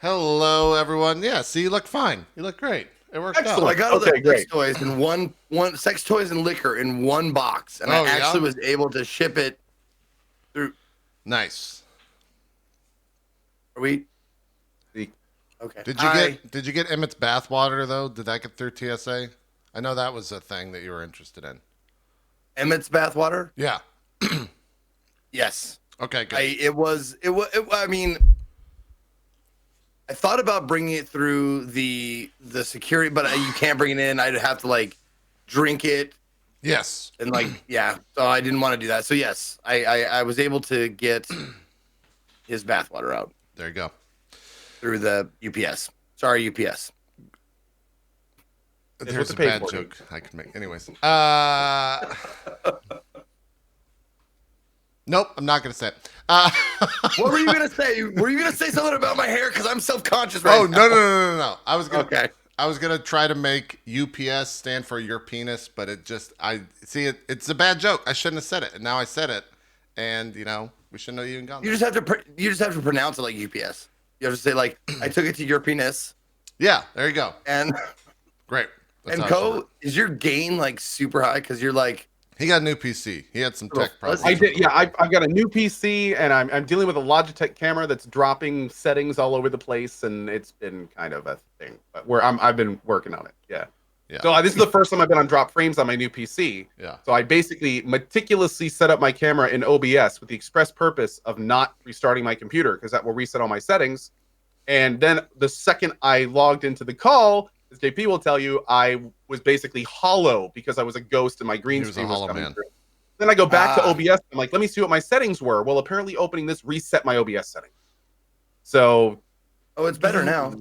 Hello, everyone. Yeah, see, you look fine. You look great. It worked Excellent. out. I got all the sex toys in one sex toys and liquor in one box, and I actually was able to ship it through. Nice. Are we? Okay. Did you get Emmett's bathwater though? Did that get through TSA? I know that was a thing that you were interested in. Emmett's bathwater? Yeah. Yes. Okay. Good. I mean, I thought about bringing it through the security, but you can't bring it in. I'd have to like drink it. Yes. And yeah. So I didn't want to do that. So yes, I was able to get his bathwater out. There you go. Through the UPS. Sorry, UPS. There's a bad joke I can make. Anyways. Nope, I'm not going to say it. What were you going to say? Were you going to say something about my hair? Because I'm self-conscious right now. No. I was going to try to make UPS stand for your penis, but it's a bad joke. I shouldn't have said it. And now I said it. And, we shouldn't have even gone there. You just have to pronounce it like UPS. You have to say, like, I took it to your penis. Yeah, there you go. And great. That's and is your gain like super high? Because you're like, he got a new PC. He had some tech problems. I did. Yeah, I've got a new PC, and I'm dealing with a Logitech camera that's dropping settings all over the place, and it's been kind of a thing. But I've been working on it. Yeah. Yeah. So this is the first time I've been on drop frames on my new PC. Yeah. So I basically meticulously set up my camera in OBS with the express purpose of not restarting my computer, because that will reset all my settings. And then the second I logged into the call, as JP will tell you, I was basically hollow because I was a ghost and my green screen was coming through. Then I go back to OBS. I'm like, let me see what my settings were. Well, apparently opening this reset my OBS settings. So, it's better now.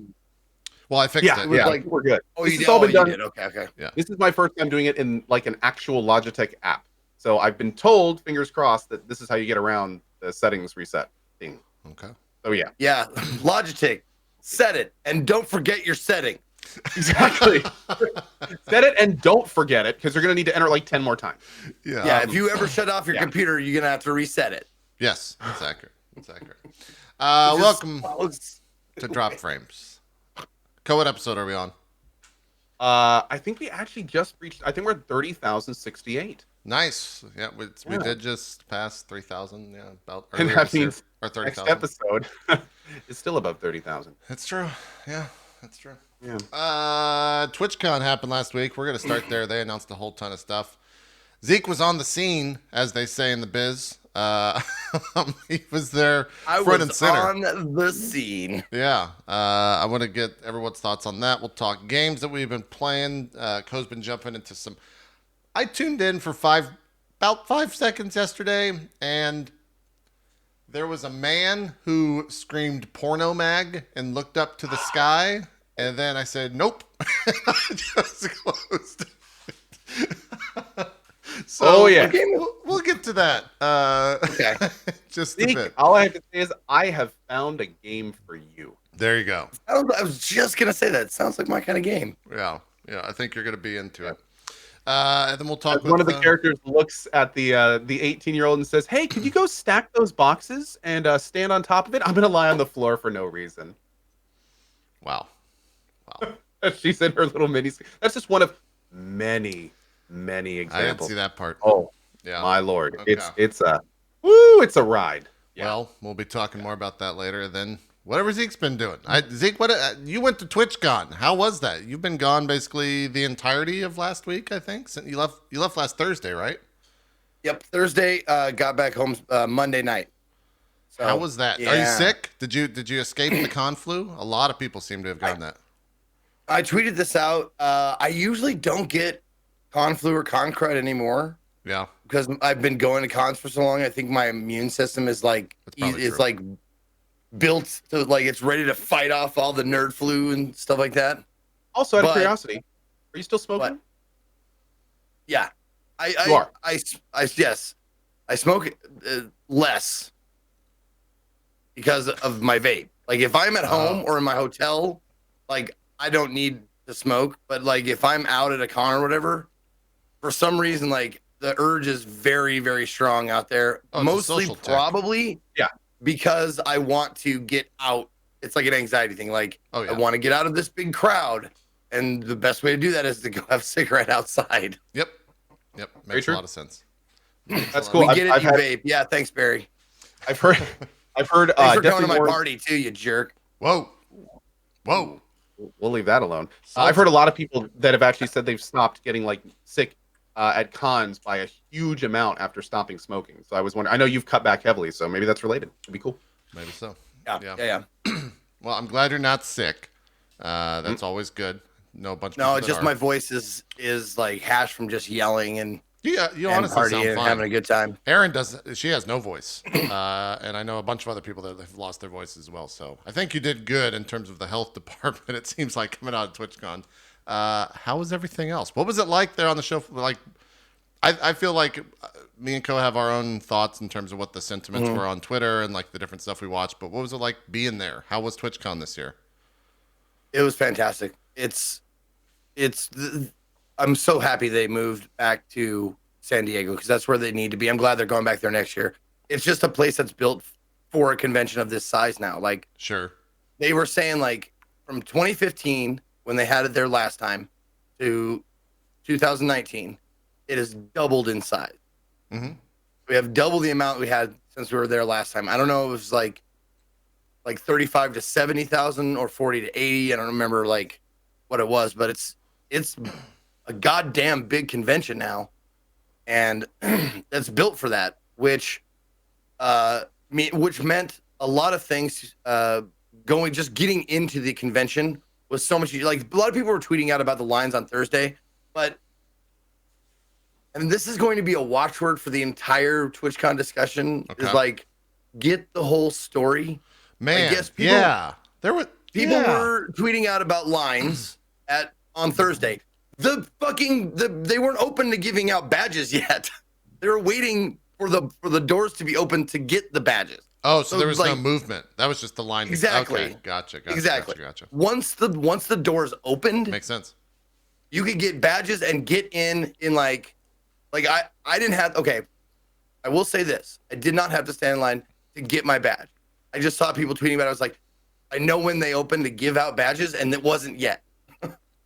Well, I fixed it. Yeah, like, we're good. Oh, this has all been done. Okay. Yeah. This is my first time doing it in like an actual Logitech app. So I've been told, fingers crossed, that this is how you get around the settings reset thing. Okay. Oh yeah. Yeah, Logitech, set it and don't forget your setting. Exactly. Set it and don't forget it, because you're gonna need to enter it like 10 more times. Yeah. Yeah. If you ever shut off your computer, you're gonna have to reset it. Yes, that's accurate. Welcome to Drop Frames. What episode are we on? I think we actually just reached. I think we're 30,068. Nice. Yeah, we did just pass 3,000. Yeah, about. And that means or 30,000. Next episode is still above 30,000. That's true. Yeah, that's true. Yeah. TwitchCon happened last week. We're gonna start there. They announced a whole ton of stuff. Zeke was on the scene, as they say in the biz. He was there front and center. On the scene. Yeah. I want to get everyone's thoughts on that. We'll talk games that we've been playing. Co's been jumping into some. I tuned in for about 5 seconds yesterday, and there was a man who screamed "porno mag" and looked up to the sky, and then I said, "Nope." I just closed. So we'll get to that. Okay. Just Zeke, a bit. all I have to say is I have found a game for you. There you go. I was just gonna say that. It sounds like my kind of game. Yeah. I think you're gonna be into it. And then we'll talk. One of the characters looks at the 18-year-old and says, "Hey, could you go stack those boxes and stand on top of it? I'm gonna lie on the floor for no reason." Wow. She's in her little mini. That's just one of many examples. I didn't see that part. Oh, yeah, my lord, okay. it's a ride. Yeah. Well, we'll be talking more about that later. Then whatever Zeke's been doing. Zeke, you went to TwitchCon? How was that? You've been gone basically the entirety of last week, I think. Since you left last Thursday, right? Yep, Thursday. Got back home Monday night. So, how was that? Yeah. Are you sick? Did you escape the con flu? A lot of people seem to have gotten that. I tweeted this out. I usually don't get con flu or con crud anymore. Yeah. Because I've been going to cons for so long. I think my immune system is like built to like it's ready to fight off all the nerd flu and stuff like that. Also, out of curiosity, are you still smoking? Yeah. You are. Yes. I smoke less because of my vape. Like if I'm at home or in my hotel, like I don't need to smoke, but like if I'm out at a con or whatever, for some reason, like the urge is very, very strong out there. Mostly probably yeah, because I want to get out it's like an anxiety thing. Like, Oh, yeah. I want to get out of this big crowd, and the best way to do that is to go have a cigarette outside. Yep. Makes a lot of sense. That's cool. We get it, I've you had- vape. Yeah, thanks, Barry. I've heard. Thanks for coming definitely to my more- party too, you jerk. Whoa. We'll leave that alone. So- I've heard a lot of people that have actually said they've stopped getting like sick at cons by a huge amount after stopping smoking. So I was wondering. I know you've cut back heavily, so maybe that's related. It'd be cool. Maybe so. Yeah. Well, I'm glad you're not sick. That's always good. No bunch. Of No, people it's that just are. my voice is like hash from just yelling and You and honestly partying sound and fine. having a good time. Erin does. She has no voice, and I know a bunch of other people that have lost their voices as well. So I think you did good in terms of the health department. It seems like coming out of TwitchCon. How was everything else? What was it like there on the show? Like, I feel like me and Co have our own thoughts in terms of what the sentiments were on Twitter and like the different stuff we watched. But what was it like being there? How was TwitchCon this year? It was fantastic. I'm so happy they moved back to San Diego because that's where they need to be. I'm glad they're going back there next year. It's just a place that's built for a convention of this size now. Like, Sure. they were saying, like, from 2015 when they had it there last time to 2019, it has doubled in size. Mhm. We have double the amount we had since we were there last time. I don't know if it was like 35 to 70,000 or 40 to 80. I don't remember like what it was, but it's a goddamn big convention now, and that's built for that, which meant a lot of things. Getting into the convention was so much. Like, a lot of people were tweeting out about the lines on Thursday, and this is going to be a watchword for the entire TwitchCon discussion. Okay. Is like, get the whole story. Man, guess people- there were People were tweeting out about lines on Thursday. They weren't open to giving out badges yet. They were waiting for the doors to be open to get the badges. Oh, so there was no like, movement. That was just the line. Exactly. Okay, gotcha. Exactly. Gotcha. Once the doors opened, Makes sense. you could get badges and get in like I didn't have. Okay, I will say this: I did not have to stand in line to get my badge. I just saw people tweeting about it. I was like, I know when they open to give out badges, and it wasn't yet.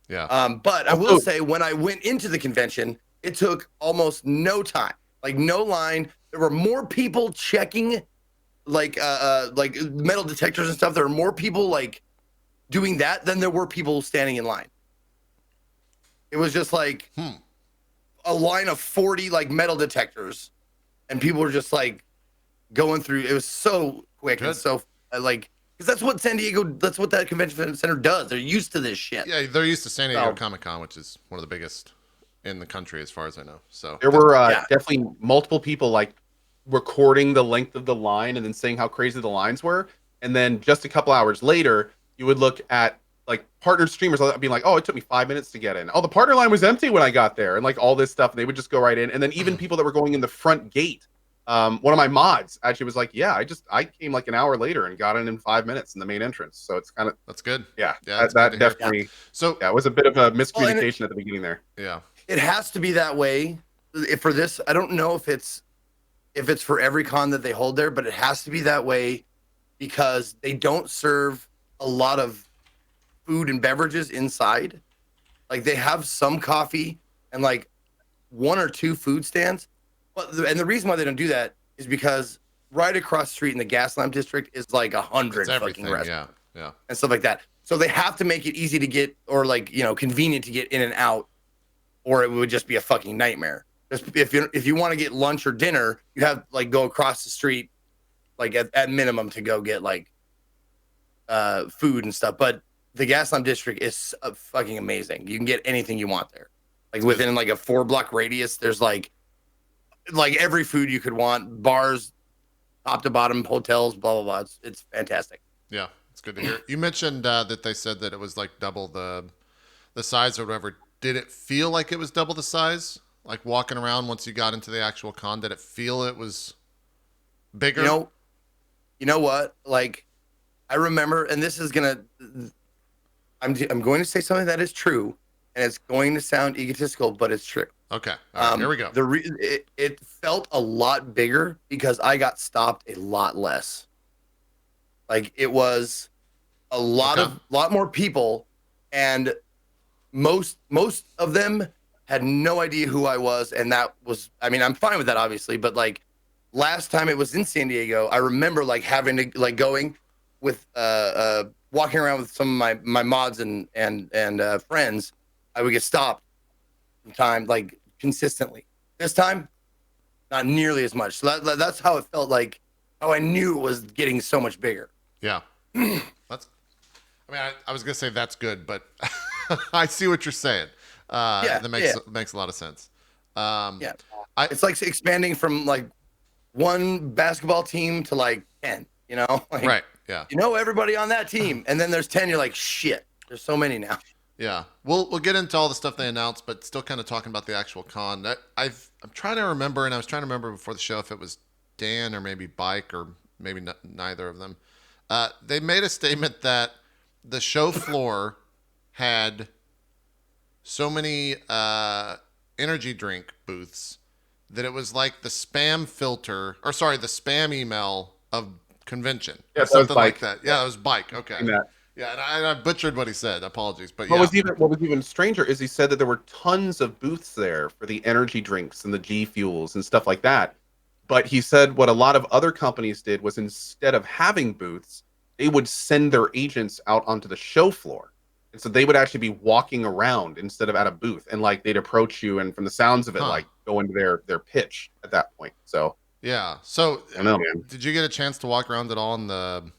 Yeah. But I will say, when I went into the convention, it took almost no time, like no line. There were more people checking, like metal detectors and stuff. There were more people like doing that than there were people standing in line. It was just like a line of 40 like metal detectors, and people were just like going through. It was so quick and so like. Because that's what that convention center does. They're used to this shit. Yeah, they're used to San Diego ComicCon, which is one of the biggest in the country as far as I know. So There were definitely multiple people like recording the length of the line and then saying how crazy the lines were. And then just a couple hours later, you would look at like partnered streamers being like, oh, it took me 5 minutes to get in. Oh, the partner line was empty when I got there. And like all this stuff. And they would just go right in. And then even people that were going in the front gate. One of my mods actually was like, yeah, I came like an hour later and got in 5 minutes in the main entrance. So it's kind of, that's good. yeah, that's that good to hear. definitely, So yeah, it was a bit of a miscommunication at the beginning there. Yeah. It has to be that way for this. I don't know if it's for every con that they hold there, but it has to be that way because they don't serve a lot of food and beverages inside. Like, they have some coffee and like 1 or 2 food stands. And the reason why they don't do that is because right across the street in the Gaslamp district is like 100 fucking restaurants and stuff like that. So they have to make it easy to get, or like, convenient to get in and out, or it would just be a fucking nightmare. If you want to get lunch or dinner, you have like go across the street, like at minimum to go get like food and stuff. But the Gaslamp district is fucking amazing. You can get anything you want there. Like within like a 4-block radius, there's like every food you could want, bars, top to bottom, hotels, blah, blah, blah. It's fantastic. Yeah, it's good to hear. You mentioned that they said that it was like double the size or whatever. Did it feel like it was double the size? Like walking around once you got into the actual con, did it feel it was bigger? You know what? Like, I remember, and this is I'm going to say something that is true, and it's going to sound egotistical, but it's true. Okay. All right, here we go. It felt a lot bigger because I got stopped a lot less. Like, it was a lot more people, and most of them had no idea who I was, and that was, I mean, I'm fine with that obviously, but like last time it was in San Diego, I remember like having to like going with walking around with some of my mods and friends. I would get stopped from time like consistently. This time, not nearly as much. So that's how it felt, like how I knew it was getting so much bigger. Yeah. That's, I mean, I was gonna say that's good, but I see what you're saying. That makes a lot of sense. It's like expanding from like one basketball team to like 10, you know? Like, right. Yeah. You know everybody on that team, and then there's 10. You're like, shit. There's so many now. Yeah. We'll get into all the stuff they announced, but still kind of talking about the actual con. I'm trying to remember, and I was trying to remember before the show if it was Dan or maybe Bike or maybe neither of them. They made a statement that the show floor had so many energy drink booths that it was like the spam filter, or sorry, the spam email of convention. Yeah, something like that. Yeah, that was Bike. Okay. That. Yeah, and I butchered what he said. Apologies, but what was even stranger is he said that there were tons of booths there for the energy drinks and the G Fuels and stuff like that. But he said what a lot of other companies did was instead of having booths, they would send their agents out onto the show floor. And so they would actually be walking around instead of at a booth, and like they'd approach you, and from the sounds of it, like go into their pitch at that point. So yeah. So I don't know, man. Did you get a chance to walk around at all in the?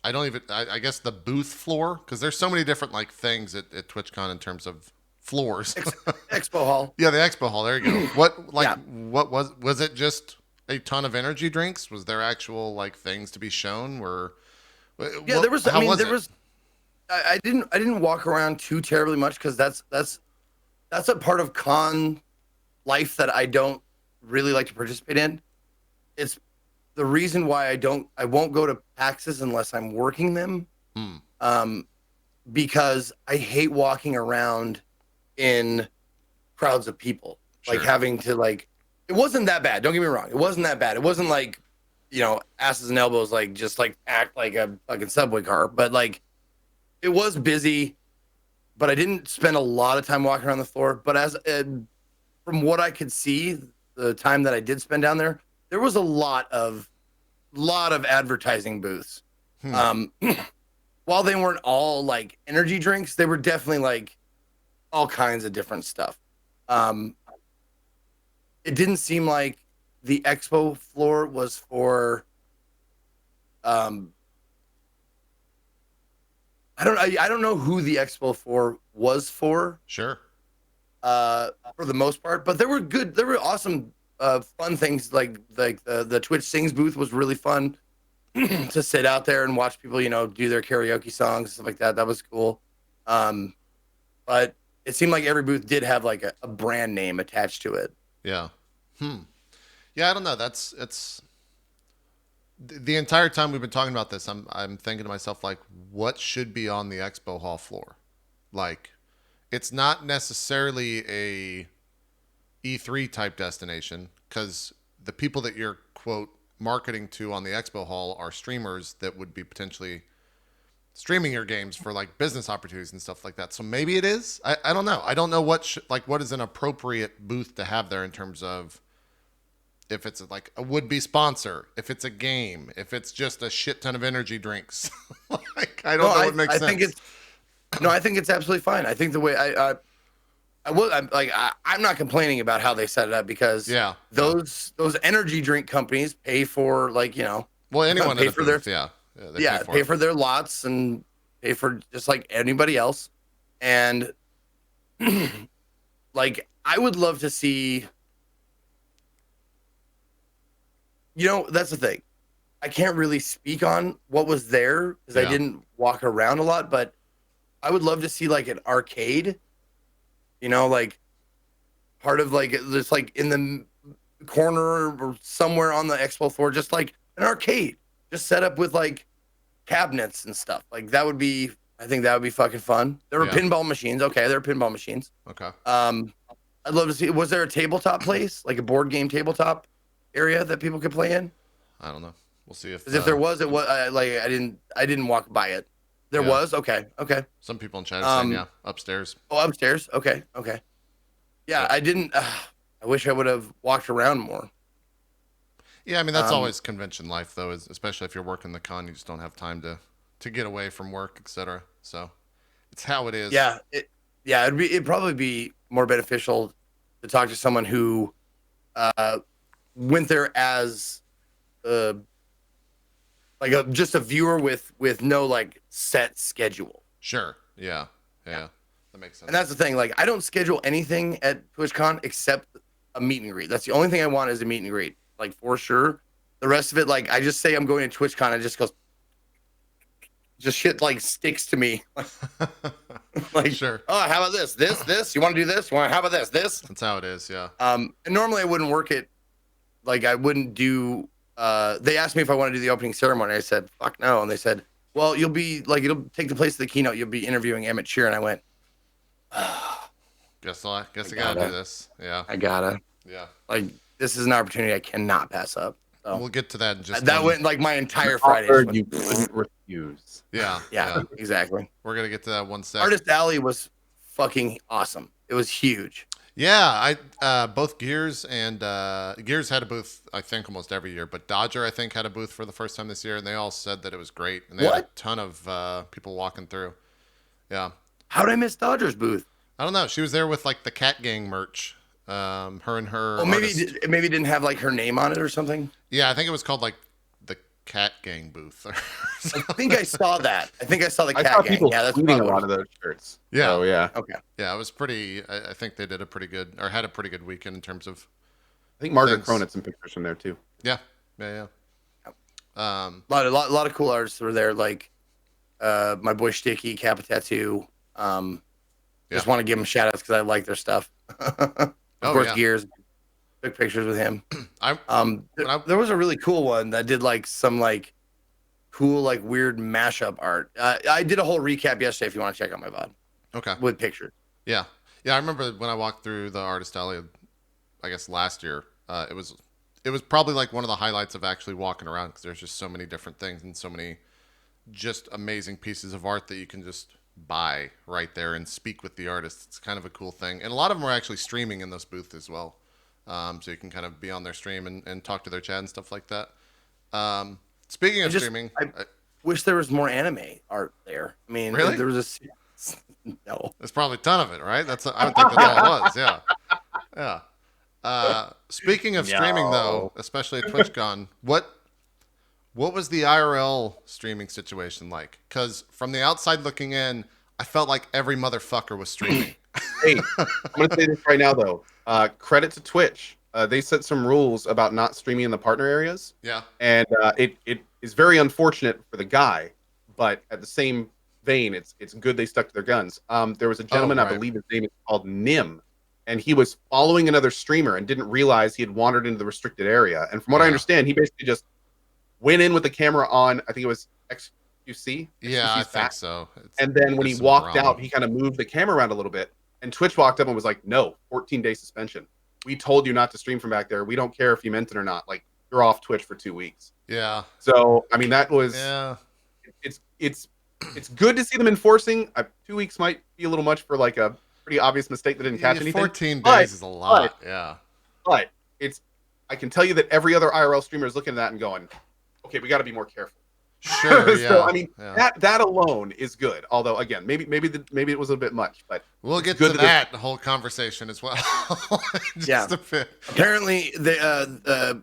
I guess the booth floor, because there's so many different like things at TwitchCon in terms of floors. Expo hall. Yeah, the expo hall. There you go. What was it? Just a ton of energy drinks? Was there actual like things to be shown? There was. I didn't walk around too terribly much because that's a part of con life that I don't really like to participate in. It's the reason why I won't go to PAXs unless I'm working them. Because I hate walking around in crowds of people. Sure. Like having to like, it wasn't that bad. Don't get me wrong. It wasn't that bad. It wasn't like, asses and elbows, like just like act like a fucking subway car. But like, it was busy, but I didn't spend a lot of time walking around the floor. But from what I could see, the time that I did spend down there, there was a lot of advertising booths. While they weren't all like energy drinks, they were definitely like all kinds of different stuff. It didn't seem like the expo floor was for I don't know who the expo floor was for. Sure. For the most part, but there were awesome fun things like the Twitch Sings booth was really fun to sit out there and watch people, do their karaoke songs and stuff like that. That was cool. But it seemed like every booth did have like a brand name attached to it. Yeah. Yeah, I don't know. It's the entire time we've been talking about this, I'm thinking to myself, like, what should be on the expo hall floor? Like, it's not necessarily a E3 type destination, because the people that you're, quote, marketing to on the expo hall are streamers that would be potentially streaming your games for like business opportunities and stuff like that. So maybe it is. I don't know. I don't know what is an appropriate booth to have there in terms of if it's like a would-be sponsor, if it's a game, if it's just a shit ton of energy drinks. Like, I don't know what makes sense. I think it's absolutely fine. I think the way I'm not complaining about how they set it up, because those energy drink companies pay for anyone pay for their pay for their lots and pay for just like anybody else. And like, I would love to see, that's the thing. I can't really speak on what was there because I didn't walk around a lot, but I would love to see like an arcade, like part of like just like in the corner or somewhere on the expo floor, just like an arcade, just set up with like cabinets and stuff. Like I think that would be fucking fun. There were pinball machines. Okay, there are pinball machines. Okay. I'd love to see. Was there a tabletop place, like a board game tabletop area that people could play in? I don't know. We'll see if there was. It was I didn't walk by it. There Yeah. was? Okay. Okay. Some people in chat are saying, yeah, upstairs. Oh, upstairs. Okay. Okay. Yeah, I didn't. I wish I would have walked around more. Yeah, I mean, that's always convention life, though, especially if you're working the con, you just don't have time to get away from work, etc. So it's how it is. Yeah. It'd probably be more beneficial to talk to someone who went there as like just a viewer with no like set schedule. Sure. Yeah. That makes sense. And that's the thing. Like, I don't schedule anything at TwitchCon except a meet and greet. That's the only thing I want is a meet and greet. Like, for sure. The rest of it, like, I just say I'm going to TwitchCon and it just goes, just shit like sticks to me. Like, sure. Oh, how about this? This? You want to do this? How about this? That's how it is. Yeah. And normally I wouldn't work it. Like, I wouldn't do. They asked me if I want to do the opening ceremony. I said, fuck no. And they said, well, you'll be like, it'll take the place of the keynote. You'll be interviewing Emmett Shear. And I went, Guess I gotta do this. Yeah. I gotta. Yeah. Like, this is an opportunity I cannot pass up. So We'll get to that in just that one- went like my entire Friday. Offered, you couldn't refuse. Yeah. Exactly. We're gonna get to that one second. Artist Alley was fucking awesome. It was huge. Yeah, I both Gears and Gears had a booth, I think, almost every year, but Dodger, I think, had a booth for the first time this year, and they all said that it was great, and they had a ton of people walking through. Yeah. How did I miss Dodger's booth? I don't know. She was there with like the Cat Gang merch. Her and her. Oh, maybe artist. maybe it didn't have like her name on it or something. Yeah, I think it was called like the Cat Gang booth. Or I think I saw that. I think I saw the I Cat saw Gang. people Yeah, that's tweeting a probably lot of those shirts. Yeah. So, yeah. Okay. Yeah, it was pretty. I think they did a pretty good, or had a pretty good weekend in terms of. I think Margaret Thanks. Crone had some pictures from there too. Yeah. A lot of cool artists were there, like my boy Sticky, Kappa Tattoo. Just want to give them shout outs because I like their stuff. Of course, yeah. Gears. Took pictures with him. I There was a really cool one that did like some like cool like weird mashup art. I did a whole recap yesterday if you want to check out my VOD okay. with pictures. Yeah. I remember when I walked through the Artist Alley, I guess last year. It was probably like one of the highlights of actually walking around because there's just so many different things and so many just amazing pieces of art that you can just buy right there and speak with the artists. It's kind of a cool thing, and a lot of them are actually streaming in those booths as well, so you can kind of be on their stream and talk to their chat and stuff like that. Speaking of streaming, I wish there was more anime art there. I mean, Really? there was no. there's probably a ton of it, right? I would think that's all it was. Yeah. Speaking of streaming, though, especially at TwitchCon, what was the IRL streaming situation like? Because from the outside looking in, I felt like every motherfucker was streaming. Hey, I'm going to say this right now, though. Credit to Twitch. They set some rules about not streaming in the partner areas. Yeah. And it is very unfortunate for the guy, but at the same vein, it's good they stuck to their guns. There was a gentleman, right. I believe his name is called Nim, and he was following another streamer and didn't realize he had wandered into the restricted area. And from what I understand, he basically just went in with the camera on, I think it was XQC. Yeah, I XQC's think back. so. And then when he some walked drama. out, he kind of moved the camera around a little bit. And Twitch walked up and was like, no, 14-day suspension. We told you not to stream from back there. We don't care if you meant it or not. Like, you're off Twitch for 2 weeks. Yeah. So, I mean, that was... Yeah. It's good to see them enforcing. 2 weeks might be a little much for like a pretty obvious mistake that didn't catch anything. 14 days is a lot. Yeah. But I can tell you that every other IRL streamer is looking at that and going, okay, we got to be more careful. Sure. Yeah. So I mean, yeah. that alone is good. Although again, maybe it was a bit much, but We'll get good to that that whole conversation as well. Yeah. A bit. Apparently, the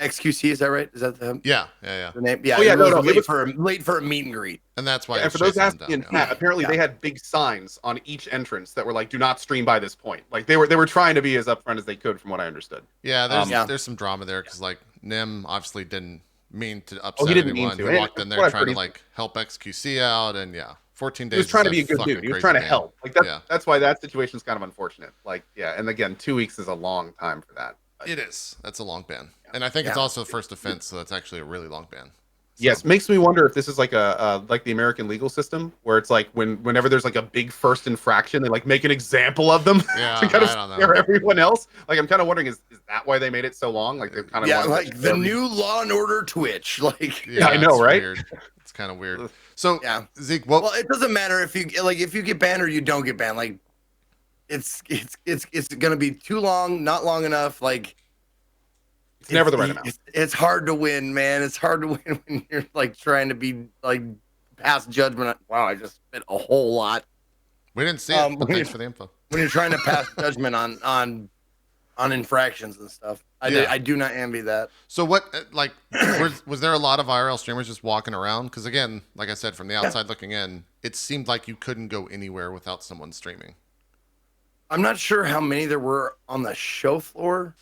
XQC, is that right? Is that the Yeah. name? Yeah. Oh, yeah, it no, was it was- late for a meet and greet. And that's why. and it's for those chasing them asking in down, chat, apparently Yeah. they had big signs on each entrance that were like, "Do not stream by this point." Like they were trying to be as upfront as they could, from what I understood. Yeah, Yeah. there's some drama there because like Nim obviously didn't mean to he upset didn't mean anyone. to. He And walked in from there what I've trying to heard, like help XQC out, and 14 days. He was trying to is be a good fucking dude. He was crazy trying to ban. help. Like that's why that situation's kind of unfortunate. Like and again, 2 weeks is a long time for that. But, It is. That's a long ban, and I think it's Yeah. also the first offense, so that's actually a really long ban. So, yes, makes me wonder if this is like a like the American legal system, where it's like whenever there's like a big first infraction, they like make an example of them Yeah, to kind of I don't know. scare everyone else. Like I'm kind of wondering, is that why they made it so long? Like they kind of Yeah, like the new Law and Order Twitch. Like, I know, it's right? Weird. It's kind of weird. So Yeah. Zeke, what? Well, it doesn't matter if you get banned or you don't get banned. Like, it's gonna be too long, not long enough. Like, It's never the right amount. It's hard to win, man. It's hard to win when you're like trying to be like pass judgment. Wow, I just spent a whole lot. We didn't see it, but thanks for the info. When you're trying to pass judgment on infractions and stuff, I do not envy that. So what, like, was there a lot of IRL streamers just walking around? Because again, like I said, from the outside looking in, it seemed like you couldn't go anywhere without someone streaming. I'm not sure how many there were on the show floor.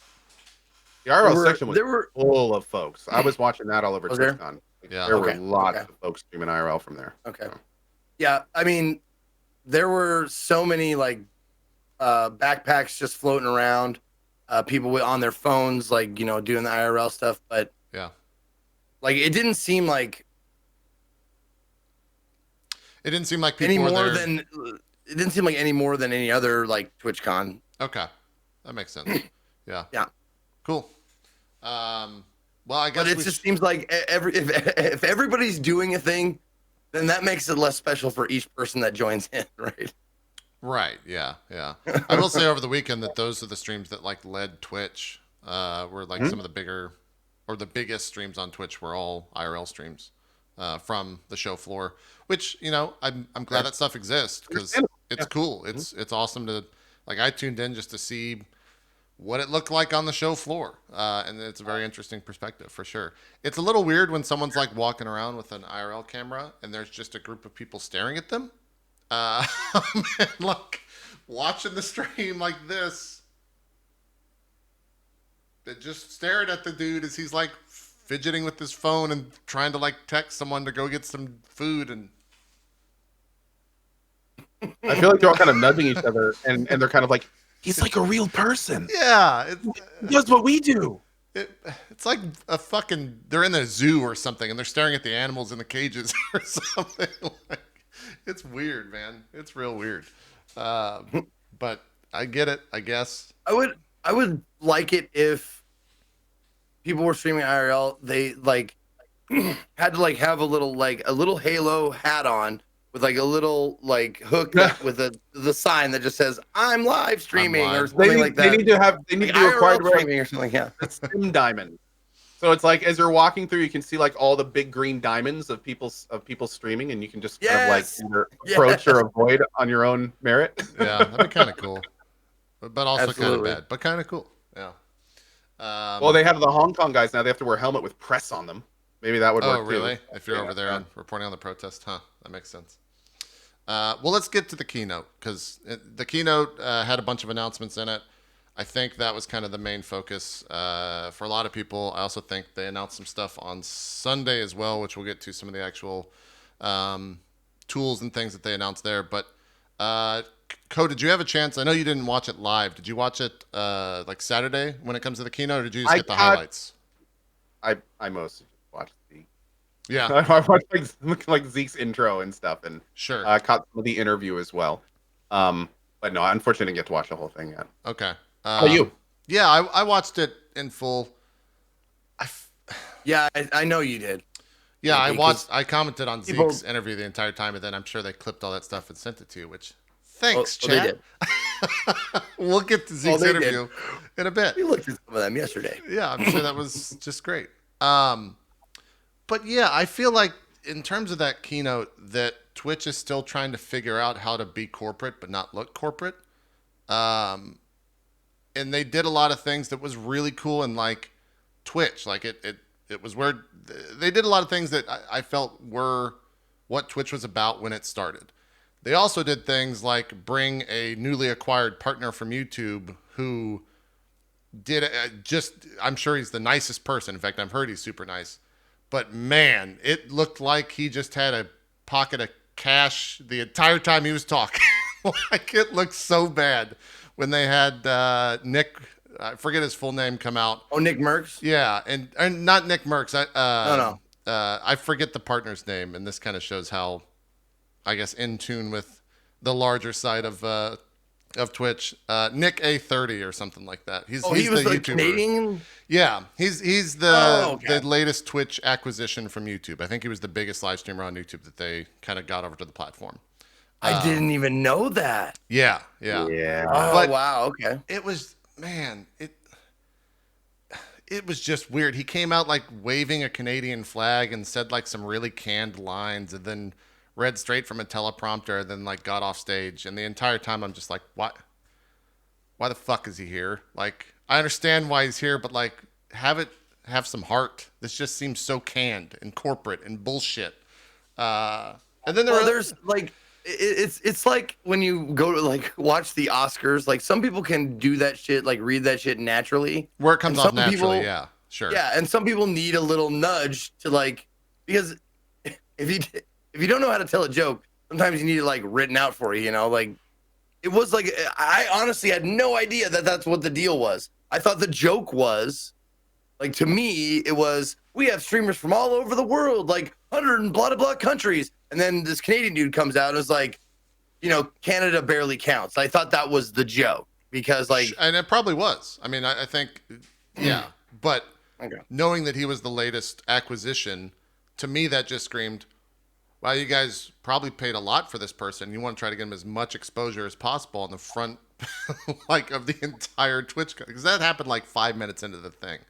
The IRL section was there were full of folks. I was watching that all over TwitchCon. Yeah. There were lots of folks streaming IRL from there. Okay. So. Yeah, I mean, there were so many like backpacks just floating around, people on their phones, like, you know, doing the IRL stuff. But yeah, like it didn't seem like people any were more there. than it didn't seem like any more than any other like TwitchCon. Okay, that makes sense. Yeah. Yeah. Cool. Well, I guess But it just seems like if everybody's doing a thing, then that makes it less special for each person that joins in, right? Right. Yeah. Yeah. I will say over the weekend that those are the streams that like led Twitch. Were like some of the bigger or the biggest streams on Twitch were all IRL streams from the show floor. Which, you know, I'm glad that stuff exists because it's cool. It's awesome to like. I tuned in just to see what it looked like on the show floor, and it's a very interesting perspective for sure. It's a little weird when someone's like walking around with an IRL camera and there's just a group of people staring at them. And like watching the stream like this, that just stared at the dude as he's like fidgeting with his phone and trying to like text someone to go get some food. And I feel like they're all kind of nudging each other, and they're kind of like, he's like a real person. yeah, He does what we do. it's like a fucking, they're in a zoo or something and they're staring at the animals in the cages or something. Like, it's weird, man. It's real weird. But I get it, I guess. I would like it if people were streaming IRL, they like had to like have a little Halo hat on with like a little like hook with the sign that just says I'm live streaming or something like that. They need to do IRL required streaming or something. Yeah, Sim diamond. So it's like as you're walking through, you can see like all the big green diamonds of people streaming, and you can just kind of like either approach or avoid on your own merit. Yeah, that'd be kind of cool, but also kind of Absolutely. bad, but kind of cool. Yeah. Well, they have the Hong Kong guys now. They have to wear a helmet with press on them. Maybe that would work. Oh, really? Too. If you're over there and reporting on the protest, huh? That makes sense. Well, let's get to the keynote because the keynote had a bunch of announcements in it. I think that was kind of the main focus for a lot of people. I also think they announced some stuff on Sunday as well, which we'll get to some of the actual tools and things that they announced there. But Code, did you have a chance? I know you didn't watch it live. Did you watch it like Saturday when it comes to the keynote, or did you just get the highlights? I mostly just watched Zeke. Yeah, I watched like Zeke's intro and stuff, and sure. I caught some of the interview as well. But no, unfortunately, I didn't get to watch the whole thing yet. Okay. How about you? Yeah, I watched it in full. Yeah, I know you did. Yeah, Yeah, because I commented on people- Zeke's interview the entire time, and then I'm sure they clipped all that stuff and sent it to you, which thanks, Oh, they chat. We'll get to Zeke's they did. interview in a bit. We looked at some of them yesterday. Yeah, I'm sure that was just great. But yeah, I feel like in terms of that keynote, that Twitch is still trying to figure out how to be corporate but not look corporate. And they did a lot of things that was really cool and like Twitch. Like it was where they did a lot of things that I felt were what Twitch was about when it started. They also did things like bring a newly acquired partner from YouTube who did I'm sure he's the nicest person. In fact, I've heard he's super nice. But man, it looked like he just had a pocket of cash the entire time he was talking. Like it looked so bad when they had Nick, I forget his full name, come out. Oh, Nick Merckx? Yeah, and not Nick Merckx. No. I forget the partner's name, and this kind of shows how, I guess, in tune with the larger side of of Twitch, Nick A30 or something like that. He's he was the the YouTuber. Canadian. Yeah, he's the Okay. the latest Twitch acquisition from YouTube. I think he was the biggest live streamer on YouTube that they kind of got over to the platform. I didn't even know that. Yeah. Oh But wow, okay. it was, man, it was just weird. He came out like waving a Canadian flag and said like some really canned lines and then read straight from a teleprompter and then like got off stage. And the entire time I'm just like, what? Why the fuck is he here? Like, I understand why he's here, but like, have some heart. This just seems so canned and corporate and bullshit. And then there's like, it's like when you go to like watch the Oscars, like some people can do that shit, like read that shit naturally. where it comes and off some naturally. people- Yeah, sure. Yeah, and some people need a little nudge to like, because if you don't know how to tell a joke, sometimes you need it like written out for you, you know, like it was like, I honestly had no idea that that's what the deal was. I thought the joke was like, to me, it was, we have streamers from all over the world, like 100 and blah, blah, blah countries. And then this Canadian dude comes out and is like, you know, Canada barely counts. I thought that was the joke because like, And it probably was. I mean, I think, yeah. But okay. knowing that he was the latest acquisition, to me, that just screamed, wow, you guys probably paid a lot for this person. You want to try to get him as much exposure as possible on the front like of the entire Twitch, because that happened like 5 minutes into the thing.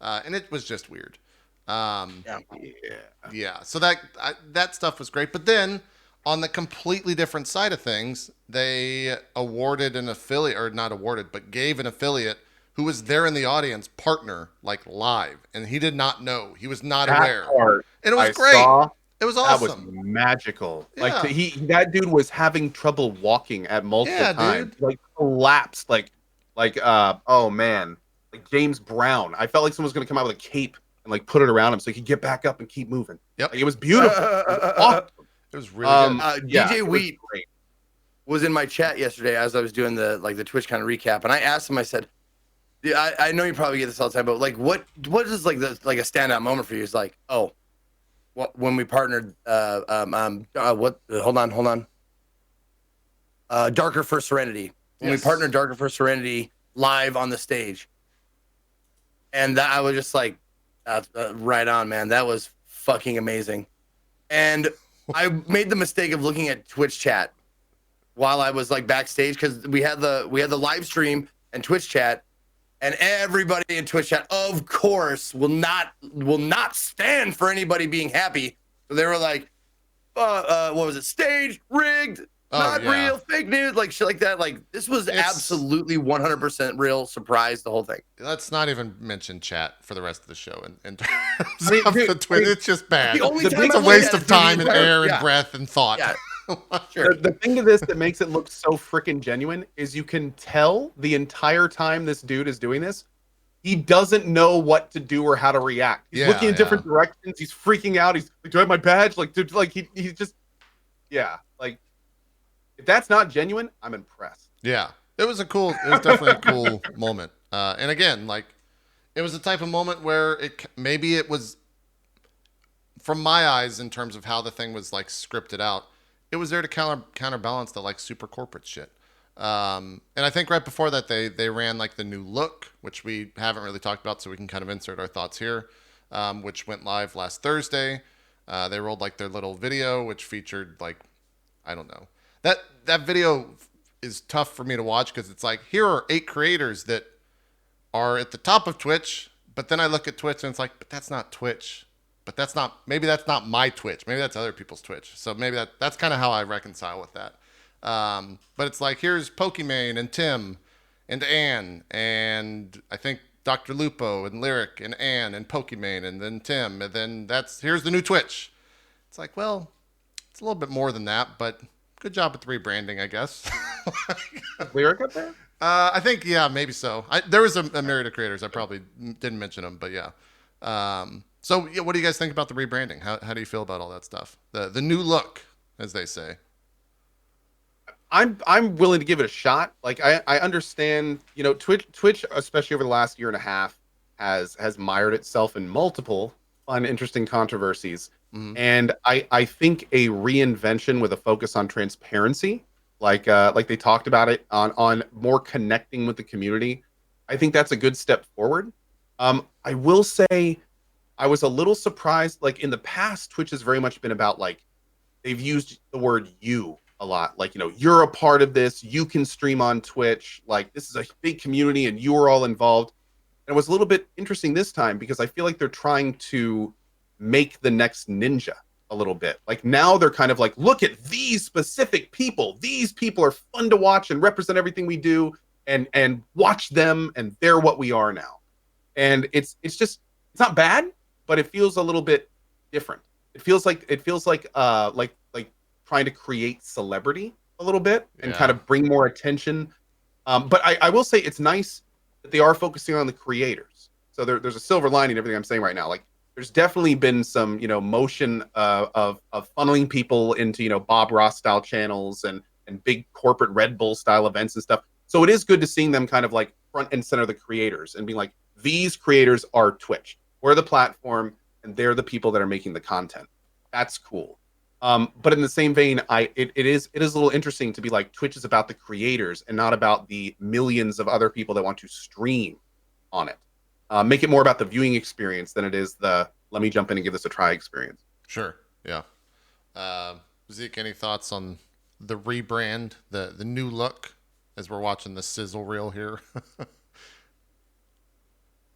And it was just weird. Yeah. So that stuff was great. But then on the completely different side of things, they awarded an affiliate, or not awarded, but gave an affiliate who was there in the audience partner, like live. And he did not know. He was not aware. And it was great. It was awesome. That was magical. Yeah. Like that dude was having trouble walking at multiple times. Dude. Like collapsed. Oh man. Like James Brown. I felt like someone was gonna come out with a cape and like put it around him so he could get back up and keep moving. Yep. Like, it was beautiful. It was awesome. It was really good. DJ Wheat was in my chat yesterday as I was doing the TwitchCon recap, and I asked him. I said, yeah, I know you probably get this all the time, but like, what is like a standout moment for you? Is like, when we partnered, hold on, Darker for Serenity. When we partnered Darker for Serenity live on the stage, and that I was just like, right on, man. That was fucking amazing. And I made the mistake of looking at Twitch chat while I was like backstage, because we had the live stream and Twitch chat. And everybody in Twitch chat, of course, will not stand for anybody being happy. So they were like, what was it? Staged, rigged, not real, fake news, like shit like that. Like this was absolutely 100% real. Surprise, the whole thing. Let's not even mention chat for the rest of the show. In terms of the Twitch, it's just bad. It's a waste of time and air and breath and thought. Yeah. Sure. The thing to this that makes it look so freaking genuine is you can tell the entire time this dude is doing this, he doesn't know what to do or how to react. He's looking in different directions. He's freaking out. He's like, do I have my badge? Like, dude, like he's just, like, if that's not genuine, I'm impressed. Yeah, it was definitely a cool moment. And again, like, it was the type of moment where maybe it was, from my eyes, in terms of how the thing was like scripted out, it was there to counterbalance the like super corporate shit. And I think right before that they ran like the new look, which we haven't really talked about, so we can kind of insert our thoughts here, which went live last Thursday. They rolled like their little video, which featured like, I don't know. That video is tough for me to watch because it's like, here are 8 creators that are at the top of Twitch, but then I look at Twitch and it's like, but that's not Twitch. But maybe that's not my Twitch. Maybe that's other people's Twitch. So maybe that's kind of how I reconcile with that. But it's like, here's Pokimane and Tim and Ann, and I think Dr. Lupo and Lyric and Ann and Pokimane and then Tim, and then here's the new Twitch. It's like, well, it's a little bit more than that, but good job with the rebranding, I guess. Lyric up there? I think, yeah, maybe so. There was a myriad of creators. I probably didn't mention them, but yeah. So what do you guys think about the rebranding? How do you feel about all that stuff? The new look, as they say. I'm willing to give it a shot. Like I understand, Twitch, especially over the last year and a half, has mired itself in multiple fun, interesting controversies. Mm-hmm. And I think a reinvention with a focus on transparency like they talked about it on more connecting with the community. I think that's a good step forward. I will say I was a little surprised. Like in the past, Twitch has very much been about like they've used the word "you" a lot. Like, you know, you're a part of this. You can stream on Twitch. Like this is a big community, and you are all involved. And it was a little bit interesting this time because I feel like they're trying to make the next Ninja a little bit. Like now they're kind of like, look at these specific people. These people are fun to watch and represent everything we do, and watch them, and they're what we are now. And it's just, it's not bad, but it feels a little bit different. It feels like trying to create celebrity a little bit and kind of bring more attention. But I will say it's nice that they are focusing on the creators. So there's a silver lining in everything I'm saying right now. Like there's definitely been some, you know, motion of funneling people into, you know, Bob Ross style channels and big corporate Red Bull style events and stuff. So it is good to seeing them kind of like front and center the creators and being like, these creators are Twitch. We're the platform and they're the people that are making the content. That's cool. But in the same vein, it is a little interesting to be like Twitch is about the creators and not about the millions of other people that want to stream on it. Make it more about the viewing experience than it is the let me jump in and give this a try experience. Sure. Yeah. Zeke, any thoughts on the rebrand, the new look as we're watching the sizzle reel here?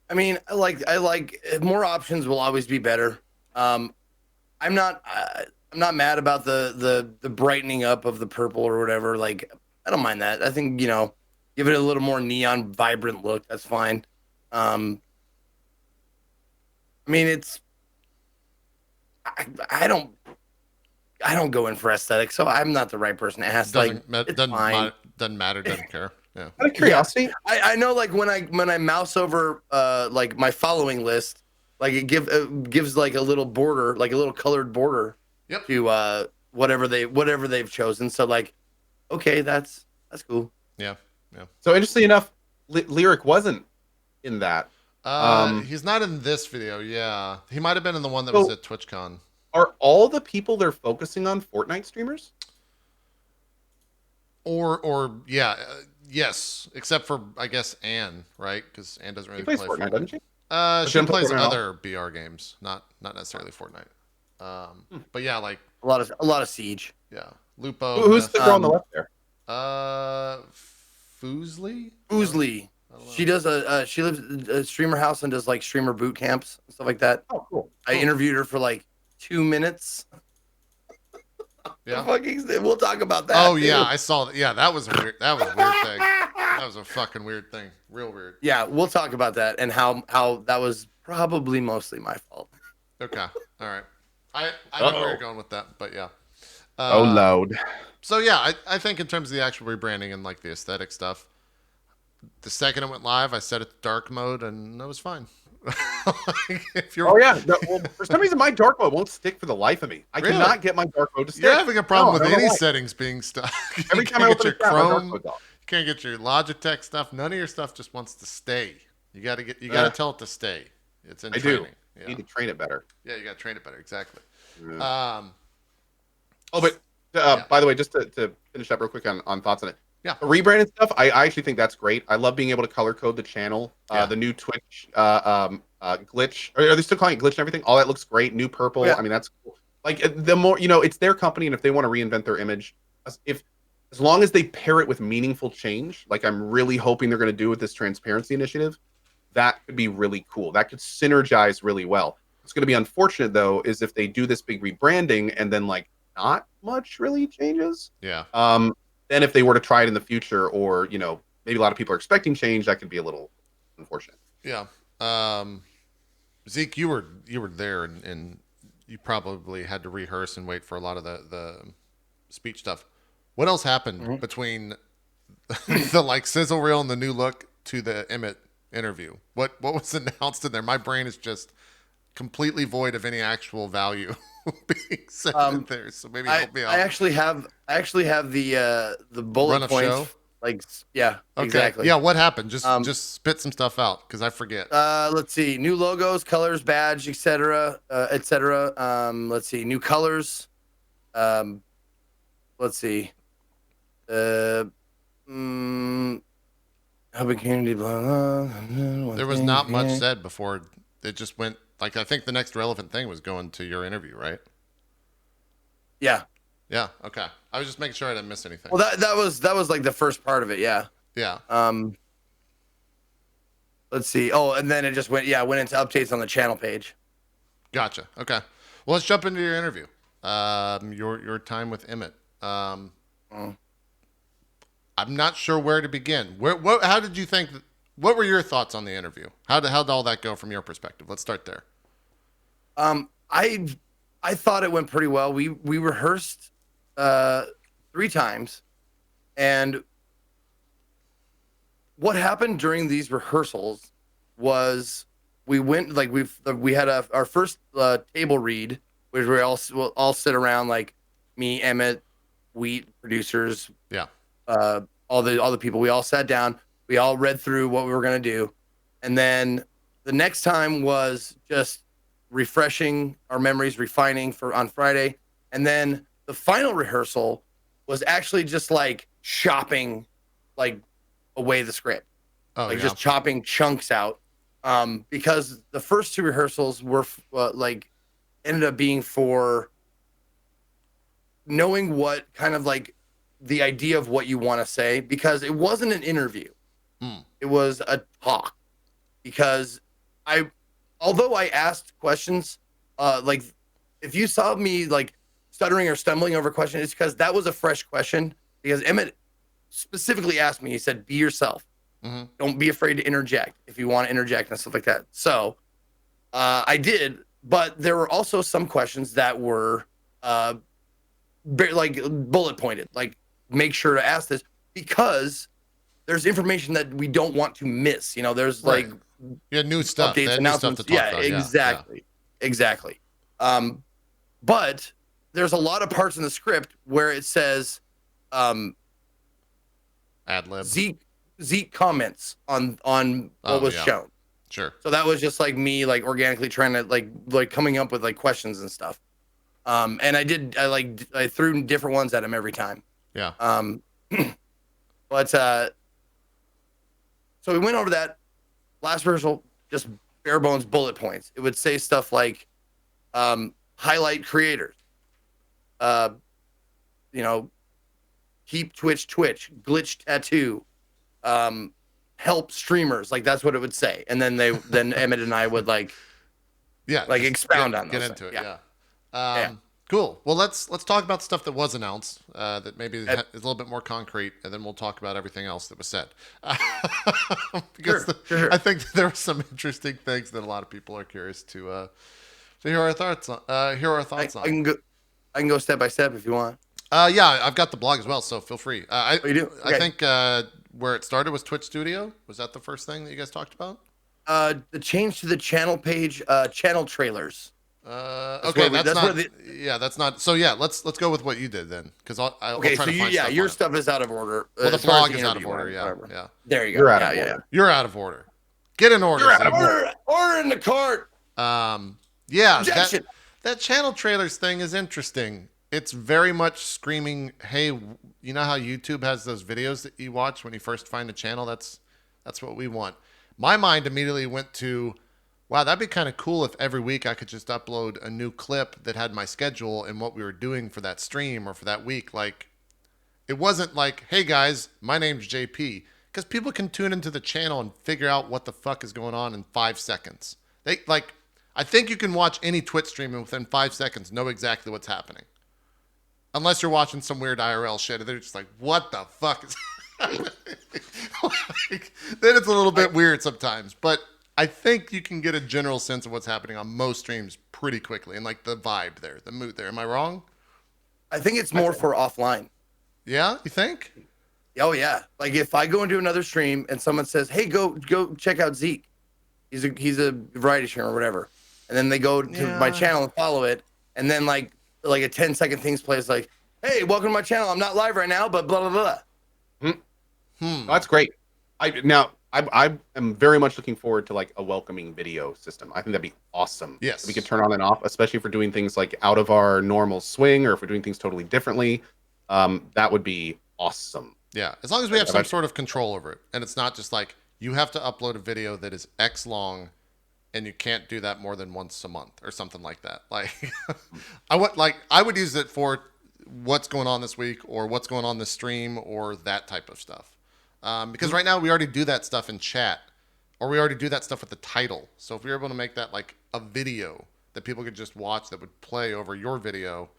I mean, I like more options will always be better. I'm not mad about the brightening up of the purple or whatever. Like, I don't mind that. I think, you know, give it a little more neon, vibrant look. That's fine. I mean, it's I don't go in for aesthetics, so I'm not the right person to ask. Doesn't Fine. doesn't matter. Doesn't care. Yeah. Out of curiosity, I know, like when I mouse over like my following list, like it gives like a little border, like a little colored border to whatever they've chosen. So like, okay, that's cool. Yeah. So interestingly enough, Lyric wasn't in that. He's not in this video. Yeah, he might have been in the one that was at TwitchCon. Are all the people they're focusing on Fortnite streamers? Yes, except for I guess Anne, right? Because Anne doesn't really She plays play Fortnite, doesn't she? She plays other BR games, not necessarily Fortnite. But yeah, like A lot of Siege. yeah, Lupo. Who's the girl on the left there? Foozly. She does she lives a streamer house and does like streamer boot camps and stuff like that. Oh, cool. I interviewed her for like 2 minutes. Yeah. We'll talk about that. Oh yeah, I saw that. Yeah, that was a weird thing. That was a fucking weird thing. Real weird. Yeah, we'll talk about that and how that was probably mostly my fault. Okay. All right. I know where you're going with that, but yeah. Loud. So yeah, I think in terms of the actual rebranding and like the aesthetic stuff, the second it went live, I set it to dark mode and it was fine. If you're, Well, for some reason my dark mode won't stick for the life of me. I cannot get my dark mode to stick. You're having a problem with any settings being stuck. Every time I open your Chrome, you can't get your Logitech stuff. None of your stuff just wants to stay. You got to tell it to stay. It's in training. You need to train it better. Yeah, you got to train it better. Exactly. Yeah. By the way, just to finish up real quick on thoughts on it. Yeah. The rebranded stuff, I actually think that's great. I love being able to color code the channel. The new Twitch glitch. Are they still calling it glitch and everything? All that looks great. New purple. Yeah. I mean, that's cool. Like the more, you know, it's their company, and if they want to reinvent their image, as long as they pair it with meaningful change, like I'm really hoping they're going to do with this transparency initiative, that could be really cool. That could synergize really well. What's going to be unfortunate though is if they do this big rebranding and then like not much really changes. Yeah. Then if they were to try it in the future, or you know, maybe a lot of people are expecting change, that could be a little unfortunate. Yeah. Zeke, you were there, and you probably had to rehearse and wait for a lot of the speech stuff. What else happened between the like sizzle reel and the new look to the Emmett interview? What was announced in there? My brain is just completely void of any actual value being said in there. So maybe help me out. I actually have the bullet Run of points. show? Like okay. Exactly. Yeah, what happened? Just spit some stuff out because I forget. Let's see. New logos, colors, badge, etc. Let's see. New colors. Let's see. Helping community, blah, blah. There was not much said before. It just went like I think the next relevant thing was going to your interview, right? Yeah. Yeah. Okay. I was just making sure I didn't miss anything. Well, that was like the first part of it. Yeah. Yeah. Let's see. Oh, and then it just went into updates on the channel page. Gotcha. Okay. Well, let's jump into your interview. Your time with Emmett. I'm not sure where to begin. How did you think? What were your thoughts on the interview? How'd all that go from your perspective? Let's start there. I thought it went pretty well. We rehearsed 3 times, and what happened during these rehearsals was we went like we had our first table read, which we all sit around, like me, Emmett, Wheat, producers, yeah, all the people. We all sat down. We all read through what we were gonna do, and then the next time was just refreshing our memories, refining on Friday, and then the final rehearsal was actually just like chopping like away the script, just chopping chunks out, because the first 2 rehearsals were like ended up being for knowing what kind of like the idea of what you want to say, because it wasn't an interview. It was a talk, because although I asked questions, like if you saw me like stuttering or stumbling over a question, it's because that was a fresh question, because Emmett specifically asked me, he said, be yourself. Don't be afraid to interject if you want to interject and stuff like that. So I did, but there were also some questions that were like bullet pointed, like make sure to ask this, because there's information that we don't want to miss. You know, there's like new stuff, updates, announcements. New stuff to talk about. Exactly. But there's a lot of parts in the script where it says ad lib. Zeke comments on what was shown. Sure. So that was just like me, like organically trying to like coming up with like questions and stuff. And I threw different ones at him every time. Yeah. But so we went over that last rehearsal, just bare bones bullet points. It would say stuff like, highlight creators, keep Twitch, glitch tattoo, help streamers. Like that's what it would say. And then then Emmett and I would expound on those get into things. it. Yeah. Cool. Well, let's talk about stuff that was announced that maybe is a little bit more concrete, and then we'll talk about everything else that was said. Because sure. I think there were some interesting things that a lot of people are curious to hear our thoughts on. I can go step by step if you want. Yeah, I've got the blog as well, so feel free. You do? Okay. I think where it started was Twitch Studio. Was that the first thing that you guys talked about? The change to the channel page, channel trailers. Okay, that's not. So yeah, let's go with what you did then, because I'll try to find stuff your stuff is out of order. Well, the blog is out of order. Yeah. There you go. You're out of order. You're out of order. Get in order. You're out of order. Order in the cart. Yeah. That channel trailers thing is interesting. It's very much screaming, hey, you know how YouTube has those videos that you watch when you first find a channel? That's what we want. My mind immediately went to, wow, that'd be kind of cool if every week I could just upload a new clip that had my schedule and what we were doing for that stream or for that week. Like, it wasn't like, hey guys, my name's JP, because people can tune into the channel and figure out what the fuck is going on in 5 seconds. I think you can watch any Twitch stream and within 5 seconds know exactly what's happening. Unless you're watching some weird IRL shit and they're just like, what the fuck is happening? Then it's a little bit weird sometimes. But I think you can get a general sense of what's happening on most streams pretty quickly, and like the vibe there, the mood there. Am I wrong? I think it's more for offline. Yeah, you think? Oh yeah. Like if I go into another stream and someone says, "Hey, go check out Zeke. He's a variety streamer or whatever," and then they go to my channel and follow it, and then like a 10-second things plays like, "Hey, welcome to my channel. I'm not live right now, but blah blah blah." That's great. I am very much looking forward to like a welcoming video system. I think that'd be awesome. Yes. We could turn on and off, especially if we're doing things like out of our normal swing or if we're doing things totally differently. That would be awesome. Yeah, as long as we have I've some actually- sort of control over it, and it's not just like you have to upload a video that is X long, and you can't do that more than once a month or something like that. Like, I would use it for what's going on this week or what's going on this stream or that type of stuff. Because right now we already do that stuff in chat, or we already do that stuff with the title. So if we were able to make that like a video that people could just watch that would play over your video,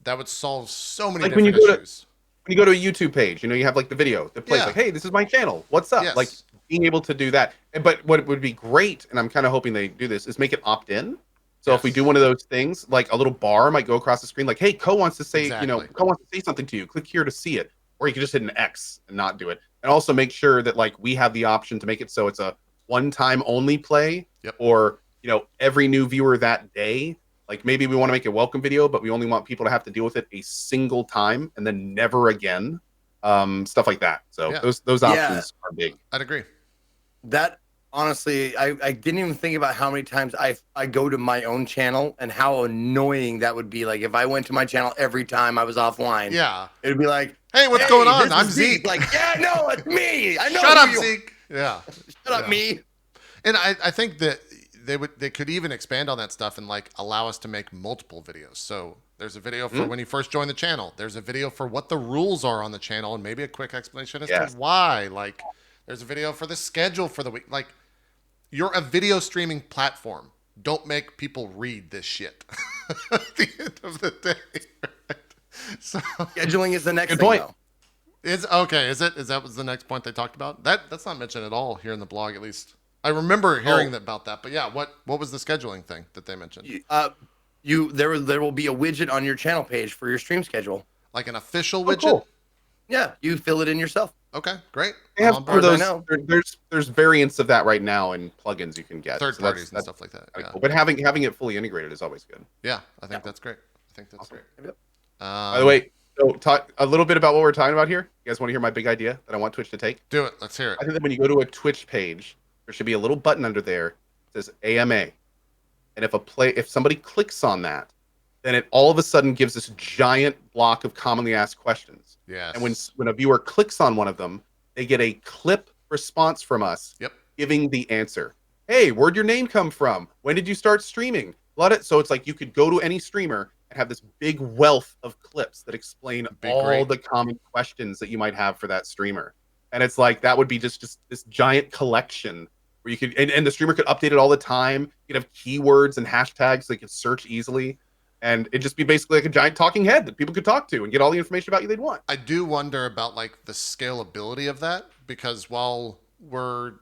that would solve so many Like when different issues. When you go to a YouTube page, you know, you have like the video that plays Yeah. like, hey, this is my channel. What's up? Yes. Like being able to do that. But what would be great, and I'm kind of hoping they do this, is make it opt in. So if we Yes. do one of those things, like a little bar might go across the screen, like, hey, Co wants to say, Exactly. you know, Co wants to say something to you. Click here to see it. Or you can just hit an X and not do it. And also make sure that like we have the option to make it so it's a one-time only play. Yep. Or, you know, every new viewer that day. Like maybe we want to make a welcome video, but we only want people to have to deal with it a single time and then never again. Stuff like that. So Yeah. those options are big. I'd agree. That honestly, I didn't even think about how many times I go to my own channel and how annoying that would be. Like if I went to my channel every time I was offline, Yeah. it'd be like, Hey, what's "Hey, going on? this I'm is Zeke. Like, yeah, no, it's me. I know. Shut who up, you are. Zeke. Yeah. Shut up, Yeah. me. And I think that they could even expand on that stuff and like allow us to make multiple videos. So there's a video for when you first join the channel. There's a video for what the rules are on the channel and maybe a quick explanation as Yes. to why. Like there's a video for the schedule for the week. Like you're a video streaming platform. Don't make people read this shit at the end of the day. Right? So Scheduling is the next Good thing. point. Though. is okay. Is that was the next point they talked about? That's not mentioned at all here in the blog, at least. I remember hearing about that, but yeah, what was the scheduling thing that they mentioned? There will be a widget on your channel page for your stream schedule. Like an official Oh, widget? cool. Yeah, you fill it in yourself. Okay, great. They I'm have on some of board. I those. know. There's variants of that right now in plugins you can get. Third So that's- parties and that's stuff like that. kinda Yeah, cool. But having it fully integrated is always good. yeah, I think that's great. I think that's great. Yep. By the way, so talk a little bit about what we're talking about here. You guys want to hear my big idea that I want Twitch to take? do it. Let's hear it. I think that when you go to a Twitch page, there should be a little button under there that says AMA, and if somebody clicks on that, then it all of a sudden gives this giant block of commonly asked questions. Yes. And when a viewer clicks on one of them, they get a clip response from us Yep. giving the answer. Hey, where'd your name come from? When did you start streaming? So it's like you could go to any streamer and have this big wealth of clips that explain all great. the common questions that you might have for that streamer. And it's like that would be just this giant collection where you could and the streamer could update it all the time. You'd have keywords and hashtags they could search easily. And it'd just be basically like a giant talking head that people could talk to and get all the information about you they'd want. I do wonder about like the scalability of that, because while we're,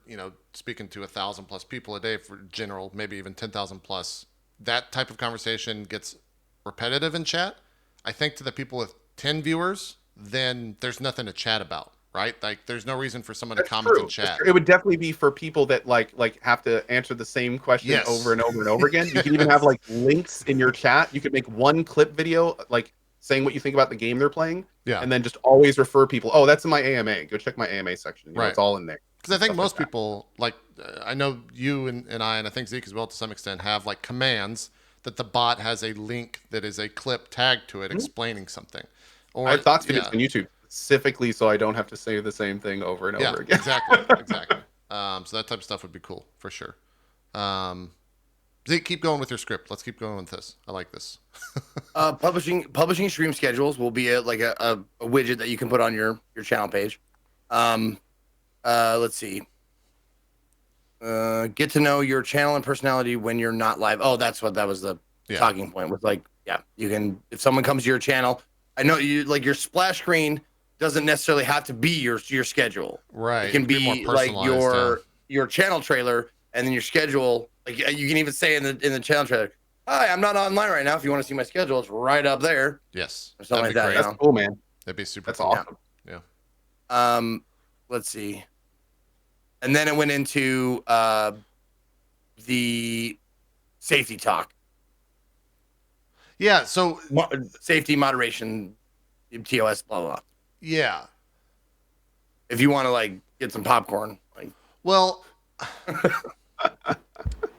speaking to 1,000 plus people a day for general, maybe even 10,000 plus, that type of conversation gets repetitive in chat. I think to the people with 10 viewers, then there's nothing to chat about, right? Like there's no reason for someone to comment in chat. It would definitely be for people that like have to answer the same question Yes. over and over and over again. You can even have like links in your chat. You could make one clip video like saying what you think about the game they're playing, Yeah. and then just always refer people. Oh, that's in my AMA. Go check my AMA section. You know, Right. it's all in there. Because I think Stuff most like that. people, like, I know you and I think Zeke as well to some extent, have like commands that the bot has a link that is a clip tagged to it explaining something. Or I have thoughts videos yeah. on YouTube specifically so I don't have to say the same thing over and Yeah, over again. exactly. So that type of stuff would be cool for sure. Zeke, keep going with your script. Let's keep going with this. I like this. Publishing stream schedules will be a widget that you can put on your channel page. Let's see. Get to know your channel and personality when you're not live. Oh, that was the Yeah. talking point. Was like, yeah, you can. If someone comes to your channel, I know you like your splash screen doesn't necessarily have to be your schedule. Right. It can be more like personalized, your channel trailer and then your schedule. Like you can even say in the channel trailer, "Hi, I'm not online right now. If you want to see my schedule, it's right up there." Yes. Or something That'd be like that, great. you That's cool, man. That'd be super That's cool. awesome. Yeah. Let's see. And then it went into the safety talk, Yeah. So, safety moderation, TOS, blah, blah, blah. yeah. If you want to like get some popcorn, like Well,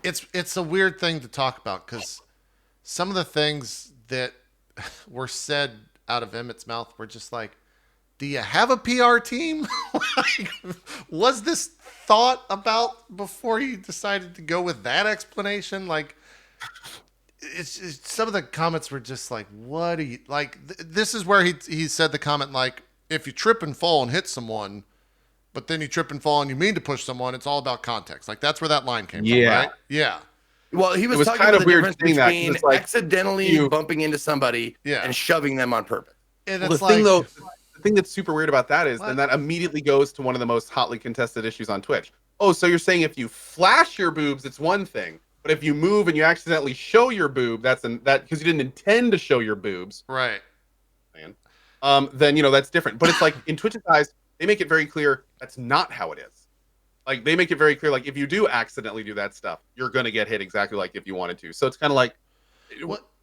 it's a weird thing to talk about because some of the things that were said out of Emmett's mouth were just like, do you have a PR team? Like, was this thought about before you decided to go with that explanation? Like, it's some of the comments were just like, what are you like? This is where he said the comment like, if you trip and fall and hit someone, but then you trip and fall and you mean to push someone, it's all about context. Like that's where that line came from, right? Yeah. Well, he was talking kind about of the weird difference saying that, 'cause between it's like accidentally bumping into somebody and shoving them on purpose. And well, it's the thing like, though, the thing that's super weird about that is What? then that immediately goes to one of the most hotly contested issues on Twitch. Oh, so you're saying if you flash your boobs, it's one thing, but if you move and you accidentally show your boob, that because you didn't intend to show your boobs, right? Man, then that's different. But it's like in Twitch's eyes, they make it very clear that's not how it is. Like they make it very clear, like if you do accidentally do that stuff, you're gonna get hit exactly like if you wanted to. So it's kind of like,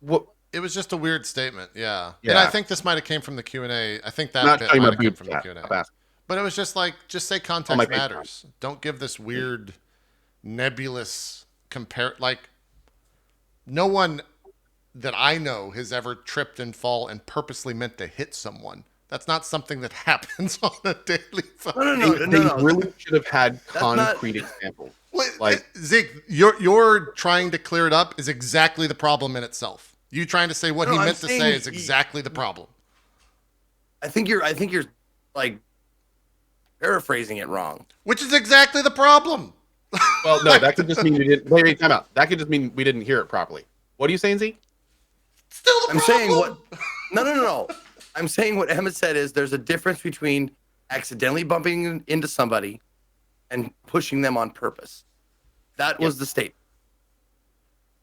what? It was just a weird statement, yeah. Yeah. And I think this might have came from the Q&A. I think that Not bit talking might about have come boobs, from the chat. Q&A. Stop asking. But it was just like, just say my context Patreon. matters. Don't give this weird, nebulous compare. Like, no one that I know has ever tripped and fall and purposely meant to hit someone. That's not something that happens on a daily. No. They really should have had concrete examples. Like Zeke, you're trying to clear it up is exactly the problem in itself. You trying to say what he meant to say is exactly the problem. I think you're like paraphrasing it wrong. Which is exactly the problem. Well, no, that could just mean we didn't. Wait, time out. That could just mean we didn't hear it properly. What are you saying, Zeke? Still the I'm problem. saying what? No. I'm saying what Emmett said is there's a difference between accidentally bumping into somebody and pushing them on purpose. That was the statement.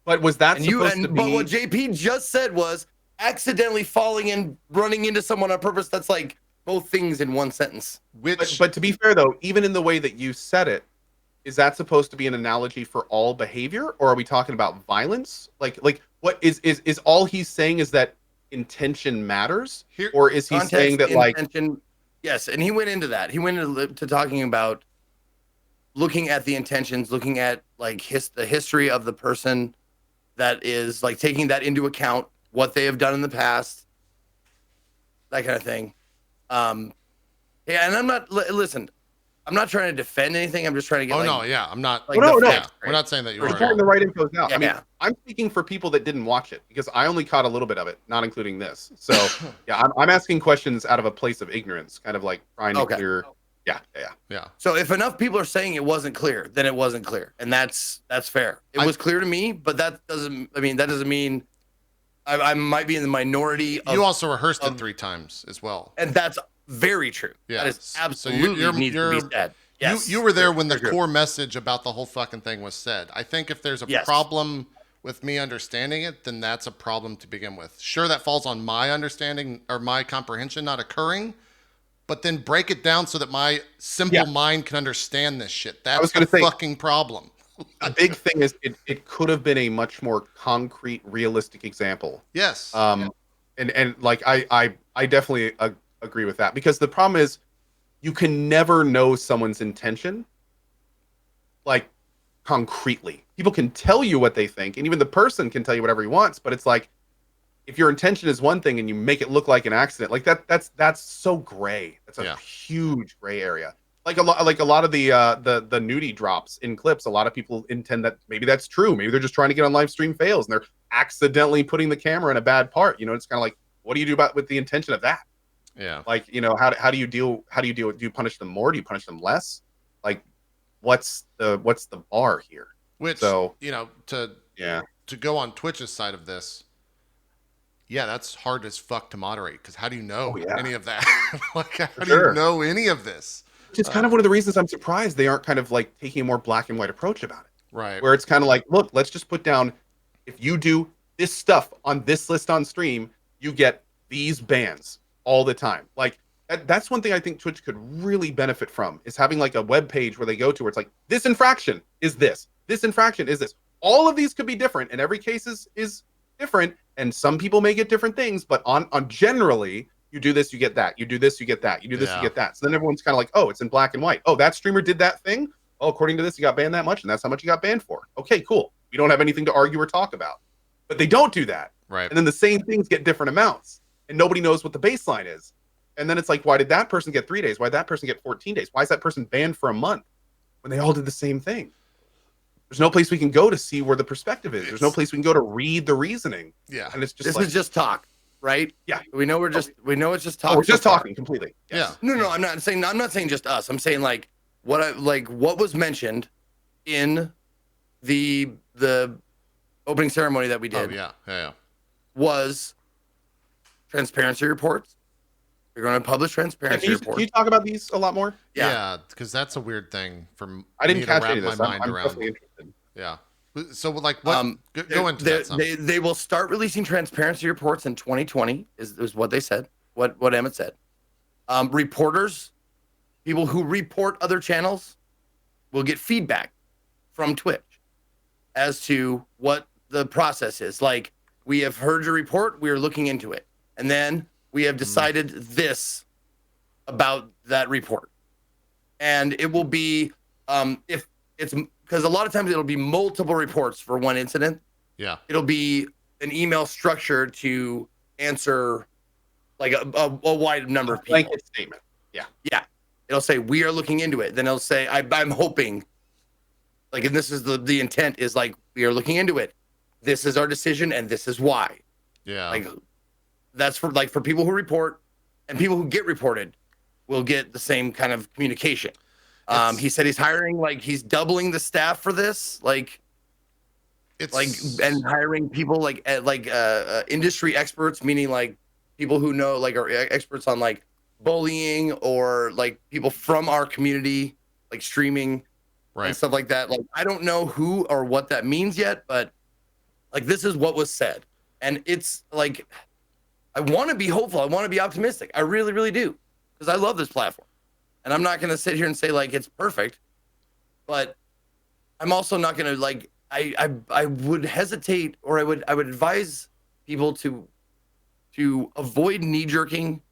But was that supposed to be? But what JP just said was accidentally falling and running into someone on purpose. That's like both things in one sentence. But to be fair though, even in the way that you said it, is that supposed to be an analogy for all behavior, or are we talking about violence? Like what is all he's saying is that intention matters, or is he Context, saying that intention, like yes? And he went into that. He went into talking about looking at the intentions, looking at like the history of the person, that is like taking that into account, what they have done in the past, that kind of thing. Yeah, and I'm not listen. I'm not trying to defend anything. I'm just trying to get. I'm not. Like, no. Yeah, we're not saying that you are. Reporting the right info now. Yeah. I mean, I'm speaking for people that didn't watch it because I only caught a little bit of it, not including this. So yeah, I'm asking questions out of a place of ignorance, kind of like trying to clear. Yeah. So if enough people are saying it wasn't clear, then it wasn't clear, and that's fair. It was clear to me, but that doesn't mean I might be in the minority. You also rehearsed it 3 times as well, and that's very true. Yeah, that is absolutely needs to be said. Yes, you were there when the core message about the whole fucking thing was said. I think if there's a problem with me understanding it, then that's a problem to begin with. Sure, that falls on my understanding or my comprehension not occurring, but then break it down so that my simple mind can understand this shit. That's the fucking problem. The big thing is it could have been a much more concrete, realistic example. Yes. And like I definitely agree with that, because the problem is you can never know someone's intention like concretely. People can tell you what they think, and even the person can tell you whatever he wants, but it's like if your intention is one thing and you make it look like an accident, like that's so gray. That's a huge gray area. Like a lot of the nudie drops in clips, a lot of people intend that maybe that's true. Maybe they're just trying to get on live stream fails and they're accidentally putting the camera in a bad part. It's kind of like, what do you do with the intention of that? Yeah. Like, how do you deal? Do you punish them more? Do you punish them less? Like, what's the bar here? Which, to go on Twitch's side of this, that's hard as fuck to moderate, because how do you know any of that? Like, how do you know any of this? Which is kind of one of the reasons I'm surprised they aren't kind of like taking a more black and white approach about it. Right. Where it's kind of like, look, let's just put down, if you do this stuff on this list on stream, you get these bans all the time. Like, that's one thing I think Twitch could really benefit from, is having like a web page where they go to where it's like, this infraction is this infraction is this. All of these could be different, and every case is different, and some people may get different things, but on generally, you do this, you get that. You do this, you get that. You do this, you get that. So then everyone's kind of like, oh, it's in black and white. Oh, that streamer did that thing. Oh, according to this, you got banned that much, and that's how much you got banned for. Okay, cool. We don't have anything to argue or talk about. But they don't do that. Right. And then the same things get different amounts, and nobody knows what the baseline is. And then it's like, why did that person get 3 days? Why did that person get 14 days? Why is that person banned for a month when they all did the same thing? There's no place we can go to see where the perspective is. There's no place we can go to read the reasoning. Yeah. And it's just This is just talk, right? Yeah. We know it's just talk. we're just talking completely. Yeah. No, I'm not saying just us. I'm saying like what was mentioned in the opening ceremony that we did was transparency reports. They're going to publish transparency reports. Can you talk about these a lot more? Yeah, because that's a weird thing for I didn't me catch to wrap any of this. my mind I'm around. definitely interested. Yeah. So like what? Go into that. They will start releasing transparency reports in 2020. Is what they said. What Emmett said. Reporters, people who report other channels, will get feedback from Twitch as to what the process is. Like, we have heard your report, we are looking into it, and then we have decided this about that report. And it will be if it's because a lot of times it'll be multiple reports for one incident. Yeah. It'll be an email structure to answer like a wide number of people. Blanket statement. Yeah. It'll say, we are looking into it. Then it'll say, I'm hoping, like, and this is the intent is like, we are looking into it. This is our decision and this is why. Yeah. Like, that's for people who report, and people who get reported will get the same kind of communication. He said he's hiring, like, he's doubling the staff for this, like, and hiring people like industry experts, meaning like people who know, like, are experts on like bullying, or like people from our community, like streaming and stuff like that. Like, I don't know who or what that means yet, but like, this is what was said. And it's like, I want to be hopeful. I want to be optimistic. I really, really do. Because I love this platform. And I'm not going to sit here and say like it's perfect, but I'm also not going to like, I would hesitate, or I would advise people to avoid knee-jerking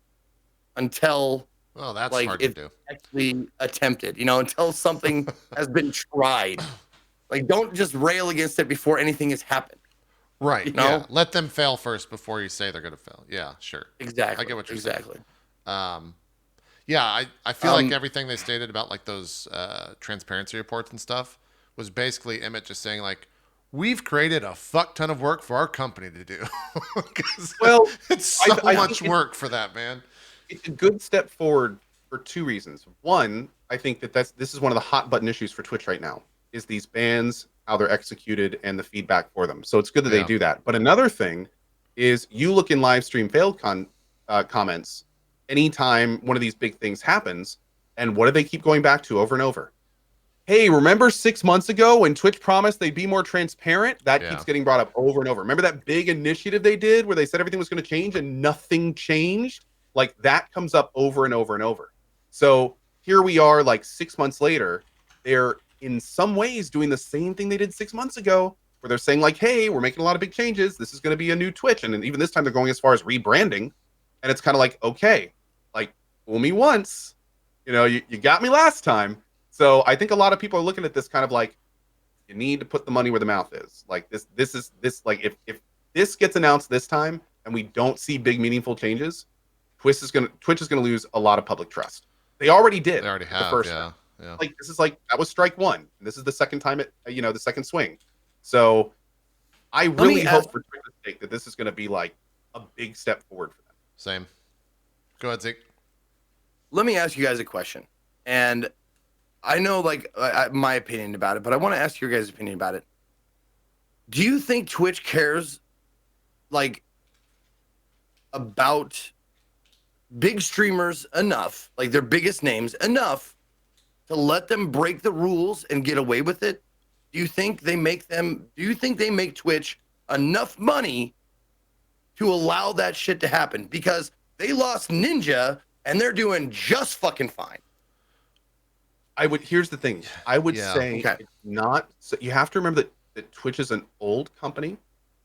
until that's like hard it's to do. Actually attempted, until something has been tried. Like, don't just rail against it before anything has happened. Right. Yeah. Let them fail first before you say they're going to fail. Yeah, sure. Exactly. I get what you're saying. Exactly. Yeah, I feel like everything they stated about like those transparency reports and stuff was basically Emmett just saying like, we've created a fuck ton of work for our company to do. Well, it's so much work for that, man. It's a good step forward for two reasons. One, I think this is one of the hot button issues for Twitch right now, is these bans, how they're executed, and the feedback for them. So it's good that they do that. But another thing is, you look in live stream failed comments anytime one of these big things happens, and what do they keep going back to over and over? Hey, remember 6 months ago when Twitch promised they'd be more transparent? That keeps getting brought up over and over. Remember that big initiative they did where they said everything was going to change and nothing changed? Like, that comes up over and over and over. So here we are, like 6 months later, they're in some ways doing the same thing they did 6 months ago, where they're saying like, hey, we're making a lot of big changes. This is going to be a new Twitch. And then even this time they're going as far as rebranding. And it's kind of like, okay, like, fool me once, you got me last time. So I think a lot of people are looking at this kind of like, you need to put the money where the mouth is. Like, this like, if this gets announced this time and we don't see big meaningful changes, Twitch is gonna lose a lot of public trust. They already did. They already have. The first time. Like, this is like, that was strike one. And this is the second time the second swing. So I really hope for Twitch's sake that this is going to be like a big step forward for them. Same. Go ahead, Zeke. Let me ask you guys a question. And I know, like, my opinion about it, but I want to ask your guys' opinion about it. Do you think Twitch cares, like, about big streamers enough, like their biggest names enough, to let them break the rules and get away with it? Do you think they make Twitch enough money to allow that shit to happen? Because they lost Ninja and they're doing just fucking fine. Here's the thing. I would say it's not. So you have to remember that Twitch is an old company.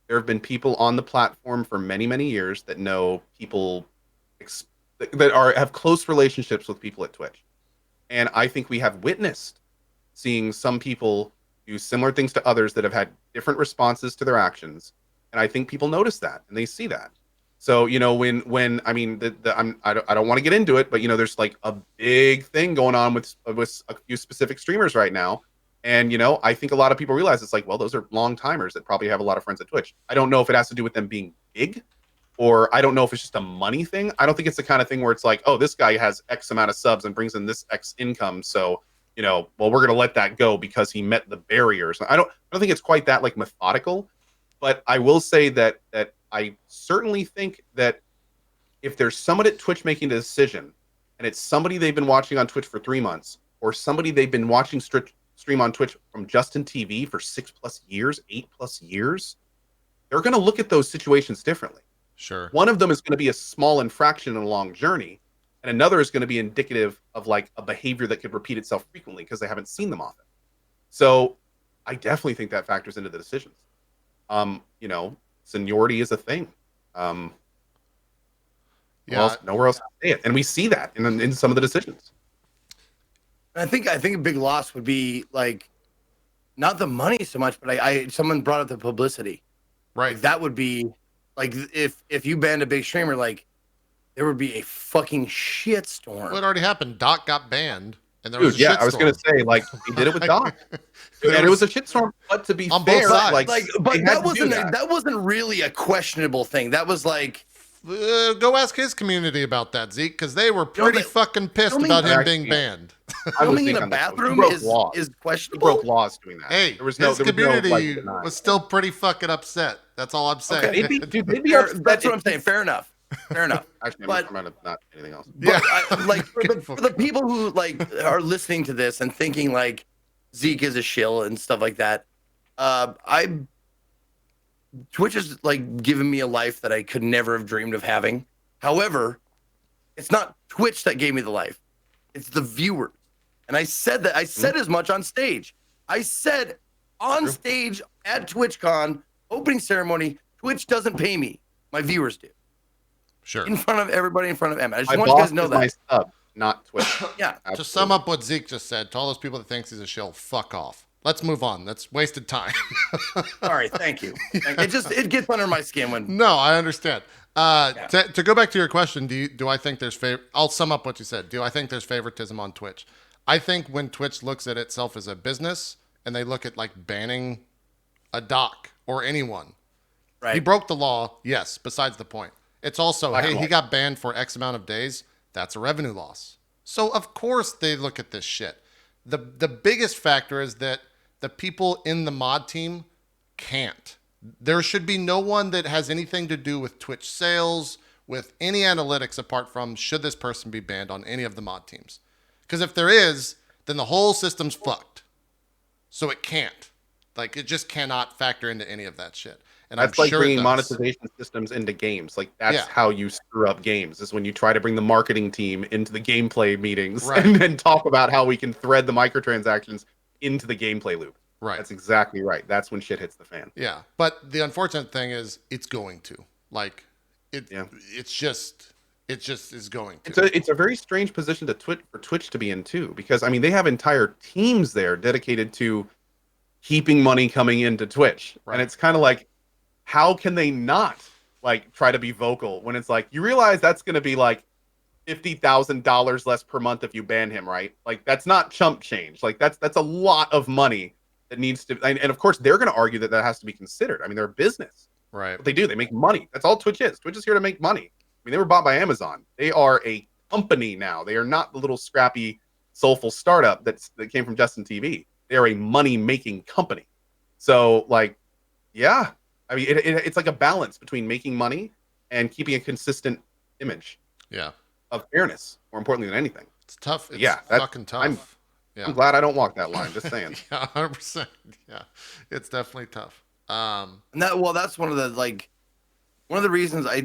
There have been people on the platform for many, many years that know people that have close relationships with people at Twitch. And I think we have witnessed seeing some people do similar things to others that have had different responses to their actions. And I think people notice that and they see that. So, you know, when I mean, I don't want to get into it, but you know, there's like a big thing going on with a few specific streamers right now. And, you know, I think a lot of people realize it's like, well, those are long timers that probably have a lot of friends at Twitch. I don't know if it has to do with them being big, or I don't know if it's just a money thing. I don't think it's the kind of thing where it's like, oh, this guy has X amount of subs and brings in this X income. So, you know, well, we're going to let that go because he met the barriers. I don't think it's quite that like methodical, but I will say that I certainly think that if there's someone at Twitch making a decision and it's somebody they've been watching on Twitch for 3 months, or somebody they've been watching stream on Twitch from Justin TV for 6+ years, 8+ years, they're going to look at those situations differently. Sure. One of them is going to be a small infraction in a long journey, and another is going to be indicative of like a behavior that could repeat itself frequently because they haven't seen them often. So I definitely think that factors into the decisions. You know, seniority is a thing. Nowhere else to say it, and we see that in some of the decisions. I think a big loss would be like not the money so much, but someone brought up the publicity. Right. Like, that would be like if you banned a big streamer, like there would be a fucking shitstorm. Well, it already happened. Doc got banned, and there was a yeah, shitstorm. I was gonna say like we did it with Doc, and it was a shitstorm. But to be fair, but that wasn't really a questionable thing. That was like. Go ask his community about that, Zeke, because they were pretty fucking pissed about him being banned. Filming in a bathroom is questionable. He broke laws doing that. Hey, his community was still pretty fucking upset. That's all I'm saying. Okay. That's what I'm saying. Fair enough. Actually, but not anything else. Yeah, like for the people who like are listening to this and thinking like Zeke is a shill and stuff like that, Twitch has like given me a life that I could never have dreamed of having. However, it's not Twitch that gave me the life. It's the viewers. And I said that. I said as much on stage. I said on stage at TwitchCon, opening ceremony, Twitch doesn't pay me. My viewers do. Sure. In front of everybody, in front of Emma. I just my want you guys to know that. My sub, not Twitch. Yeah. Absolutely. To sum up what Zeke just said, to all those people that thinks he's a shill, fuck off. Let's move on. That's wasted time. All right, thank you. It gets under my skin when. No, I understand. To go back to your question, do I think there's I'll sum up what you said. Do I think there's favoritism on Twitch? I think when Twitch looks at itself as a business and they look at like banning a doc or anyone, right? He broke the law. Yes. Besides the point, it's also hey, he got banned for X amount of days. That's a revenue loss. So of course they look at this shit. The biggest factor is that the people in the mod team can't. There should be no one that has anything to do with Twitch sales, with any analytics apart from should this person be banned on any of the mod teams. Because if there is, then the whole system's fucked. So it can't. Like, it just cannot factor into any of that shit. And that's I'm like sure bringing monetization systems into games. Like that's how you screw up games. Is when you try to bring the marketing team into the gameplay meetings and then talk about how we can thread the microtransactions into the gameplay loop. Right. That's exactly right. That's when shit hits the fan. Yeah. But the unfortunate thing is it's going to. Like it's just is going to. It's a very strange position for Twitch to be in too, because I mean they have entire teams there dedicated to keeping money coming into Twitch. Right. And it's kind of like, how can they not like try to be vocal when it's like you realize that's going to be like $50,000 less per month if you ban him, right? Like that's not chump change. Like that's a lot of money that needs to. And of course they're going to argue that has to be considered. I mean they're a business, right? What they do, they make money. That's all Twitch is. Twitch is here to make money. I mean they were bought by Amazon. They are a company now. They are not the little scrappy soulful startup that came from Justin TV. They are a money making company. So like, yeah. I mean, it's like a balance between making money and keeping a consistent image. Yeah. Of fairness, more importantly than anything. It's tough. It's fucking tough. I'm glad I don't walk that line. Just saying. Yeah, 100%. Yeah, it's definitely tough. That's one of the reasons I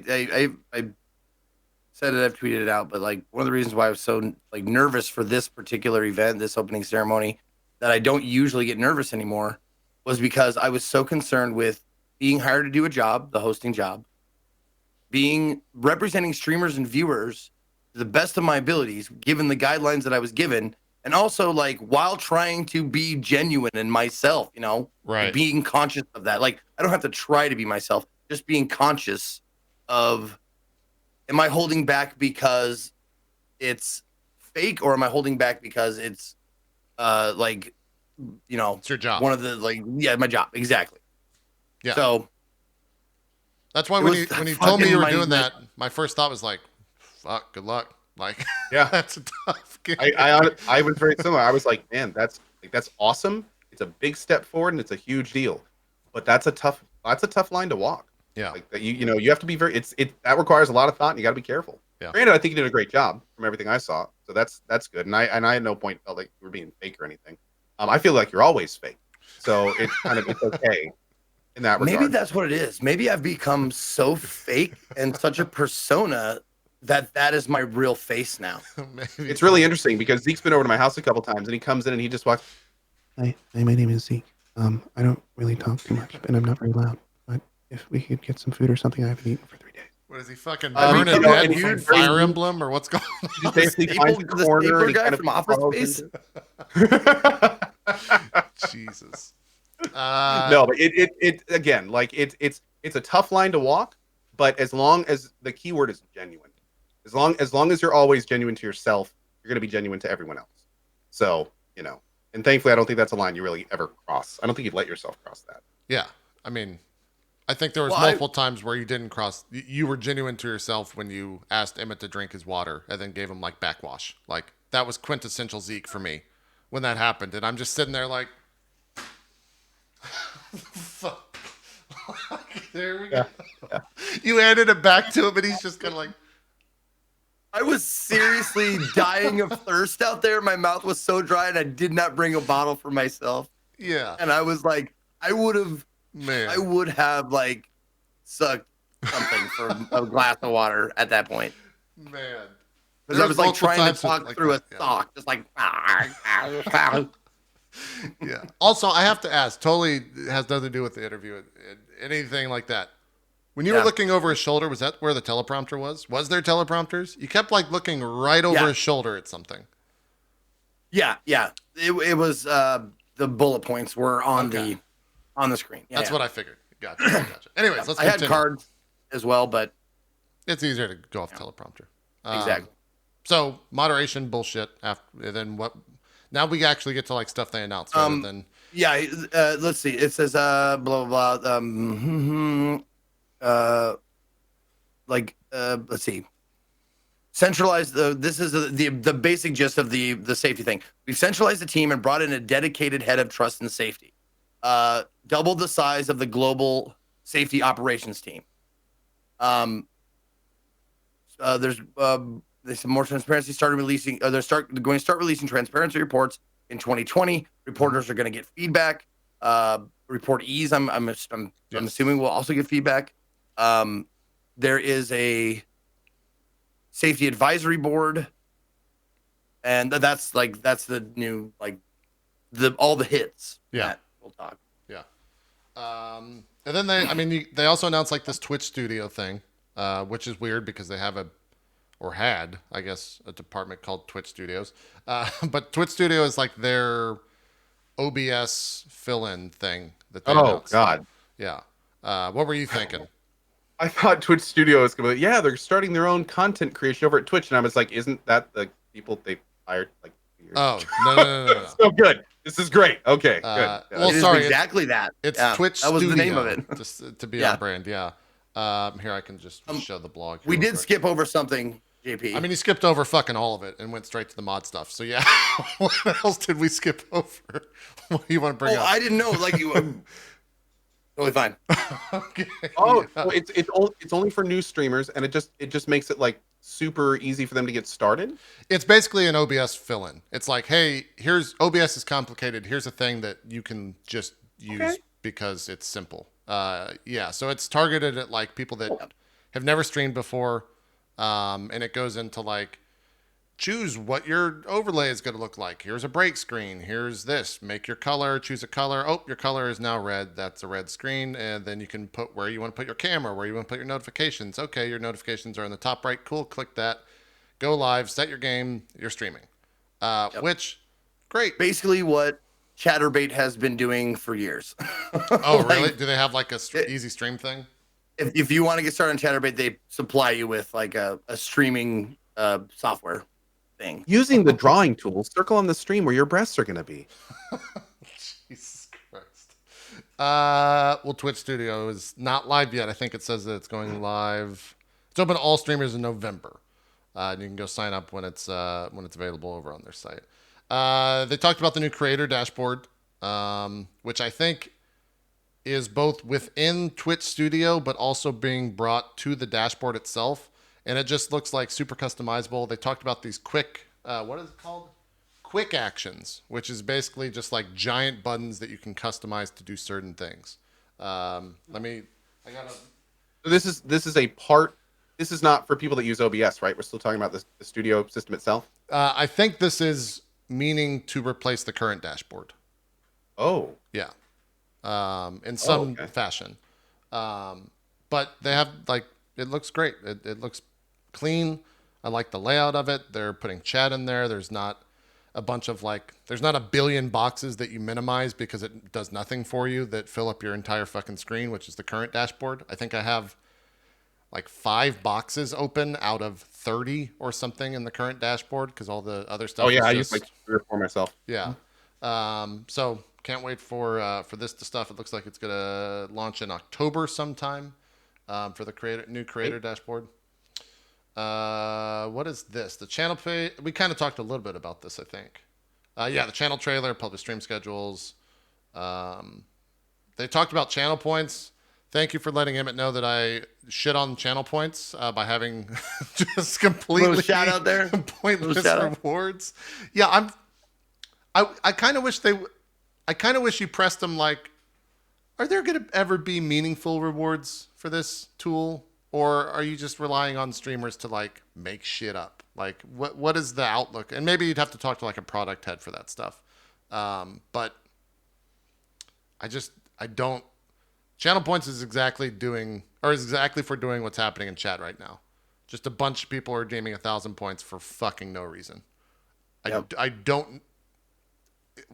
said it. I've tweeted it out, but like one of the reasons why I was so like nervous for this particular event, this opening ceremony, that I don't usually get nervous anymore, was because I was so concerned with being hired to do a job, the hosting job, representing streamers and viewers to the best of my abilities, given the guidelines that I was given, and also like while trying to be genuine in myself, you know, right? Being conscious of that. Like I don't have to try to be myself, just being conscious of am I holding back because it's fake, or am I holding back because it's like, you know, It's your job. one of the my job, exactly. Yeah. So that's why it when was you told me you were fucking doing my- that, my first thought was like, fuck, good luck. Like, Yeah. that's a tough game. I was very similar. I was like, man, that's awesome. It's a big step forward and it's a huge deal, but that's a tough line to walk. Yeah. Like that, you have to be very. That requires a lot of thought, and you got to be careful. Yeah. Granted, I think you did a great job from everything I saw, so that's good. And I at no point felt like you were being fake or anything. I feel like you're always fake, so it's okay in that regard. Maybe that's what it is. Maybe I've become so fake and such a persona that is my real face now. Maybe. It's really interesting because Zeke's been over to my house a couple times, and he comes in and he just walks. Hi, my name is Zeke. I don't really talk too much, and I'm not very loud. But if we could get some food or something, I haven't eaten for 3 days. What is he fucking Um, burning you know, dead and from he's very- Fire Emblem or what's going on? He just basically finds the the corner stapler and he guy kind of from Office crawls Space? into it. Jesus. No, but it again, like it's a tough line to walk, but as long as the keyword is genuine, as long as you're always genuine to yourself, you're going to be genuine to everyone else. So, and thankfully, I don't think that's a line you really ever cross. I don't think you'd let yourself cross that. Yeah. I mean, I think there was Well, multiple times where you didn't cross. You were genuine to yourself when you asked Emmett to drink his water and then gave him like backwash. Like that was quintessential Zeke for me when that happened. And I'm just sitting there like, fuck. There we go. Yeah. You handed it back to him and he's just kind of like, I was seriously dying of thirst out there. My mouth was so dry, and I did not bring a bottle for myself. yeah, And I was like, I would have like sucked something from a glass of water at that point. man. Because I was like multiple trying to times talk like through that, a sock, just like. Yeah. Also, I have to ask, totally has nothing to do with the interview, anything like that. When you were Yeah. looking over his shoulder, was that where the teleprompter was? Was there teleprompters? You kept like looking right over Yeah. his shoulder at something. Yeah. It was the bullet points were on Okay. the screen. Yeah, That's what I figured. Gotcha. Anyways, let's I had continue. cards as well, but It's easier to go off teleprompter. exactly. So moderation bullshit. After then, what? Now we actually get to like stuff they announced rather than. Yeah, let's see. It says blah blah blah. Let's see. Centralized. This is the basic gist of the safety thing. We've centralized the team and brought in a dedicated head of trust and safety. Doubled the size of the global safety operations team. There's some more transparency. They're going to start releasing transparency reports in 2020. Reporters are going to get feedback. Reportees, I'm assuming will also get feedback. There is a safety advisory board, and that's the new all the hits. Yeah. that we'll talk. Yeah. And then they also announced like this Twitch studio thing, which is weird because they have had, I guess, a department called Twitch Studios. But Twitch Studio is like their OBS fill-in thing that they announced. God. Yeah. What were you thinking? I thought Twitch Studio was going to be, they're starting their own content creation over at Twitch. And I was like, isn't that the people they hired like years Oh, no. So good. This is great. Okay, good. Well, It is sorry, exactly that. It's Yeah, Twitch that was Studio. the name of it. Just to be Yeah. on brand, yeah. Here, I can just show the blog. We here did real quick. skip over something, JP. I mean, he skipped over fucking all of it and went straight to the mod stuff. So, yeah. What else did we skip over? What do you want to bring up? I didn't know. Like you, totally fine. Okay. Oh, Yeah. so it's only for new streamers, and it just makes it like super easy for them to get started. It's basically an OBS fill-in. It's like, hey, OBS is complicated. Here's a thing that you can just use because it's simple. So it's targeted at like people that have never streamed before, and it goes into like, choose what your overlay is going to look like. Here's a break screen. Here's this. Make your color. Choose a color. Oh, your color is now red. That's a red screen. And then you can put where you want to put your camera, where you want to put your notifications. Okay, your notifications are in the top right. Cool. Click that. Go live. Set your game. You're streaming. Which, great. Basically, what Chatterbait has been doing for years. Oh, really? Do they have like a easy stream thing? if you want to get started on Chatterbait, they supply you with like a streaming software thing. Using the drawing tool, circle on the stream where your breasts are going to be. Jesus Christ. Well, Twitch Studio is not live yet. I think it says that it's going live. It's open to all streamers in November. And you can go sign up when it's available over on their site. They talked about the new creator dashboard, which I think is both within Twitch Studio, but also being brought to the dashboard itself. And it just looks like super customizable. They talked about these quick, what is it called? Quick actions, which is basically just like giant buttons that you can customize to do certain things. This is a part. This is not for people that use OBS, right? We're still talking about the studio system itself. I think this is meaning to replace the current dashboard. Oh, Yeah. In some okay. fashion. But they have like, it looks great. It looks clean. I like the layout of it. They're putting chat in there. There's not a bunch of there's not a billion boxes that you minimize because it does nothing for you that fill up your entire fucking screen, which is the current dashboard. I think I have like 5 boxes open out of 30 or something in the current dashboard because all the other stuff. Oh yeah, is I just, use like 3 or 4 myself. Yeah. So can't wait for this to stuff. It looks like it's gonna launch in October sometime for the new creator dashboard. What is this? The channel page. We kind of talked a little bit about this, I think. Yeah, the channel trailer, published stream schedules. They talked about channel points. Thank you for letting Emmett know that I shit on channel points by having just completely Little shout out there. pointless Little shout out. rewards. Yeah, I kind of wish you pressed them like, are there going to ever be meaningful rewards for this tool? Or are you just relying on streamers to like make shit up? Like what is the outlook? And maybe you'd have to talk to like a product head for that stuff. But I don't. Channel points is exactly for doing what's happening in chat right now. Just a bunch of people are redeeming 1,000 points for fucking no reason. Yep. I don't.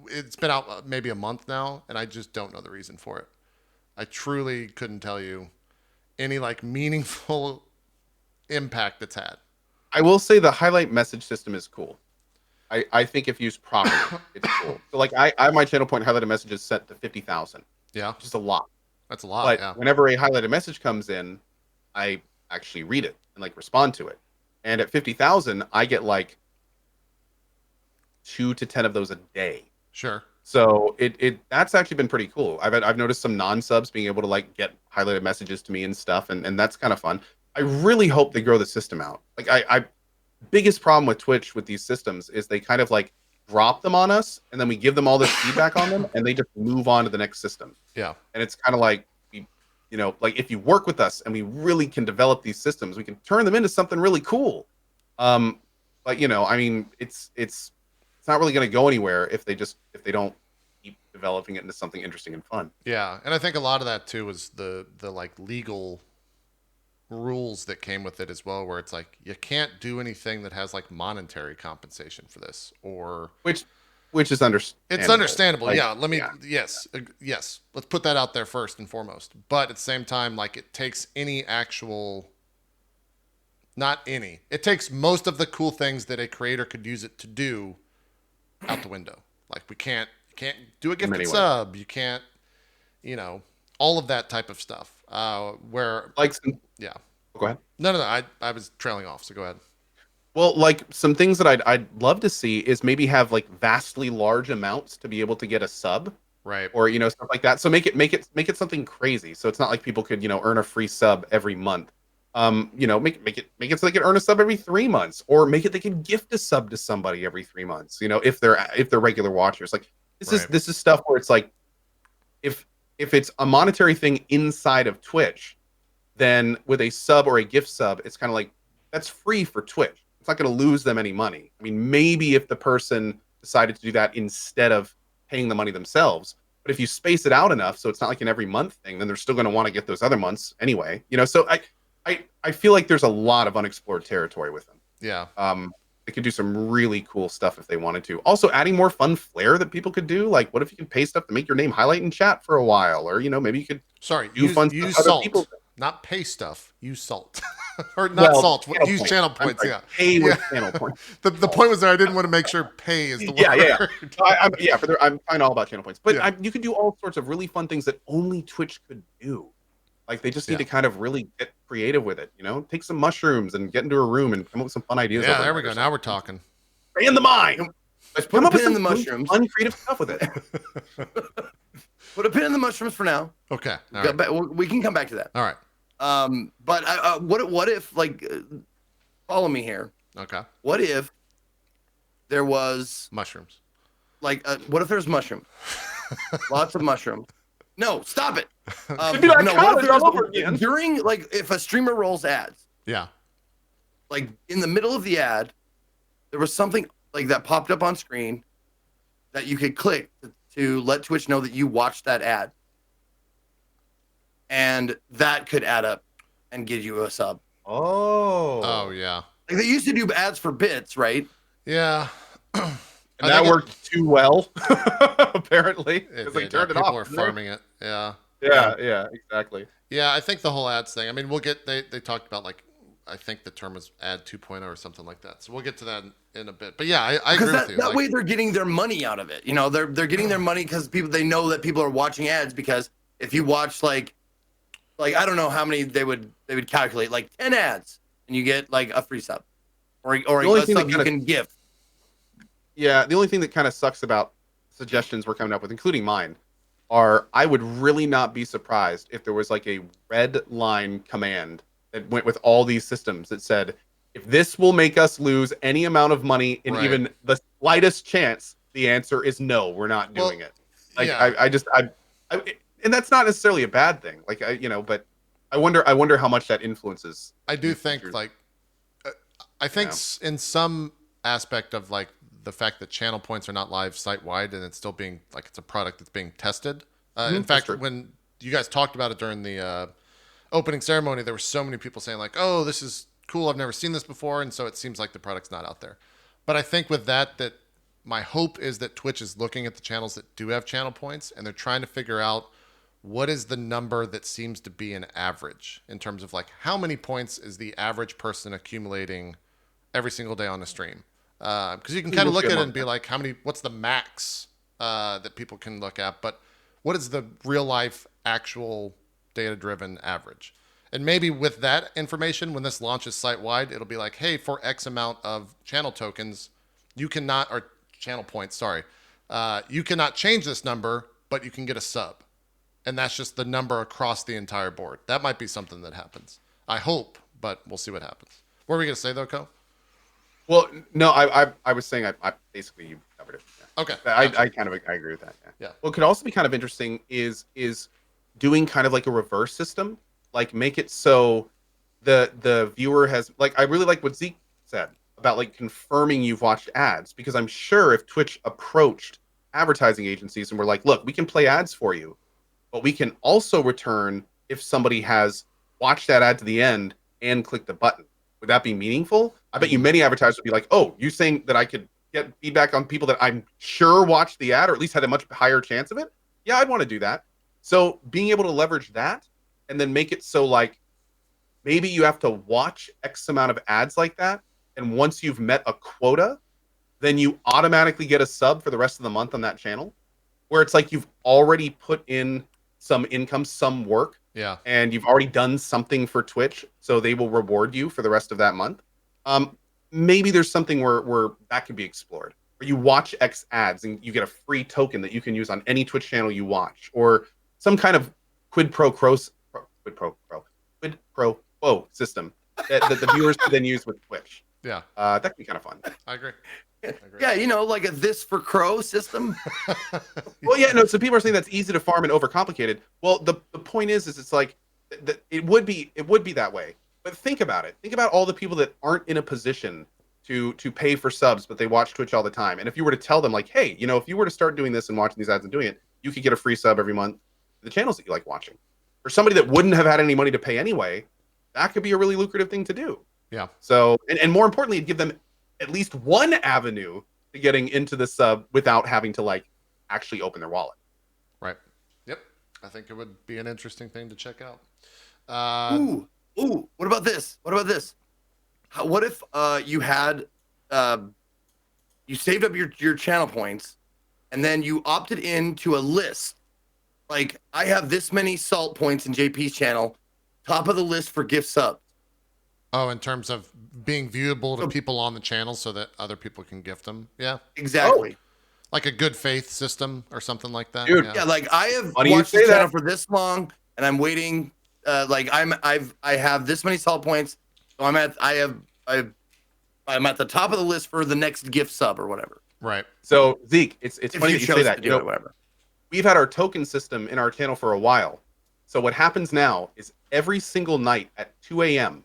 It's been out maybe a month now, and I just don't know the reason for it. I truly couldn't tell you any like meaningful impact it's had. I will say the highlight message system is cool. I think if used properly, it's cool. So like I have my channel point highlighted messages set to 50,000. Yeah, Just a lot. that's a lot. But Yeah, whenever a highlighted message comes in, I actually read it and like respond to it. And at 50,000, I get like 2 to 10 of those a day. sure. So that's actually been pretty cool. I've noticed some non-subs being able to like get highlighted messages to me and stuff, and that's kind of fun. I really hope they grow the system out. Like I biggest problem with Twitch with these systems is they kind of like drop them on us, and then we give them all this feedback on them, and they just move on to the next system. Yeah, And it's kind of like like if you work with us and we really can develop these systems, we can turn them into something really cool. But I mean, it's not really going to go anywhere if they don't keep developing it into something interesting and fun. yeah, and I think a lot of that too was the like legal rules that came with it as well, where it's like you can't do anything that has like monetary compensation for this, or Which is understandable. it's understandable. Like, Yeah, yes, let's put that out there first and foremost. But at the same time, like it takes it takes most of the cool things that a creator could use it to do out the window. Like you can't do a gifted many ways. sub, you can't, all of that type of stuff. Where Like yeah, go ahead. no, I was trailing off, so go ahead. Well, like some things that I'd love to see is maybe have like vastly large amounts to be able to get a sub, Right. or stuff like that. So make it something crazy. So it's not like people could earn a free sub every month. Make it so they can earn a sub every 3 months, or make it they can gift a sub to somebody every 3 months. If they're regular watchers. Like this is stuff where it's like if it's a monetary thing inside of Twitch, then with a sub or a gift sub, it's kind of like that's free for Twitch. It's not going to lose them any money. I mean, maybe if the person decided to do that instead of paying the money themselves, but if you space it out enough, so it's not like an every month thing, then they're still going to want to get those other months anyway. So I feel like there's a lot of unexplored territory with them. Yeah. They could do some really cool stuff if they wanted to. Also, adding more fun flair that people could do. Like, what if you can pay stuff to make your name highlight in chat for a while, or maybe you could Sorry, do fun use stuff other salt. people do. not pay stuff. Use salt, or not salt. Use channel points. Yeah, pay with channel points. The point was that I didn't want to make sure pay is the word. Yeah. I'm fine all about channel points, but you can do all sorts of really fun things that only Twitch could do. Like they just need to kind of really get creative with it. Take some mushrooms and get into a room and come up with some fun ideas. Yeah, there we go. Now we're talking. Expand the mind. Let's put a pin in the mushrooms. Uncreative stuff with it. Put a pin in the mushrooms for now. Okay. All right. We can come back to that. All right. But what if, like, follow me here. Okay. What if there was mushrooms? Like, what if there's mushrooms? Lots of mushrooms. No, stop it. During, like, if a streamer rolls ads. Yeah. Like, in the middle of the ad, there was something like that popped up on screen that you could click to let Twitch know that you watched that ad. And that could add up and give you a sub. Oh yeah. Like they used to do ads for bits, right? Yeah. And that worked too well, apparently. Because they turned it off. People are farming it. Yeah. Yeah, exactly. Yeah, I think the whole ads thing. I mean, we'll get they talked about, like, I think the term is ad 2.0 or something like that. So we'll get to that in a bit. But yeah, I agree with you. That way they're getting their money out of it. They're getting their money because they know that people are watching ads. Because if you watch like I don't know how many they would calculate, like 10 ads, and you get like a free sub, or a sub you can gift. Yeah, the only thing that kind of sucks about suggestions we're coming up with, including mine, are I would really not be surprised if there was like a red line command that went with all these systems that said, if this will make us lose any amount of money in even the slightest chance, the answer is no, we're not doing it. Like I and that's not necessarily a bad thing. Like but I wonder how much that influences. I do think I think in some aspect of like the fact that channel points are not live site wide and it's still being like it's a product that's being tested. In fact, when you guys talked about it during the opening ceremony, there were so many people saying like, "Oh, this is cool. I've never seen this before," and so it seems like the product's not out there. But I think with that my hope is that Twitch is looking at the channels that do have channel points and they're trying to figure out what is the number that seems to be an average in terms of like how many points is the average person accumulating every single day on the stream. Because you can kind of look at it and be like, what's the max that people can look at, but what is the real life actual data driven average? And maybe with that information, when this launches site wide, it'll be like, hey, for X amount of channel tokens, you cannot, or channel points, sorry, you cannot change this number, but you can get a sub. And that's just the number across the entire board. That might be something that happens. I hope, but we'll see what happens. What were we going to say though, Co? Well, no, I was saying I basically you covered it. Yeah. Okay. I agree with that. Yeah. What could also be kind of interesting is doing kind of like a reverse system, like make it so the viewer has, like, I really like what Zeke said about like confirming you've watched ads, because I'm sure if Twitch approached advertising agencies and were like, look, we can play ads for you, but we can also return if somebody has watched that ad to the end and clicked the button. Would that be meaningful? I bet you many advertisers would be like, oh, you saying that I could get feedback on people that I'm sure watched the ad or at least had a much higher chance of it? Yeah, I'd want to do that. So being able to leverage that and then make it so like maybe you have to watch X amount of ads like that. And once you've met a quota, then you automatically get a sub for the rest of the month on that channel, where it's like you've already put in some income, some work. Yeah. And you've already done something for Twitch, so they will reward you for the rest of that month. Maybe there's something where that could be explored, where you watch X ads and you get a free token that you can use on any Twitch channel you watch, or some kind of quid pro quo system that the viewers could then use with Twitch. Yeah. That could be kind of fun. I agree. Yeah, like a this for crow system. Well, yeah, no. So people are saying that's easy to farm and overcomplicated. Well, the point is it's like it would be that way. But think about it. Think about all the people that aren't in a position to pay for subs, but they watch Twitch all the time. And if you were to tell them like, hey, if you were to start doing this and watching these ads and doing it, you could get a free sub every month to the channels that you like watching. For somebody that wouldn't have had any money to pay anyway, that could be a really lucrative thing to do. Yeah. So, and more importantly, it'd give them at least one avenue to getting into the sub without having to like actually open their wallet. Right. Yep. I think it would be an interesting thing to check out. Ooh. What about this? What if you had you saved up your channel points, and then you opted into a list? Like, I have this many salt points in JP's channel, top of the list for gift subs. Oh, in terms of being viewable to people on the channel so that other people can gift them. Yeah. Exactly. Like a good faith system or something like that. Dude, Yeah, like I have Funny you watched say the channel that. for this long, and I'm waiting. I have this many salt points, so I'm at the top of the list for the next gift sub or whatever. Right. So Zeke, it's If funny you that you say chose that. to do it, whatever. We've had our token system in our channel for a while. So what happens now is every single night at 2 a.m.,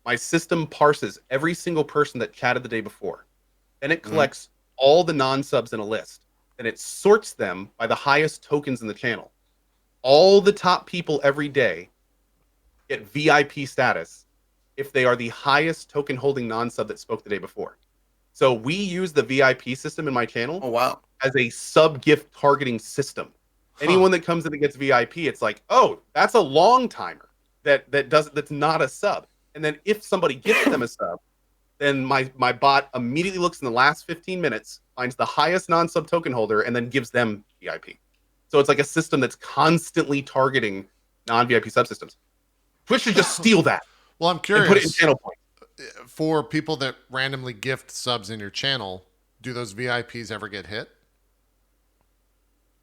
my system parses every single person that chatted the day before. Then it collects all the non-subs in a list. And it sorts them by the highest tokens in the channel. All the top people every day get VIP status if they are the highest token holding non-sub that spoke the day before. So we use the VIP system in my channel. Oh wow. As a sub gift targeting system. Anyone that comes in that gets VIP, it's like, oh, that's a long timer that's not a sub. And then if somebody gets them a sub, then my bot immediately looks in the last 15 minutes, finds the highest non-sub token holder, and then gives them VIP. So it's like a system that's constantly targeting non-VIP subsystems. Twitch should just steal that. Well, I'm curious. And put it in channel points. For people that randomly gift subs in your channel, do those VIPs ever get hit?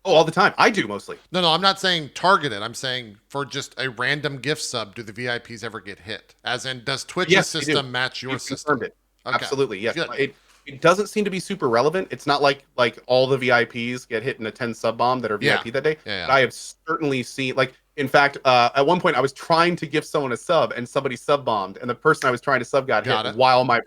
Oh, all the time. I do mostly. No, I'm not saying targeted. I'm saying for just a random gift sub, do the VIPs ever get hit? As in, does Twitch's system match your system? It. Okay. Absolutely, yes. Good. It doesn't seem to be super relevant. It's not like all the VIPs get hit in a 10 sub bomb that are VIP that day. Yeah. But I have certainly seen, like, in fact, at one point I was trying to gift someone a sub and somebody sub bombed, and the person I was trying to sub got hit while my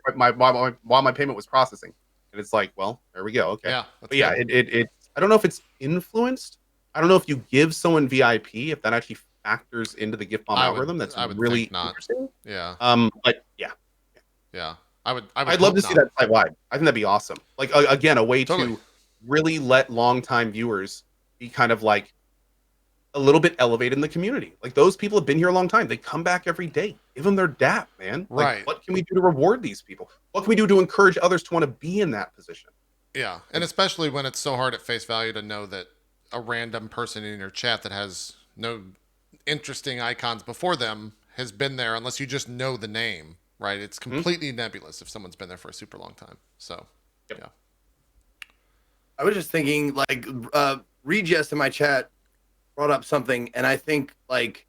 payment was processing. And it's like, well, there we go. Okay. Yeah. But yeah, it I don't know if it's influenced. I don't know if you give someone VIP, if that actually factors into the gift bomb algorithm. That's really interesting. Yeah. But yeah. Yeah. I'd love to see that site wide. I think that'd be awesome. Like again, a way to really let longtime viewers be kind of like a little bit elevated in the community. Like, those people have been here a long time. They come back every day. Give them their dap, man. Like, right. What can we do to reward these people? What can we do to encourage others to want to be in that position? Yeah, and especially when it's so hard at face value to know that a random person in your chat that has no interesting icons before them has been there, unless you just know the name, right? It's completely nebulous if someone's been there for a super long time. So, yeah. I was just thinking, like, Regis in my chat brought up something, and I think, like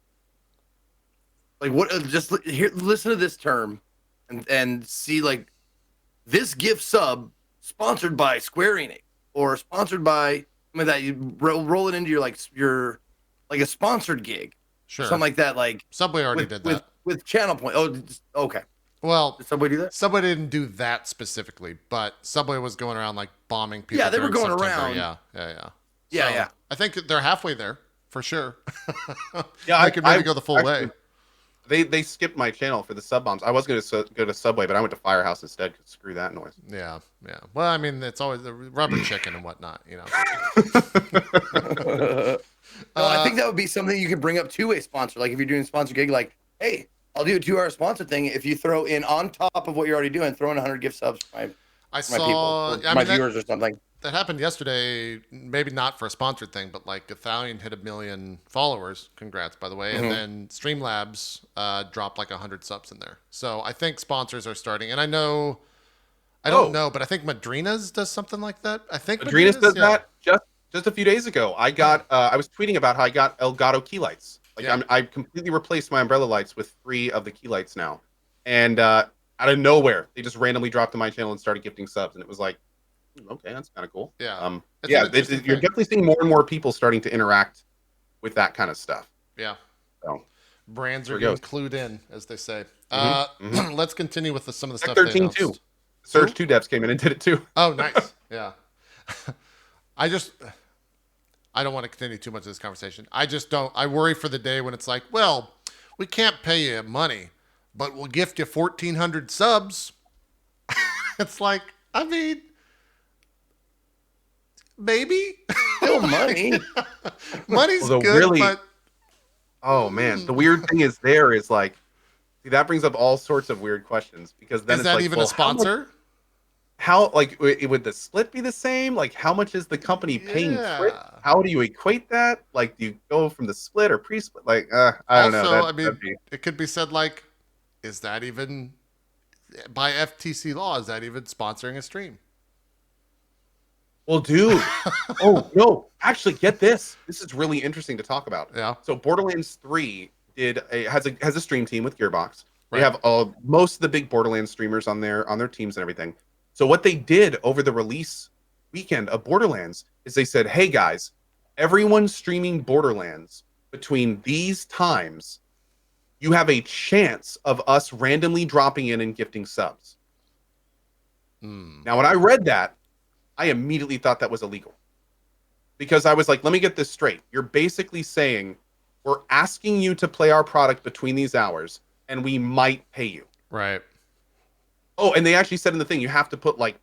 what? Just listen to this term, and see, like, this gift sub sponsored by Square Enix, or sponsored by something that you roll it into your like a sponsored gig, sure, something like that. Like Subway already did that with channel point. Oh, okay. Well, did Subway do that? Subway didn't do that specifically, but Subway was going around like bombing people. Yeah, they were going September. around. Yeah. I think they're halfway there for sure. Yeah, I could maybe go the full way. They skipped my channel for the sub bombs. I was going to go to Subway, but I went to Firehouse instead. Screw that noise. Yeah. Well, I mean, it's always the rubber chicken and whatnot, you know. No, I think that would be something you could bring up to a sponsor. Like, if you're doing a sponsor gig, like, hey, I'll do a 2-hour sponsor thing. If you throw in, on top of what you're already doing, throw in 100 gift subs for my viewers or something. That happened yesterday, maybe not for a sponsored thing, but like Ithalian hit 1 million followers. Congrats, by the way. And then Streamlabs dropped like 100 subs in there. So I think sponsors are starting. And I don't know, but I think Madrina's does something like that. I think Madrina's does that just a few days ago. I got I was tweeting about how I got Elgato key lights. Like, I completely replaced my umbrella lights with 3 of the key lights now. And out of nowhere, they just randomly dropped to my channel and started gifting subs. And it was like, okay, that's kind of cool. Yeah. You're definitely seeing more and more people starting to interact with that kind of stuff. Yeah. So brands are getting clued in, as they say. Let's continue with some of the stuff. 13 too. Surge 2 devs came in and did it too. Oh, nice. Yeah. I don't want to continue too much of this conversation. I worry for the day when it's like, well, we can't pay you money, but we'll gift you 1,400 subs. It's like, I mean, maybe. Still money. Money's good, really, but Oh man, the weird thing is like, see, that brings up all sorts of weird questions because then Is it's that like, even well, a sponsor? how like would the split be the same? Like, how much is the company paying Twitch? Yeah. How do you equate that? Like, do you go from the split or pre-split? Like, I don't know. Also, I That'd mean, be it could be said like, is that even by FTC law? Is that even sponsoring a stream? well, dude. Oh no, actually, get this. This is really interesting to talk about. Yeah. So, Borderlands 3 has a stream team with Gearbox. They Right. have most of the big Borderlands streamers on their teams and everything. So what they did over the release weekend of Borderlands is they said, "Hey guys, everyone streaming Borderlands between these times, you have a chance of us randomly dropping in and gifting subs." Hmm. Now, when I read that, I immediately thought that was illegal because I was like, "Let me get this straight. You're basically saying we're asking you to play our product between these hours, and we might pay you." Right. Oh, and they actually said in the thing you have to put like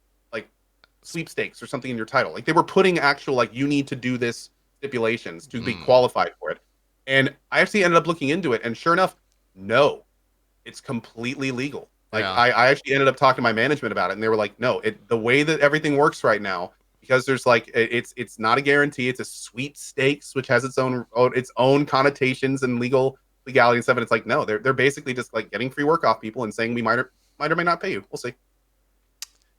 sweepstakes or something in your title. Like they were putting actual like you need to do this stipulations to be qualified for it. And I actually ended up looking into it, and sure enough, no, it's completely legal. Like Yeah. I actually ended up talking to my management about it, and they were like, no, the way that everything works right now, because there's like it's not a guarantee, it's a sweepstakes, which has its own connotations and legality and stuff. And it's like, no, they're basically just like getting free work off people and saying we might or may not pay you. We'll see.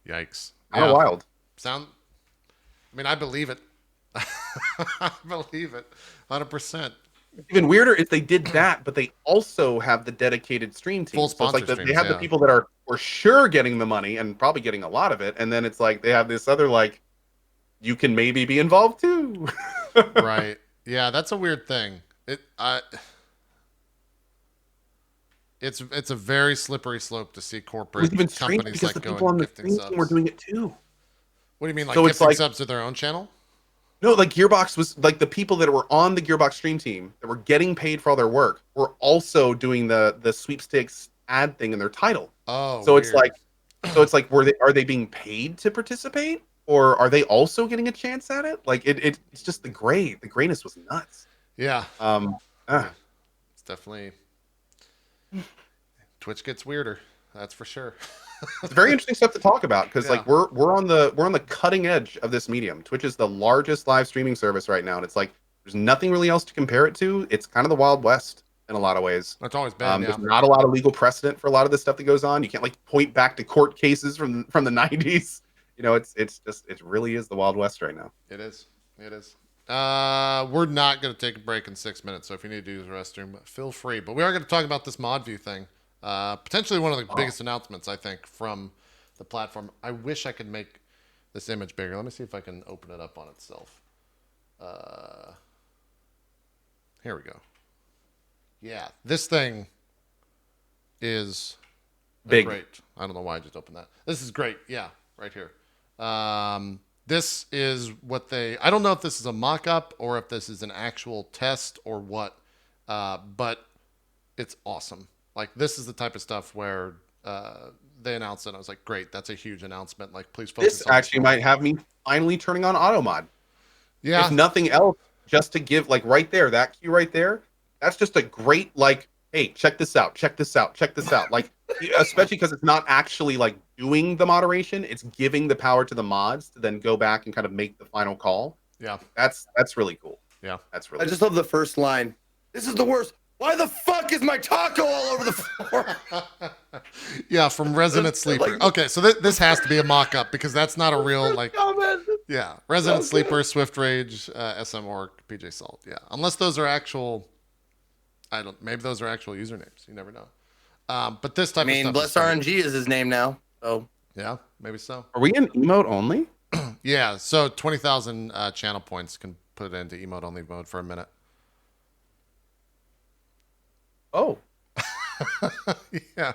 Yikes. Kind of wild. I mean, I believe it. I believe it 100%. Even weirder if they did that, but they also have the dedicated stream team. Full So it's like sponsor they have the streams, people that are for sure getting the money and probably getting a lot of it, and then it's like they have this other like you can maybe be involved too. Right. Yeah, that's a weird thing. It's a very slippery slope to see It was corporate even strange companies because like the go people on and the gifting stream team were subs. doing it too. What do you mean, like So it's gifting like subs to their own channel? no, like Gearbox was like the people that were on the Gearbox stream team that were getting paid for all their work were also doing the sweepstakes ad thing in their title. Oh, So it's weird. like are they being paid to participate or are they also getting a chance at it? Like it's just the grayness was nuts. Yeah, it's definitely Twitch gets weirder. That's for sure. It's very interesting stuff to talk about because Yeah. like we're on the cutting edge of this medium. Twitch is the largest live streaming service right now, and it's like there's nothing really else to compare it to. It's kind of the Wild West in a lot of ways. That's always been. Yeah. There's not a lot of legal precedent for a lot of this stuff that goes on. You can't like point back to court cases from the 90s. You know, it's just it really is the Wild West right now. It is. It is. We're not going to take a break in 6 minutes, so if you need to use the restroom, feel free. But we are going to talk about this mod view thing. Potentially one of the biggest announcements, I think, from the platform. I wish I could make this image bigger. Let me see if I can open it up on itself. Here we go. Yeah, this thing is Big. great. I don't know why I just opened that. This is great. Yeah, right here. This is what I don't know if this is a mock-up or if this is an actual test or what, but it's awesome. Like, this is the type of stuff where they announced it. And I was like, great, that's a huge announcement. Like, please focus This on actually might have me finally turning on auto mod. Yeah. If nothing else, just to give like right there, that cue right there, that's just a great like, hey, check this out, check this out, check this out. Like, especially because it's not actually like doing the moderation, it's giving the power to the mods to then go back and kind of make the final call. Yeah. That's really cool. Yeah. That's really I just love the first line. This is the worst. Why the fuck is my taco all over the floor? Yeah, from Resident Sleeper. Okay, so this has to be a mock-up because that's not a real, like, yeah. Resident Sleeper, Swift Rage, SM Orc, PJ Salt. Yeah, unless those are actual, maybe those are actual usernames. You never know. But this type I of mean, stuff. Bless RNG is his name now. So Yeah, maybe so. Are we in emote only? Yeah, so 20,000 channel points can put it into emote only mode for a minute. Oh. Yeah.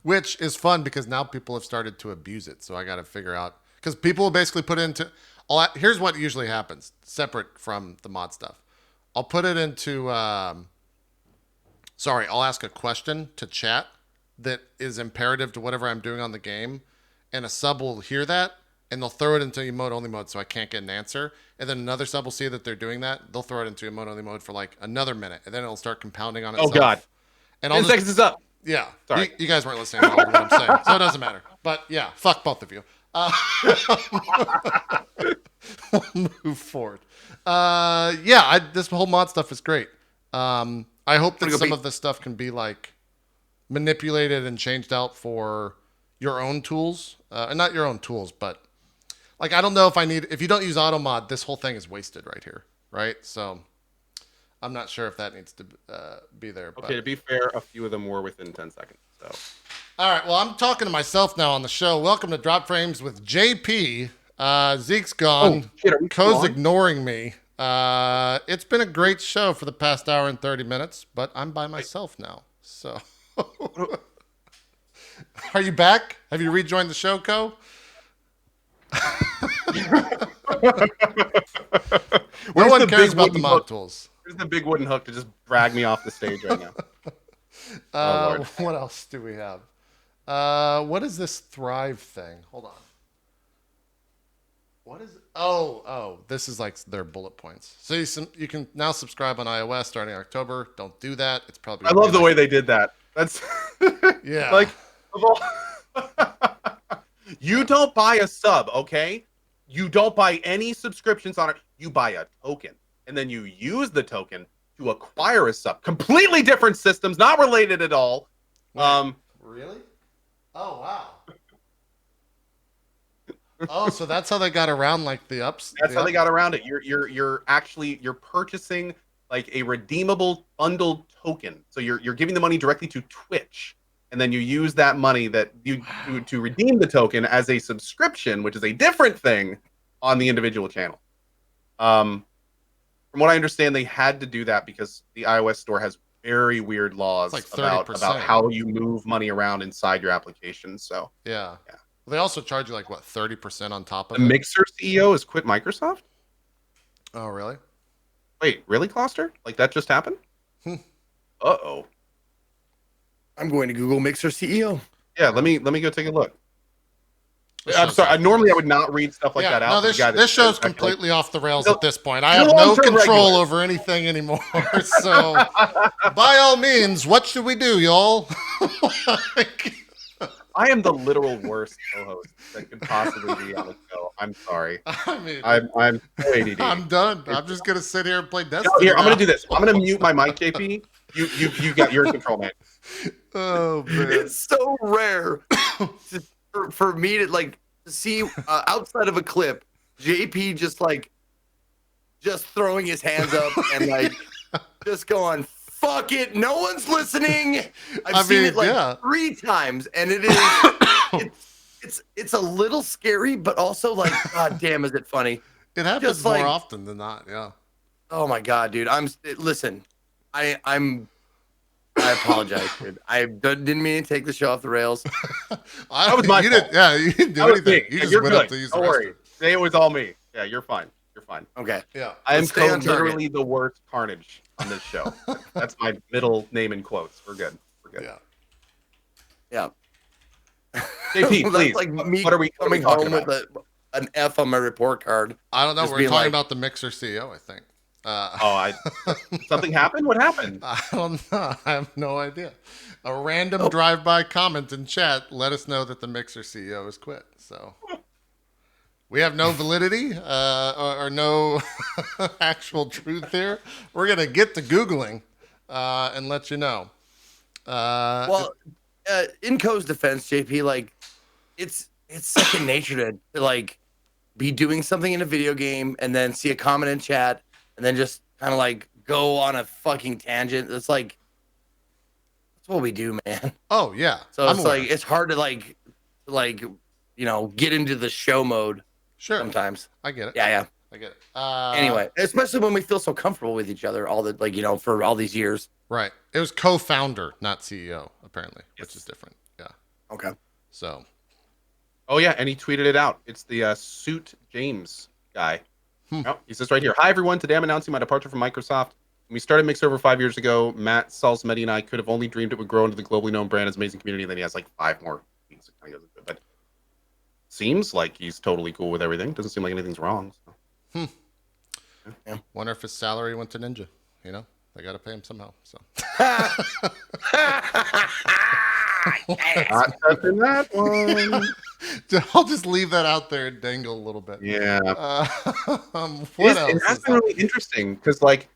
Which is fun because now people have started to abuse it. So I got to figure out, because people will basically put into, here's what usually happens, separate from the mod stuff. I'll put it into, I'll ask a question to chat that is imperative to whatever I'm doing on the game. And a sub will hear that and they'll throw it into emote only mode so I can't get an answer. And then another sub will see that they're doing that. They'll throw it into emote only mode for like another minute, and then it'll start compounding on itself. Oh God. And 10 seconds is up. Yeah. Sorry. You guys weren't listening to what I'm saying, so it doesn't matter. But yeah, fuck both of you. We'll move forward. This whole mod stuff is great. I hope that some of this stuff can be like manipulated and changed out for your own tools. Not your own tools, but like, I don't know if you don't use auto mod, this whole thing is wasted right here. Right. So I'm not sure if that needs to be there. Okay, to be fair, a few of them were within 10 seconds. So, all right. Well, I'm talking to myself now on the show. Welcome to Drop Frames with JP. Zeke's gone. Oh, shit, are we Co's on? ignoring me. It's been a great show for the past hour and 30 minutes, but I'm by myself now. So, are you back? Have you rejoined the show, Co? No one cares about the mod tools. Here's the big wooden hook to just drag me off the stage right now. What else do we have? What is this Thrive thing? Hold on. What is it? Oh, this is like their bullet points. So you can now subscribe on iOS starting October. Don't do that. It's probably. I love the way they did that. That's yeah. Like, you don't buy a sub, okay? You don't buy any subscriptions on it. You buy a token, and then you use the token to acquire a sub. Completely different systems, not related at all. Really? Oh wow. Oh, so that's how they got around like the ups. That's how they got around it. You're purchasing like a redeemable bundled token. So you're giving the money directly to Twitch, and then you use that money that you to redeem the token as a subscription, which is a different thing on the individual channel. From what I understand, they had to do that because the iOS store has very weird laws like about how you move money around inside your application. So yeah. Well, they also charge you like what 30% on top of the it. Mixer CEO has quit Microsoft. Oh really? Wait, really, Kloster? Like that just happened? Uh-oh. I'm going to Google Mixer CEO. Yeah, let me go take a look. I'm sorry. Normally I would not read stuff like that out. No, this show's completely off the rails at this point. I have no no long-term control regular. over anything anymore. So, by all means, what should we do, y'all? I am the literal worst co-host that could possibly be on the show. I'm sorry. I mean, I'm so ADD. I'm done. I'm just gonna sit here and play Destiny. Here, I'm now. gonna do this. I'm gonna mute my mic, JP. You got your control, man. Oh man, It's so rare for me to see outside of a clip, JP just throwing his hands up and just going, fuck it, no one's listening. I've seen it 3 times, and it is it's a little scary, but also god damn, is it funny? It happens more often than not. Yeah. Oh my god, dude. Listen. I apologize, dude. I didn't mean to take the show off the rails. That was my fault. Yeah, you didn't do anything. You just went up to use the Don't worry. Today it was all me. Yeah, you're fine. You're fine. Okay. Yeah. I am stay on target. literally the worst Carnage on this show. That's my middle name in quotes. We're good. Yeah. JP, please. That's like me what are we coming talking home about? with an F on my report card. I don't know. Just We're being talking about the Mixer CEO, I think. Something happened? What happened? I don't know. I have no idea. A random drive-by comment in chat let us know that the Mixer CEO has quit. So we have no validity or no actual truth here. We're gonna get to Googling and let you know. In Co's defense, JP, it's second nature to be doing something in a video game and then see a comment in chat and then just kind of go on a fucking tangent. It's that's what we do, man. Oh yeah. So it's hard to get into the show mode. Sure. Sometimes. I get it. Yeah. I get it. Anyway, especially when we feel so comfortable with each other for all these years. Right. It was co-founder, not CEO, apparently, which is different. Yeah. Okay. So. Oh yeah, and he tweeted it out. It's the Suit James guy. Oh, he says right here, "Hi everyone. Today I'm announcing my departure from Microsoft. When we started Mixer over 5 years ago, Matt, Salsmedi, and I could have only dreamed it would grow into the globally known brand as amazing community." And then he has 5 more things. But seems like he's totally cool with everything. Doesn't seem like anything's wrong. So. Wonder if his salary went to Ninja. You know, they got to pay him somehow. So. Not touching that one. I'll just leave that out there and dangle a little bit. Yeah. What else? It has been really interesting because, like,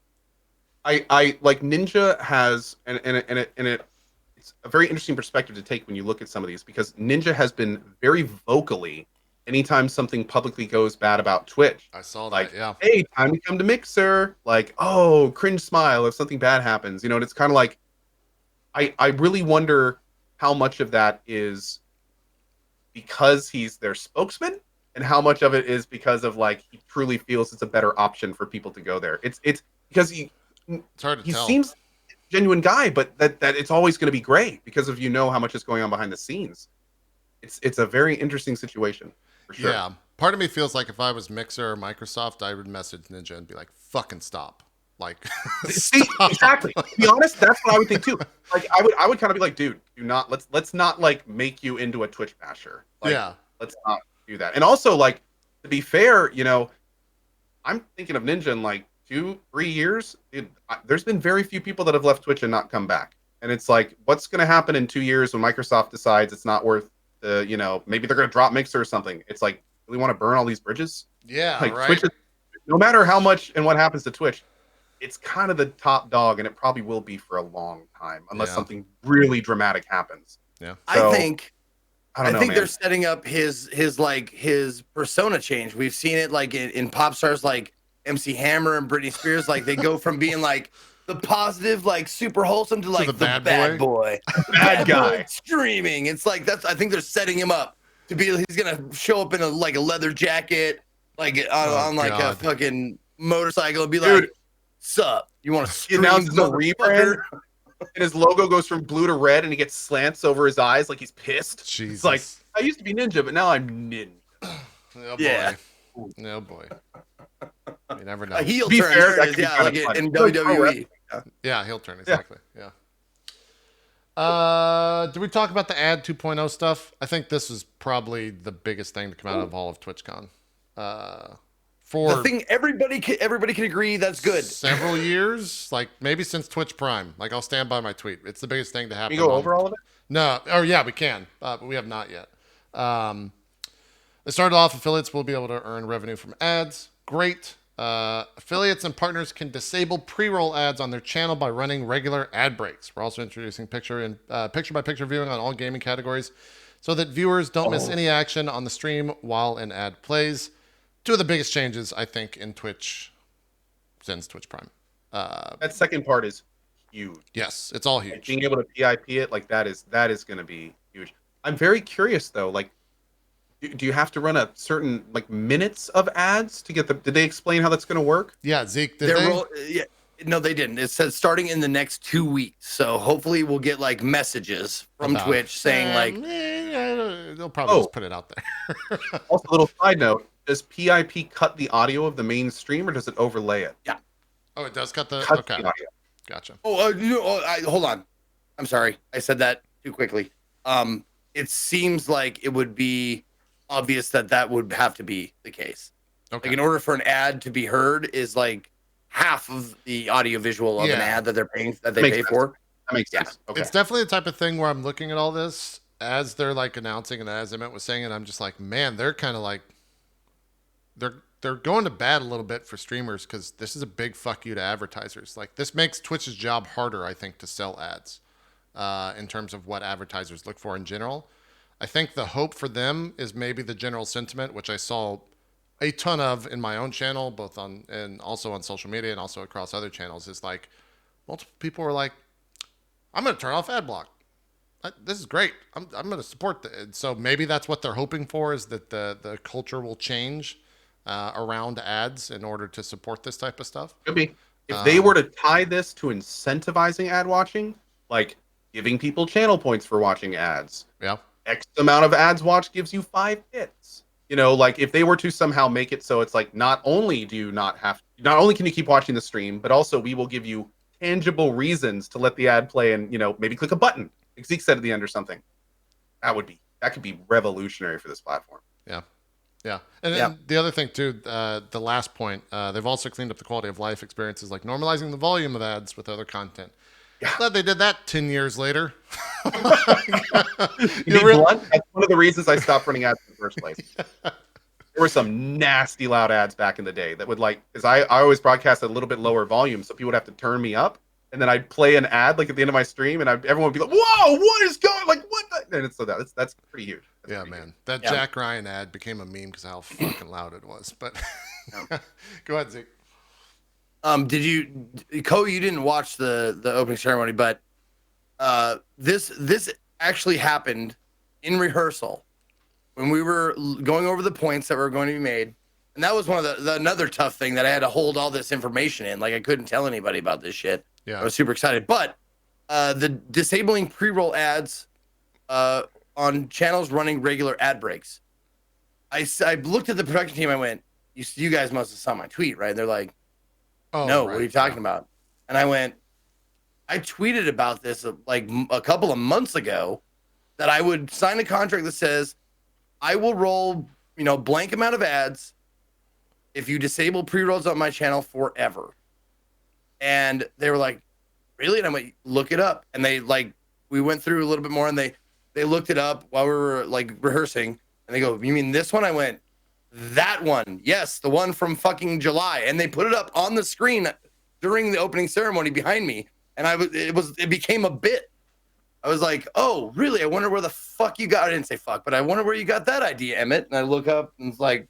I like Ninja has and it's a very interesting perspective to take when you look at some of these, because Ninja has been very vocally anytime something publicly goes bad about Twitch. I saw that. Like, yeah. hey, time to come to Mixer. Like, oh, cringe smile if something bad happens. You know, and it's kind of like, I really wonder how much of that is because he's their spokesman, and how much of it is because of, like, he truly feels it's a better option for people to go there. It's because It's hard to he tell. seems a genuine guy, but that it's always going to be great because of, you know, how much is going on behind the scenes. It's a very interesting situation for sure. Yeah. Part of me feels like if I was Mixer or Microsoft, I would message Ninja and be like, fucking stop. Like, See, stop. exactly. To be honest, that's what I would think too. Like, I would kind of be like, dude, do not let's not like make you into a Twitch basher. Like, Yeah. let's not do that. And also, like, to be fair, you know, I'm thinking of Ninja in like 2-3 years. There's been very few people that have left Twitch and not come back. And it's like, what's going to happen in 2 years when Microsoft decides it's not worth the, you know, maybe they're going to drop Mixer or something. It's like, do we want to burn all these bridges? Yeah, Like, right. Twitch is, no matter how much and what happens to Twitch, it's kind of the top dog, and it probably will be for a long time, unless Yeah. something really dramatic happens. Yeah. So, I think I don't know, man. they're setting up his persona change. We've seen it like in pop stars like MC Hammer and Britney Spears. Like, they go from being like the positive, like super wholesome, to like the the bad bad boy, Bad guy. boy streaming. It's like I think they're setting him up to be. He's gonna show up in a leather jacket, like on like God. a fucking motorcycle, and be Dude. like, "Sup? You want to He stream, announces a motherfucker?" rebrand, and his logo goes from blue to red, and he gets slants over his eyes like he's pissed. Jesus. It's like, I used to be Ninja, but now I'm Ninja. Oh, boy. Yeah. Oh, boy. You never know. A heel To be turn, fair, there that it is, could be yeah, kinda like funny. in Like pro WWE. Yeah, he'll turn, exactly. Yeah. Did we talk about the ad 2.0 stuff? I think this is probably the biggest thing to come out of all of TwitchCon. For The thing everybody can agree that's good. several years, like maybe since Twitch Prime. Like, I'll stand by my tweet. It's the biggest thing to happen. Can you go on- over all of it? No. Oh, yeah, we can. But we have not yet. It started off, affiliates will be able to earn revenue from ads. Great. Affiliates and partners can disable pre-roll ads on their channel by running regular ad breaks. We're also introducing picture-by-picture viewing on all gaming categories so that viewers don't miss any action on the stream while an ad plays. Two of the biggest changes, I think, in Twitch since Twitch Prime. That second part is huge. Yes, it's all Like, huge. being able to PIP it, like, that is going to be huge. I'm very curious though, like, do you have to run a certain, like, minutes of ads to get the? Did they explain how that's going to work? Yeah, Zeke, did they? Yeah, no, they didn't. It says starting in the next 2 weeks. So hopefully we'll get like messages from About- Twitch saying like, they'll probably Oh. just put it out there. Also, a little side note: does PIP cut the audio of the main stream, or does it overlay it? Oh, it does cut the. Cuts Okay, the audio. gotcha. hold on. I'm sorry. I said that too quickly. It seems like it would be obvious that would have to be the case. Okay. Like, in order for an ad to be heard is like half of the audio visual of an Yeah. ad that they're paying, that they Makes pay sense. for. That makes Yeah. sense. Okay. It's definitely the type of thing where I'm looking at all this as they're like announcing and as Emmett was saying, and I'm just like, man, they're kind of like they're going to bat a little bit for streamers because this is a big fuck you to advertisers. Like, this makes Twitch's job harder, I think, to sell ads in terms of what advertisers look for in general. I think the hope for them is maybe the general sentiment, which I saw a ton of in my own channel, both on and also on social media and also across other channels, is like multiple people were like, I'm going to turn off ad block. This is great. I'm going to support it. So maybe that's what they're hoping for, is that the culture will change around ads in order to support this type of stuff. Could be. If they were to tie this to incentivizing ad watching, like giving people channel points for watching ads, Yeah. X amount of ads watched gives you 5 hits. You know, like, if they were to somehow make it so it's like, not only can you keep watching the stream, but also we will give you tangible reasons to let the ad play, and, you know, maybe click a button, like Zeke said at the end or something. That could be revolutionary for this platform. Yeah. Yeah. And Yeah. then the other thing too, the last point, they've also cleaned up the quality of life experiences, like normalizing the volume of ads with other content. Yeah. Glad they did that 10 years later. To be blunt, that's one of the reasons I stopped running ads in the first place. There were some nasty loud ads back in the day that would because I always broadcast at a little bit lower volume, so people would have to turn me up, and then I'd play an ad like at the end of my stream, and everyone would be like, "Whoa, what is going? Like what?" And it's, so that's pretty huge. That's Yeah, pretty man. huge. That Jack Ryan ad became a meme because of how fucking loud it was. But go ahead, Zeke. Did you, Cole? You didn't watch the opening ceremony, but this actually happened in rehearsal when we were going over the points that were going to be made, and that was one of the another tough thing that I had to hold all this information in. Like I couldn't tell anybody about this shit. Yeah, I was super excited, but the disabling pre-roll ads on channels running regular ad breaks. I looked at the production team. I went, "You guys must have saw my tweet, right?" They're like, oh, "No, right. what are you talking about?" And I went, "I tweeted about this like a couple of months ago, that I would sign a contract that says I will roll, blank amount of ads if you disable pre-rolls on my channel forever." And they were like, "Really?" And I went, "Look it up." And they we went through a little bit more, and they looked it up while we were rehearsing, and they go, "You mean this one?" I went, "That one. Yes, the one from fucking July." And they put it up on the screen during the opening ceremony behind me, and it became a bit. I was like, "Oh, really? I wonder where the fuck you got." I didn't say fuck, but I wonder where you got that idea, Emmett. And I look up, and it's like,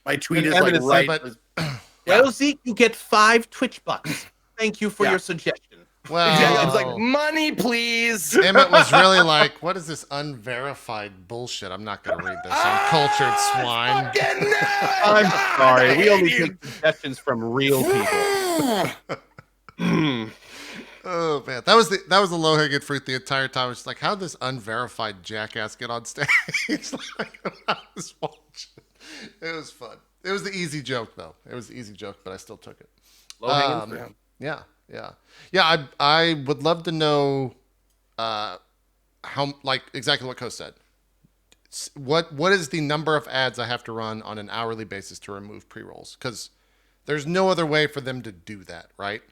my tweet And is Emmett like is right. Well, Zeke, you get 5 Twitch bucks. Thank you for your suggestion. Well, Exactly. I was like, "Money, please." Emmett was really like, "What is this unverified bullshit? I'm not going to read this. I'm cultured swine." Fucking no! I'm sorry. We only you. take suggestions from real people. Oh man, that was the low hanging fruit the entire time. It's like, how did this unverified jackass get on stage? Like, I was watching. It was fun. It was the easy joke though. It was the easy joke, but I still took it. Low hanging fruit. Yeah. I would love to know how, like, exactly what Co said. What is the number of ads I have to run on an hourly basis to remove pre-rolls? Because there's no other way for them to do that, right?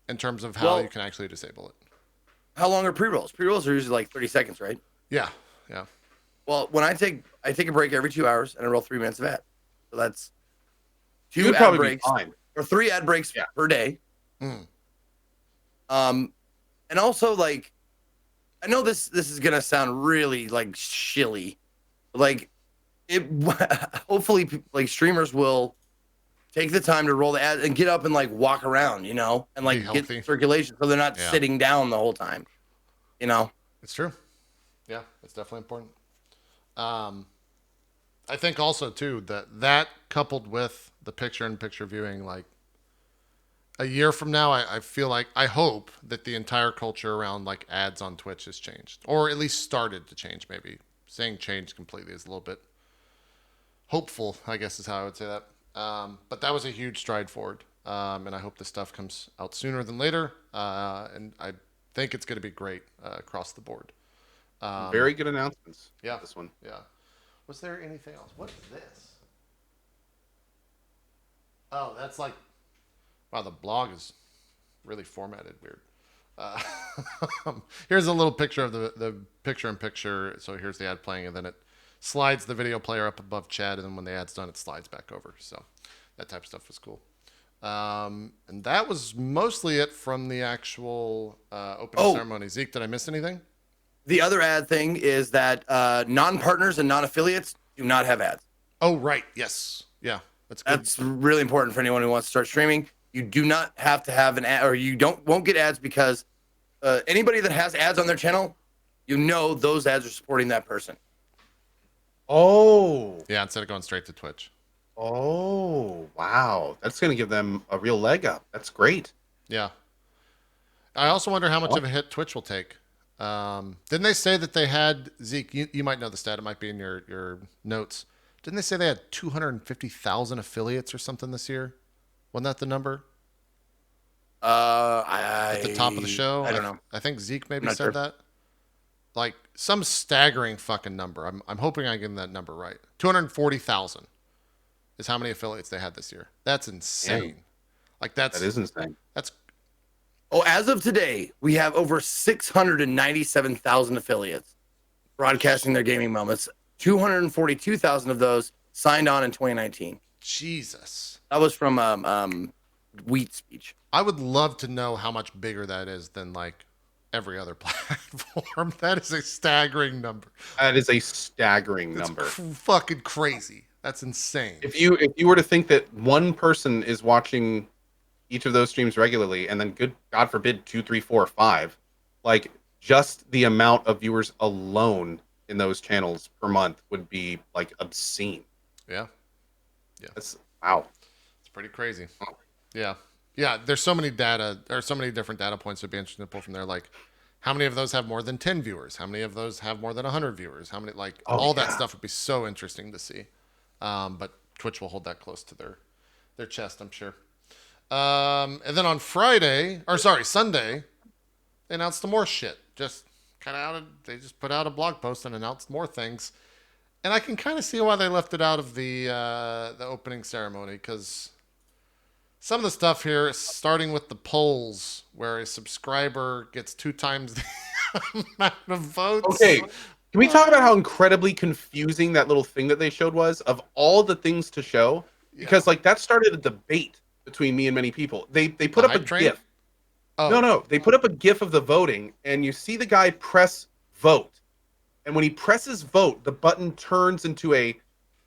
In terms of how you can actually disable it. How long are pre-rolls? Pre-rolls are usually like 30 seconds, right? Yeah. Well, when I take a break every 2 hours, and I roll 3 minutes of ad. So that's 2 You'd ad probably breaks be fine. or 3 ad breaks per day. Mm. And also, like, I know this is gonna sound really like shilly, like it. Hopefully, like, streamers will take the time to roll the ad and get up and like walk around, and like get circulation, so they're not sitting down the whole time. It's true. Yeah, it's definitely important. I think also too that coupled with the picture-in-picture viewing, like a year from now, I feel like, I hope that the entire culture around like ads on Twitch has changed, or at least started to change. Maybe saying changed completely is a little bit hopeful, I guess is how I would say that. But that was a huge stride forward, and I hope this stuff comes out sooner than later. And I think it's going to be great across the board. Very good announcements. Yeah, this one. Yeah. Was there anything else? What is this? Oh, that's like, wow, the blog is really formatted weird. Here's a little picture of the picture-in-picture. So here's the ad playing, and then it slides the video player up above chat, and then when the ad's done, it slides back over. So that type of stuff was cool. And that was mostly it from the actual opening ceremony. Zeke, did I miss anything? The other ad thing is that non-partners and non-affiliates do not have ads. Oh, right. Yes. Yeah. That's really important for anyone who wants to start streaming. You do not have to have an ad, or you won't get ads, because anybody that has ads on their channel, those ads are supporting that person. Oh. Yeah, instead of going straight to Twitch. Oh, wow. That's going to give them a real leg up. That's great. Yeah. I also wonder how much of a hit Twitch will take. Didn't they say that they had, Zeke, you might know the stat, it might be in your notes. Didn't they say they had 250,000 affiliates or something this year? Wasn't that the number? At the top of the show? I don't know. I think Zeke maybe said that. like some staggering fucking number. I'm hoping I get that number right. 240,000 is how many affiliates they had this year. That's insane. Like That is insane. That's Oh, as of today, we have over 697,000 affiliates broadcasting their gaming moments. 242,000 of those signed on in 2019. Jesus. That was from Wheat Speech. I would love to know how much bigger that is than like every other platform. That is a staggering number. That is a staggering That's number. fucking crazy. That's insane. If you were to think that one person is watching each of those streams regularly, and then God forbid 2, 3, 4, 5, like just the amount of viewers alone in those channels per month would be like obscene. Yeah. That's wow. It's pretty crazy. Yeah. Yeah. There's so many data, or so many different data points that'd be interesting to pull from there. Like, how many of those have more than 10 viewers? How many of those have more than 100 viewers? How many, like, all that stuff would be so interesting to see. But Twitch will hold that close to their chest, I'm sure. And then on Sunday, they announced some more shit. Just kind of they just put out a blog post and announced more things. And I can kind of see why they left it out of the opening ceremony, because some of the stuff here, starting with the polls, where a subscriber gets 2 times the amount of votes. Okay, can we talk about how incredibly confusing that little thing that they showed was, of all the things to show? Because like that started a debate between me and many people. They put up a GIF. Oh. No, they put up a GIF of the voting, and you see the guy press vote. And when he presses vote, the button turns into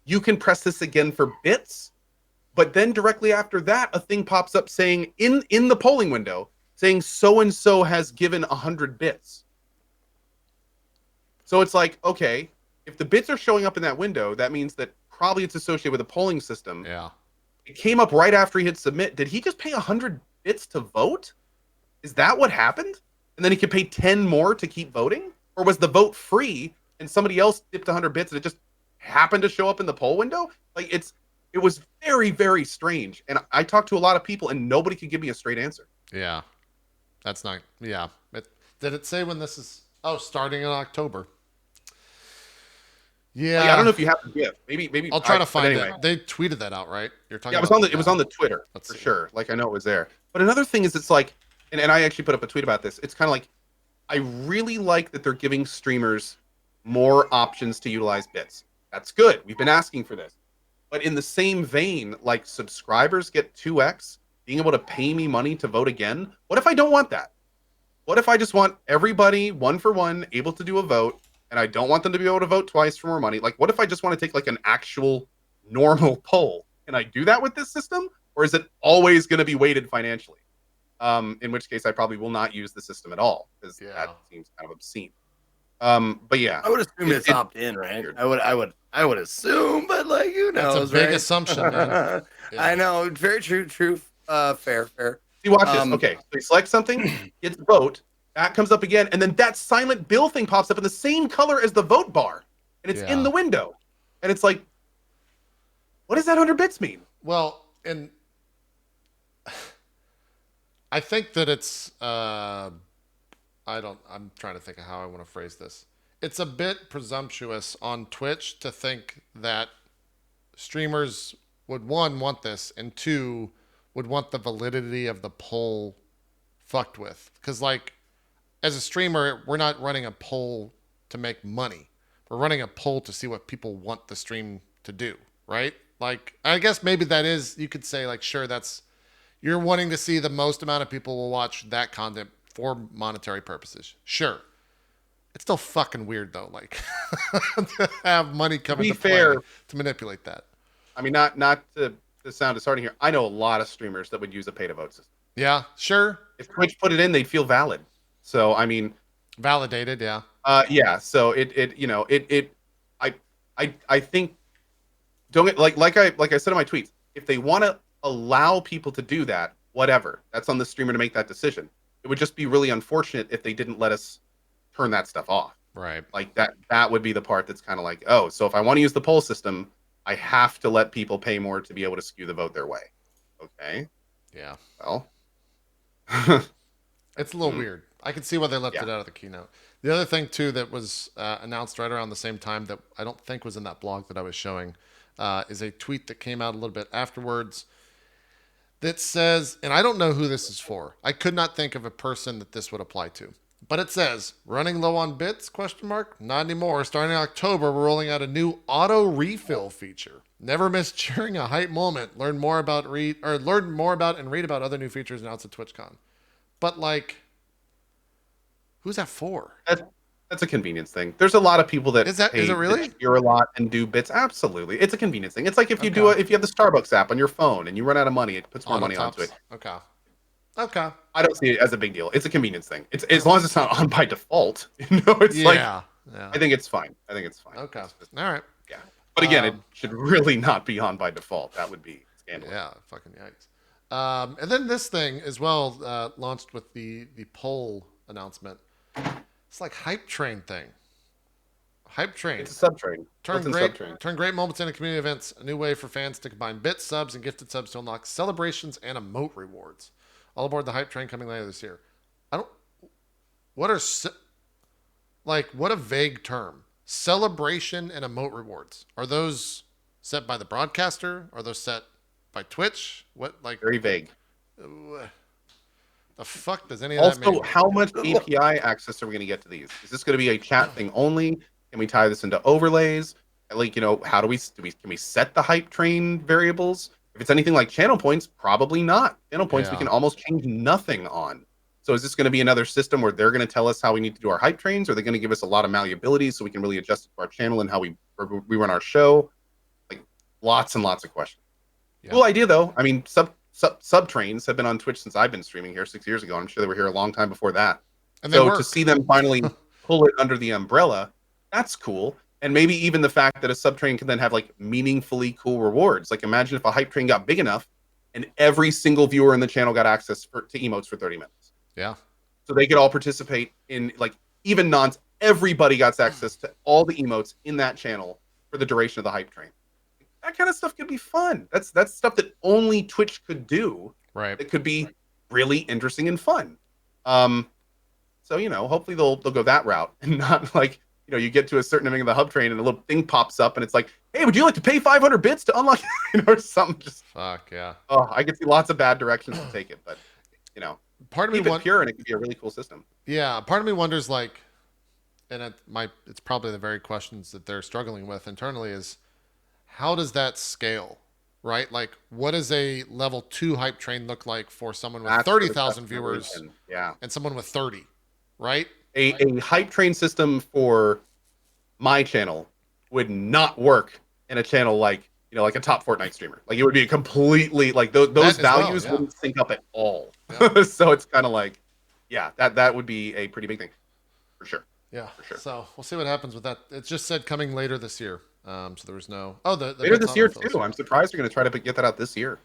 you can press this again for bits. But then directly after that, a thing pops up saying in the polling window, saying so-and-so has given 100 bits. So it's like, okay, if the bits are showing up in that window, that means that probably it's associated with a polling system. Yeah. It came up right after he hit submit. Did he just pay 100 bits to vote? Is that what happened? And then he could pay 10 more to keep voting? Or was the vote free and somebody else dipped 100 bits and it just happened to show up in the poll window? Like it was very, very strange. And I talked to a lot of people and nobody could give me a straight answer. Yeah. That's not, yeah. Did it say when this is, starting in October? Yeah. Like, I don't know if you have the GIF. Maybe I'll try to find it. They tweeted that out, right? You're talking about it was on the Twitter for sure. Like I know it was there. But another thing is it's like, and I actually put up a tweet about this. It's kind of like, I really like that they're giving streamers more options to utilize bits. That's good. We've been asking for this. But in the same vein, like subscribers get 2x, being able to pay me money to vote again. What if I don't want that? What if I just want everybody 1 for 1 able to do a vote, and I don't want them to be able to vote twice for more money? Like, what if I just want to take like an actual normal poll? Can I do that with this system? Or is it always going to be weighted financially? In which case I probably will not use the system at all, because that seems kind of obscene. But yeah, I would assume it's opt-in, right? I would assume, but like, who knows? That's a big assumption, man. Yeah. I know. Very true. Fair. See, watch this. Okay, so you select something, hit vote, that comes up again, and then that silent bill thing pops up in the same color as the vote bar, and it's in the window, and it's like, what does that 100 bits mean? Well, and I think that it's I'm trying to think of how I want to phrase this. It's a bit presumptuous on Twitch to think that streamers would, 1, want this, and 2, would want the validity of the poll fucked with. Because like, as a streamer, we're not running a poll to make money. We're running a poll to see what people want the stream to do, right? Like, I guess maybe that is, you could say like, sure, you're wanting to see the most amount of people will watch that content for monetary purposes. Sure. It's still fucking weird though, like to have money come into play to manipulate that. I mean, not to sound disheartening here. I know a lot of streamers that would use a pay-to-vote system. Yeah, sure. If Twitch put it in, they'd feel valid. So I mean, validated, yeah. Yeah. So I think don't get like I said in my tweets, if they want to allow people to do that, whatever. That's on the streamer to make that decision. It would just be really unfortunate if they didn't let us turn that stuff off. Right. Like that would be the part that's kind of like, oh, so if I want to use the poll system, I have to let people pay more to be able to skew the vote their way. Okay. Yeah. Well, it's a little weird. I can see why they left it out of the keynote. The other thing too that was announced right around the same time that I don't think was in that blog that I was showing is a tweet that came out a little bit afterwards that says, and I don't know who this is for. I could not think of a person that this would apply to. But it says, running low on bits, question mark? Not anymore. Starting in October, we're rolling out a new auto refill feature. Never miss cheering a hype moment. Learn more about and read about other new features announced at TwitchCon. But like, who's that for? That's a convenience thing. There's a lot of people that Is it really? cheer a lot and do bits. Absolutely, it's a convenience thing. It's like if you Okay. if you have the Starbucks app on your phone and you run out of money, it puts more money onto it. Okay. I don't see it as a big deal. It's a convenience thing. It's as long as it's not on by default. It's like Yeah. I think it's fine. Okay. It's just- All right. yeah. But again, it should really not be on by default. That would be scandalous. Yeah. Fucking yikes. And then this thing as well launched with the poll announcement. It's like hype train thing. Hype train. It's a subtrain. Turn Built-in great, subtrain. turn great moments into community events. A new way for fans to combine bits, subs, and gifted subs to unlock celebrations and emote rewards. All aboard the hype train coming later this year. What a vague term. Celebration and emote rewards. Are those set by the broadcaster? Are those set by Twitch? Very vague. The fuck does any of that Also, mean? how much API access are we going to get to these? Is this going to be a chat thing only? Can we tie this into overlays? Like, how can we set the hype train variables? If it's anything like channel points, probably not. Channel points we Yeah. can almost change nothing on. So is this going to be another system where they're going to tell us how we need to do our hype trains? Or are they going to give us a lot of malleability so we can really adjust it to our channel and how we run our show? Like, lots and lots of questions. Yeah. Cool idea though. I mean, sub trains have been on Twitch since I've been streaming here 6 years ago. I'm sure they were here a long time before that. And they So work. to see them finally pull it under the umbrella, that's cool. And maybe even the fact that a sub train can then have like meaningfully cool rewards. Like imagine if a hype train got big enough and every single viewer in the channel got access to emotes for 30 minutes. Yeah. So they could all participate in like even everybody got access to all the emotes in that channel for the duration of the hype train. That kind of stuff could be fun. That's stuff that only Twitch could do. Right. It could be really interesting and fun. So hopefully they'll go that route and not like you get to a certain ending of the hub train and a little thing pops up and it's like, hey, would you like to pay 500 bits to unlock or something? Just Fuck yeah. oh, I could see lots of bad directions to take it, but Part of me keep it pure and it could be a really cool system. Yeah, part of me wonders, like, and it's probably the very questions that they're struggling with internally is, how does that scale, right? Like, what does a level 2 hype train look like for someone with That's 30,000 the viewers question. Yeah, and someone with 30, right? a hype train system for my channel would not work in a channel like like a top Fortnite streamer. Like it would be a completely like those as well, values yeah. wouldn't sync up at all. Yeah. So it's kind of like, yeah, that would be a pretty big thing for sure. Yeah. For sure. So we'll see what happens with that. It just said coming later this year. So there was no. The Later bits this year autofills. too. I'm surprised they're going to try to get that out this year.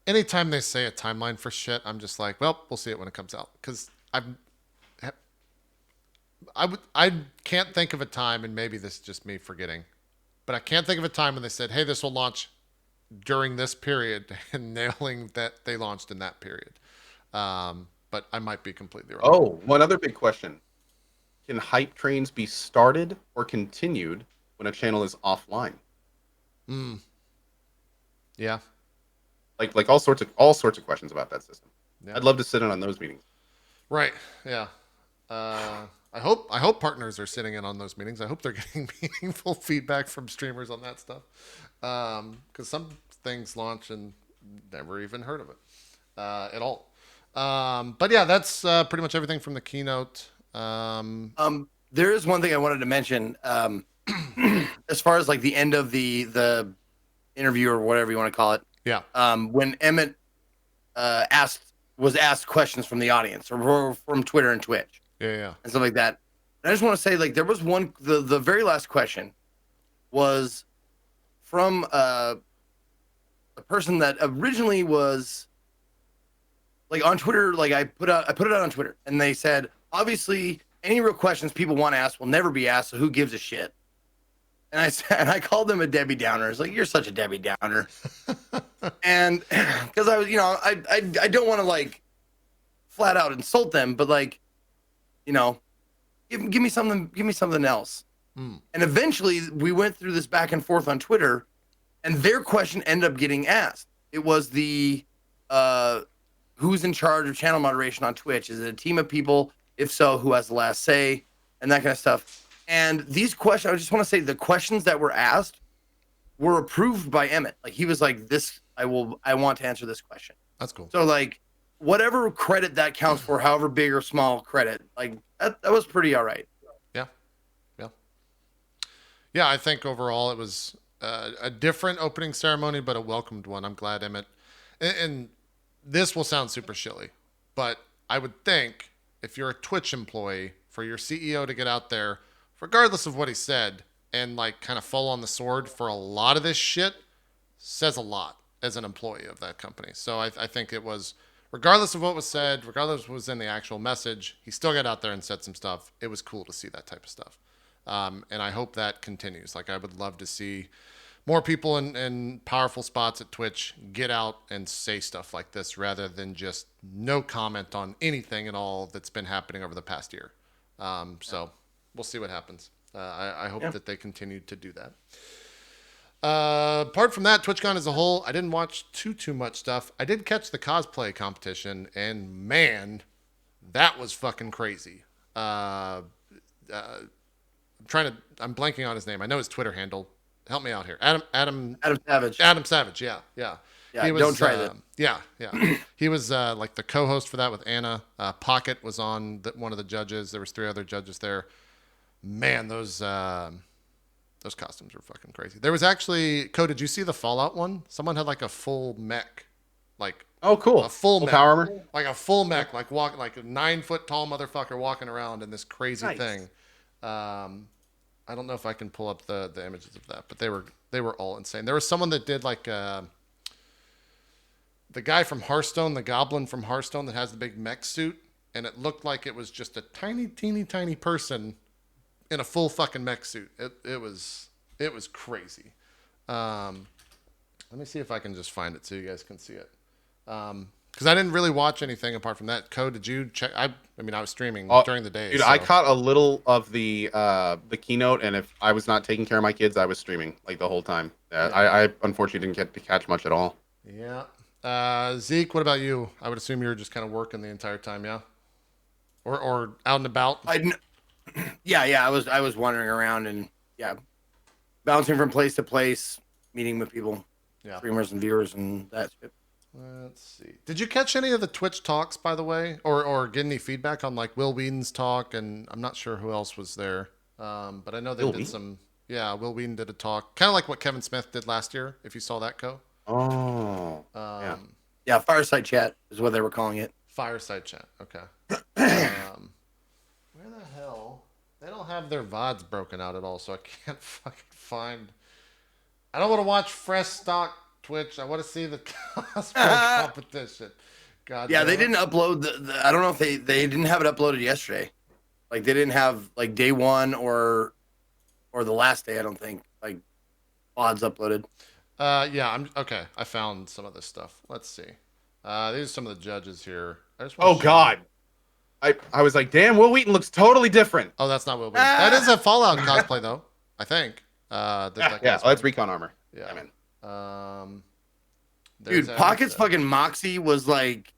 Anytime they say a timeline for shit, I'm just like, well, we'll see it when it comes out. Because I can't think of a time, and maybe this is just me forgetting, but I can't think of a time when they said, hey, this will launch during this period, and nailing that they launched in that period. But I might be completely wrong. Oh, one other big question. Can hype trains be started or continued when a channel is offline? Yeah. Like all sorts of questions about that system. Yeah. I'd love to sit in on those meetings. Right. Yeah. I hope partners are sitting in on those meetings. I hope they're getting meaningful feedback from streamers on that stuff. Because some things launch and never even heard of it at all. But yeah, that's pretty much everything from the keynote. There is one thing I wanted to mention. As far as like the end of the interview or whatever you want to call it. Yeah. When Emmett was asked questions from the audience or from Twitter and Twitch. Yeah. And stuff like that. And I just want to say, like, there was one, the very last question was from a person that originally was like on Twitter. Like I put it out on Twitter and they said, obviously any real questions people want to ask will never be asked. So who gives a shit? And I called them a Debbie Downer. It's like, you're such a Debbie Downer. And because I was, I don't want to like flat out insult them, but like, give me something else. Hmm. And eventually we went through this back and forth on Twitter, and their question ended up getting asked. It was the who's in charge of channel moderation on Twitch? Is it a team of people? If so, who has the last say? And that kind of stuff. And these questions, I just want to say the questions that were asked were approved by Emmett. Like he was like, this, I want to answer this question. That's cool. So like whatever credit that counts for, however big or small credit, like that was pretty all right. Yeah, I think overall it was a different opening ceremony, but a welcomed one. I'm glad Emmett. And this will sound super shilly, but I would think if you're a Twitch employee, for your CEO to get out there, regardless of what he said, and like kind of fall on the sword for a lot of this shit, says a lot as an employee of that company. So I think it was, regardless of what was said, regardless of what was in the actual message, he still got out there and said some stuff. It was cool to see that type of stuff. And I hope that continues. Like I would love to see more people in powerful spots at Twitch get out and say stuff like this rather than just no comment on anything at all that's been happening over the past year. So we'll see what happens. I hope that they continue to do that. Apart from that, TwitchCon as a whole, I didn't watch too much stuff. I did catch the cosplay competition, and man, that was fucking crazy. I'm blanking on his name. I know his Twitter handle. Help me out here. Adam Savage. Adam Savage. Yeah. Yeah, He was, don't try that. Yeah. He was like the co-host for that with Anna. Pocket was on one of the judges. There was 3 other judges there. Man, those costumes were fucking crazy. There was actually, Code, did you see the Fallout one? Someone had like a full mech, like Oh, cool. a full mech, power armor. like a full mech, like like a 9-foot tall motherfucker walking around in this crazy Nice. thing. I don't know if I can pull up the images of that, but they were all insane. There was someone that did like the guy from Hearthstone, the goblin from Hearthstone that has the big mech suit, and it looked like it was just a teeny person in a full fucking mech suit. It was crazy. Let me see if I can just find it so you guys can see it. Because I didn't really watch anything apart from that. Code, did you check? I mean, I was streaming during the day. Dude, so. I caught a little of the keynote, and if I was not taking care of my kids, I was streaming like the whole time. I unfortunately didn't get to catch much at all. Yeah. Zeke, what about you? I would assume you were just kind of working the entire time, yeah? Or out and about? Yeah. I was wandering around and bouncing from place to place, meeting with people, streamers and viewers and that shit. Let's see. Did you catch any of the Twitch talks, by the way, or get any feedback on like Will Whedon's talk? And I'm not sure who else was there, but I know they did some. Yeah, Will Whedon did a talk, kind of like what Kevin Smith did last year. If you saw that, go. Yeah, fireside chat is what they were calling it. Fireside chat. Okay. Where the hell? They don't have their VODs broken out at all, so I can't fucking find. I don't want to watch fresh stock Twitch. I want to see the cosplay competition. God. Yeah, they didn't upload the I don't know if they didn't have it uploaded yesterday. Like they didn't have like day 1 or the last day. I don't think like VODs uploaded. Yeah. Okay. I found some of this stuff. Let's see. These are some of the judges here. Oh God. I was like, damn, Will Wheaton looks totally different. Oh, that's not Will Wheaton. That is a Fallout cosplay though. I think. That's recon armor. Yeah. Dude, Pocket's fucking Moxie was like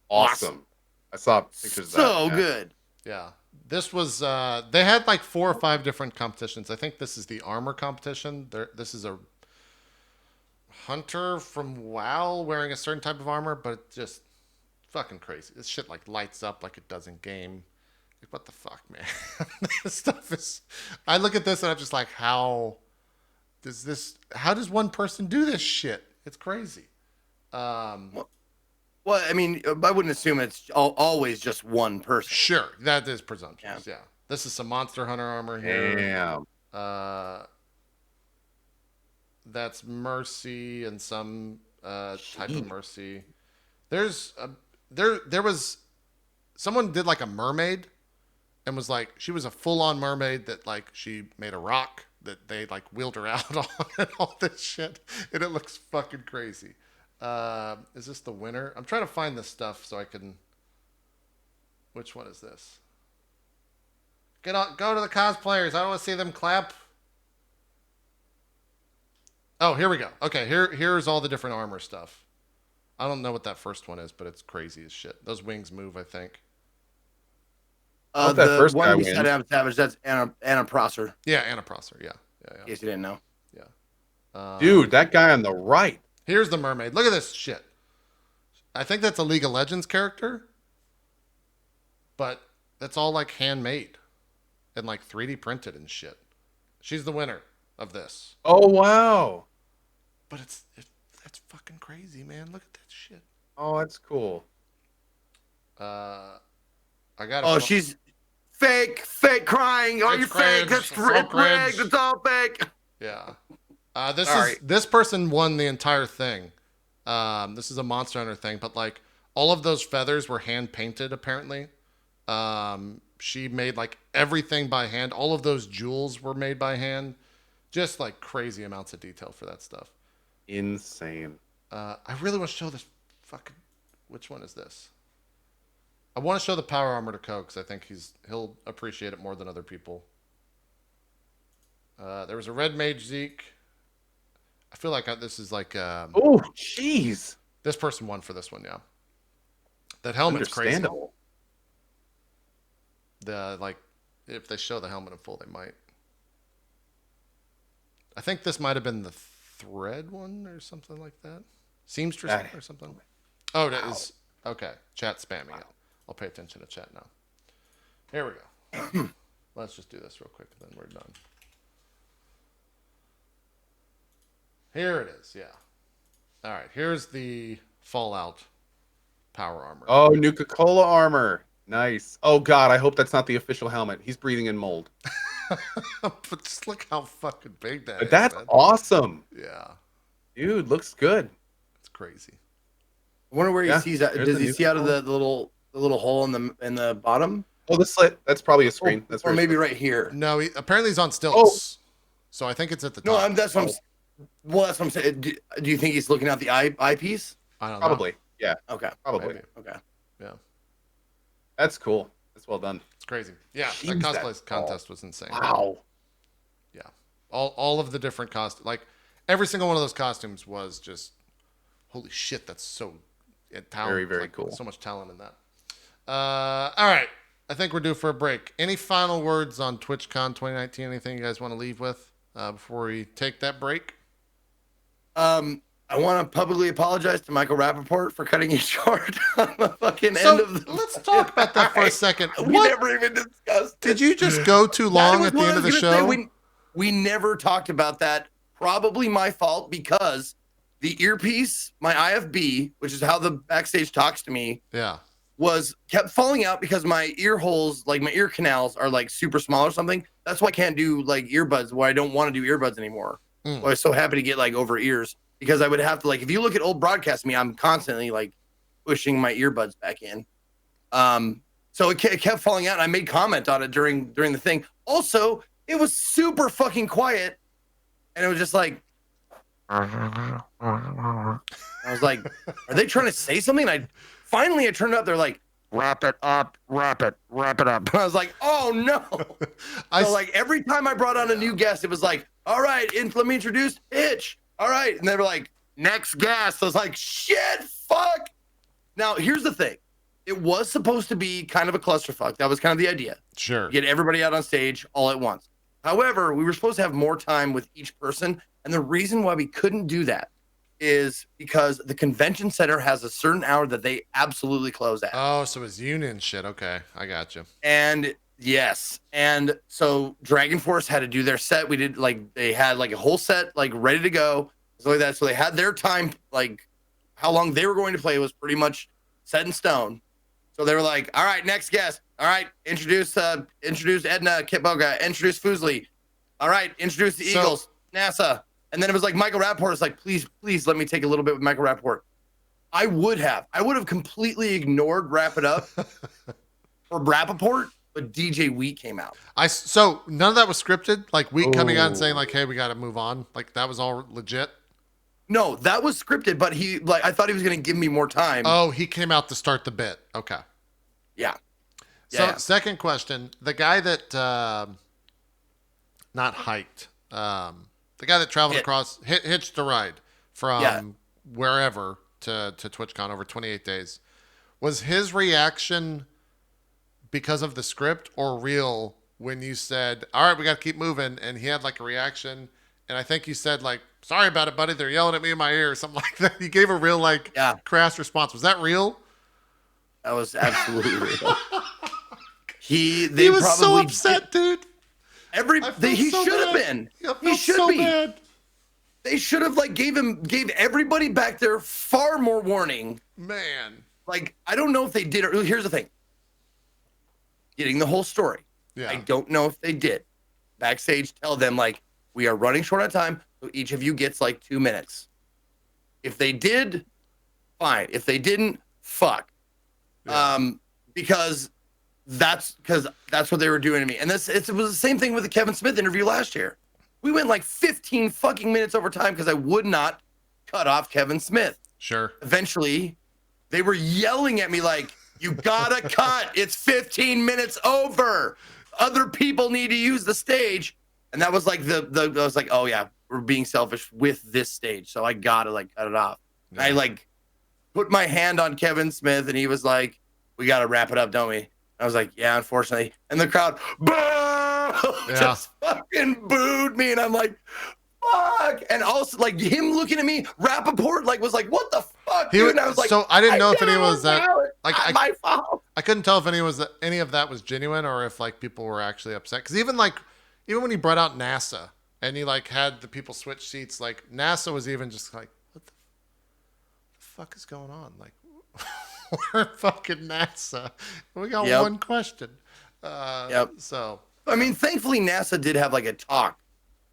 awesome. I saw pictures of that. So good. Yeah. This was they had like 4 or 5 different competitions. I think this is the armor competition. This is a hunter from WoW wearing a certain type of armor, but it's just fucking crazy. This shit like lights up like it does in game. Like what the fuck, man? This stuff is. I look at this and I'm just like, how does one person do this shit? It's crazy. Well, I mean, I wouldn't assume it's always just one person. Sure, that is presumptuous. Yeah. This is some Monster Hunter armor here. Damn. That's Mercy and some type of Mercy. There's there was someone did like a mermaid and was like she was a full-on mermaid that like she made a rock that they like wheeled her out on and all this shit, and it looks fucking crazy. Is this the winner? I'm trying to find this stuff so I can. Which one is this? Go to the cosplayers. I don't want to see them clap. Oh, here we go. Okay, here's all the different armor stuff. I don't know what that first one is, but it's crazy as shit. Those wings move, I think. Hope The that first guy one you said, wins. Savage, that's Anna Prosser. Yeah, Anna Prosser. Yeah. In case you didn't know. Dude, that guy on the right. Here's the mermaid. Look at this shit. I think that's a League of Legends character, but that's all like handmade and like 3D printed and shit. She's the winner of this. Oh, wow. But that's fucking crazy, man. Look at that shit. Oh, that's cool. I got. Oh, she's fake crying. Oh, It's you're cringe. fake. That's It's so rigged. cringe. It's all fake. Yeah. Sorry. This person won the entire thing. This is a Monster Hunter thing, but like all of those feathers were hand painted apparently. She made like everything by hand. All of those jewels were made by hand. Just like crazy amounts of detail for that stuff. Insane. I really want to show this fucking. Which one is this? I want to show the power armor to Coe because I think he'll appreciate it more than other people. There was a red mage Zeke. I feel like this is like Oh, jeez. this person won for this one, yeah. That helmet's crazy. Understandable. If they show the helmet in full, they might. I think this might have been the thread one or something like that. Seamstress or something. Oh, that is okay. Chat spamming it. I'll pay attention to chat now. Here we go. Let's just do this real quick, and then we're done. Here it is, yeah. All right, here's the Fallout power armor. Oh, Nuka-Cola armor. Nice. Oh, God, I hope that's not the official helmet. He's breathing in mold. But just look how fucking big that is. That's man. awesome. Yeah, Dude, looks good. it's crazy. I wonder where he Yeah, sees that. there's Does the he new see out of control. the little hole in the bottom? Oh, the slit. That's probably a screen. That's Or very maybe specific. right here. No, apparently he's on stilts. So I think it's at the No, top. that's what I'm. Well, that's what I'm saying. Do you think he's looking at the eyepiece? I don't know. Probably. Yeah, Okay. probably. Maybe. Okay. Yeah, That's cool. That's well done. it's crazy. Yeah, Jeez, that cosplay that's contest was insane. Wow. Yeah, all of the different costumes, like every single one of those costumes was just holy shit. That's so talent. Very, very like, cool. So much talent in that. All right, I think we're due for a break. Any final words on TwitchCon 2019? Anything you guys want to leave with before we take that break? I want to publicly apologize to Michael Rappaport for cutting you short on the fucking So end of the. let's talk about that for a second. We What never even discussed. did you just go too long at the end of the show? We never talked about that. Probably my fault because the earpiece, my IFB, which is how the backstage talks to me, Yeah. kept falling out because my ear holes, like my ear canals, are like super small or something. That's why I can't do like earbuds. Why I don't want to do earbuds anymore. Mm. I was so happy to get like over ears because I would have to like if you look at old broadcast me, I'm constantly like pushing my earbuds back in. So it kept falling out. And I made comment on it during the thing. Also, it was super fucking quiet, and it was just like. I was like, are they trying to say something? And I turned it up. They're like, wrap it up. And I was like, oh no. So like every time I brought on a new guest, it was like, all right, let me introduce Hitch. All right. And they were like, next guest. I was like, shit, fuck. Now, here's the thing. It was supposed to be kind of a clusterfuck. That was kind of the idea. Sure. Get everybody out on stage all at once. However, we were supposed to have more time with each person. And the reason why we couldn't do that is because the convention center has a certain hour that they absolutely close at. Oh, so it's union shit. Okay, I got you. And yes. And so Dragon Force had to do their set. They had like a whole set, like ready to go. So like that. So they had their time, like how long they were going to play was pretty much set in stone. So they were like, all right, next guest. All right, introduce Edna Kitboga, introduce Fuslie. All right, introduce the Eagles, NASA. And then it was like Michael Rappaport was like, please let me take a little bit with Michael Rappaport. I would have completely ignored Wrap It Up for Rappaport, but DJ Wheat came out. So none of that was scripted. Like Wheat coming out and saying like, "Hey, we got to move on." Like that was all legit. No, that was scripted, but I thought he was going to give me more time. Oh, he came out to start the bit. Okay. Yeah. So second question, the guy that not hiked, the guy that traveled across, hitched a ride from wherever to TwitchCon over 28 days. Was his reaction because of the script or real when you said, all right, we got to keep moving, and he had like a reaction, and I think you said like, sorry about it, buddy, they're yelling at me in my ear or something like that. You gave a real like crass response. Was that real? That was absolutely real. He was probably so upset, dude. He should have been. He should be. Bad. They should have like gave everybody back there far more warning. Man. Like, I don't know if they did. Here's the thing. Getting the whole story. Yeah. I don't know if they did. Backstage, tell them like, we are running short on time, so each of you gets like 2 minutes. If they did, fine. If they didn't, fuck. Yeah. Because that's what they were doing to me. And it was the same thing with the Kevin Smith interview last year. We went like 15 fucking minutes over time because I would not cut off Kevin Smith. Sure. Eventually, they were yelling at me like, you gotta cut. It's 15 minutes over. Other people need to use the stage. And that was like I was like, oh yeah, we're being selfish with this stage. So I gotta like cut it off. Yeah. I like put my hand on Kevin Smith and he was like, we gotta wrap it up, don't we? I was like, yeah, unfortunately. And the crowd, boo! Just fucking booed me. And I'm like, fuck. And also like him looking at me, Rappaport like was like, what the fuck, dude? And I was like, so I didn't know if any was that like my fault. I couldn't tell if any of that was genuine or if like people were actually upset. Because even when he brought out NASA and he like had the people switch seats, like NASA was even just like, what the fuck is going on? Like, we're fucking NASA. We got one question. So I mean, thankfully NASA did have like a talk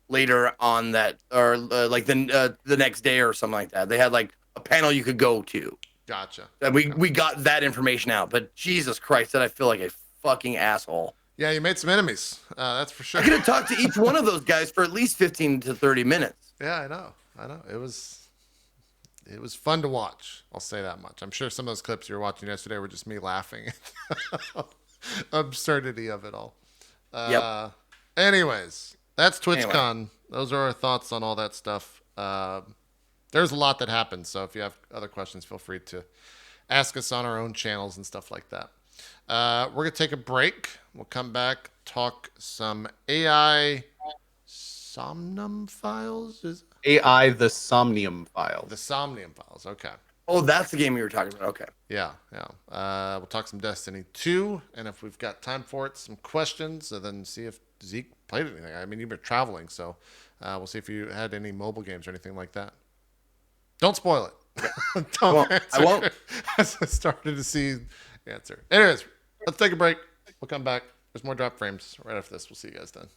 later on that, or like the next day or something like that. They had like a panel you could go to. Gotcha. And we got that information out. But Jesus Christ, did I feel like a fucking asshole. Yeah, you made some enemies. That's for sure. I could have talked to each one of those guys for at least 15 to 30 minutes. Yeah, I know. It was fun to watch. I'll say that much. I'm sure some of those clips you were watching yesterday were just me laughing at the absurdity of it all. Anyways, that's TwitchCon. Anyway. Those are our thoughts on all that stuff. There's a lot that happened, so if you have other questions, feel free to ask us on our own channels and stuff like that. We're going to take a break. We'll come back, talk some AI Somnium files. AI the Somnium files. The Somnium files, okay. Oh, that's the game you were talking about. Okay. Yeah. We'll talk some Destiny 2, and if we've got time for it, some questions, and then see if Zeke played anything. I mean, you've been traveling, so we'll see if you had any mobile games or anything like that. Don't spoil it. Don't answer. I won't. As I started to see the answer. Anyways, let's take a break. We'll come back. There's more drop frames right after this. We'll see you guys then.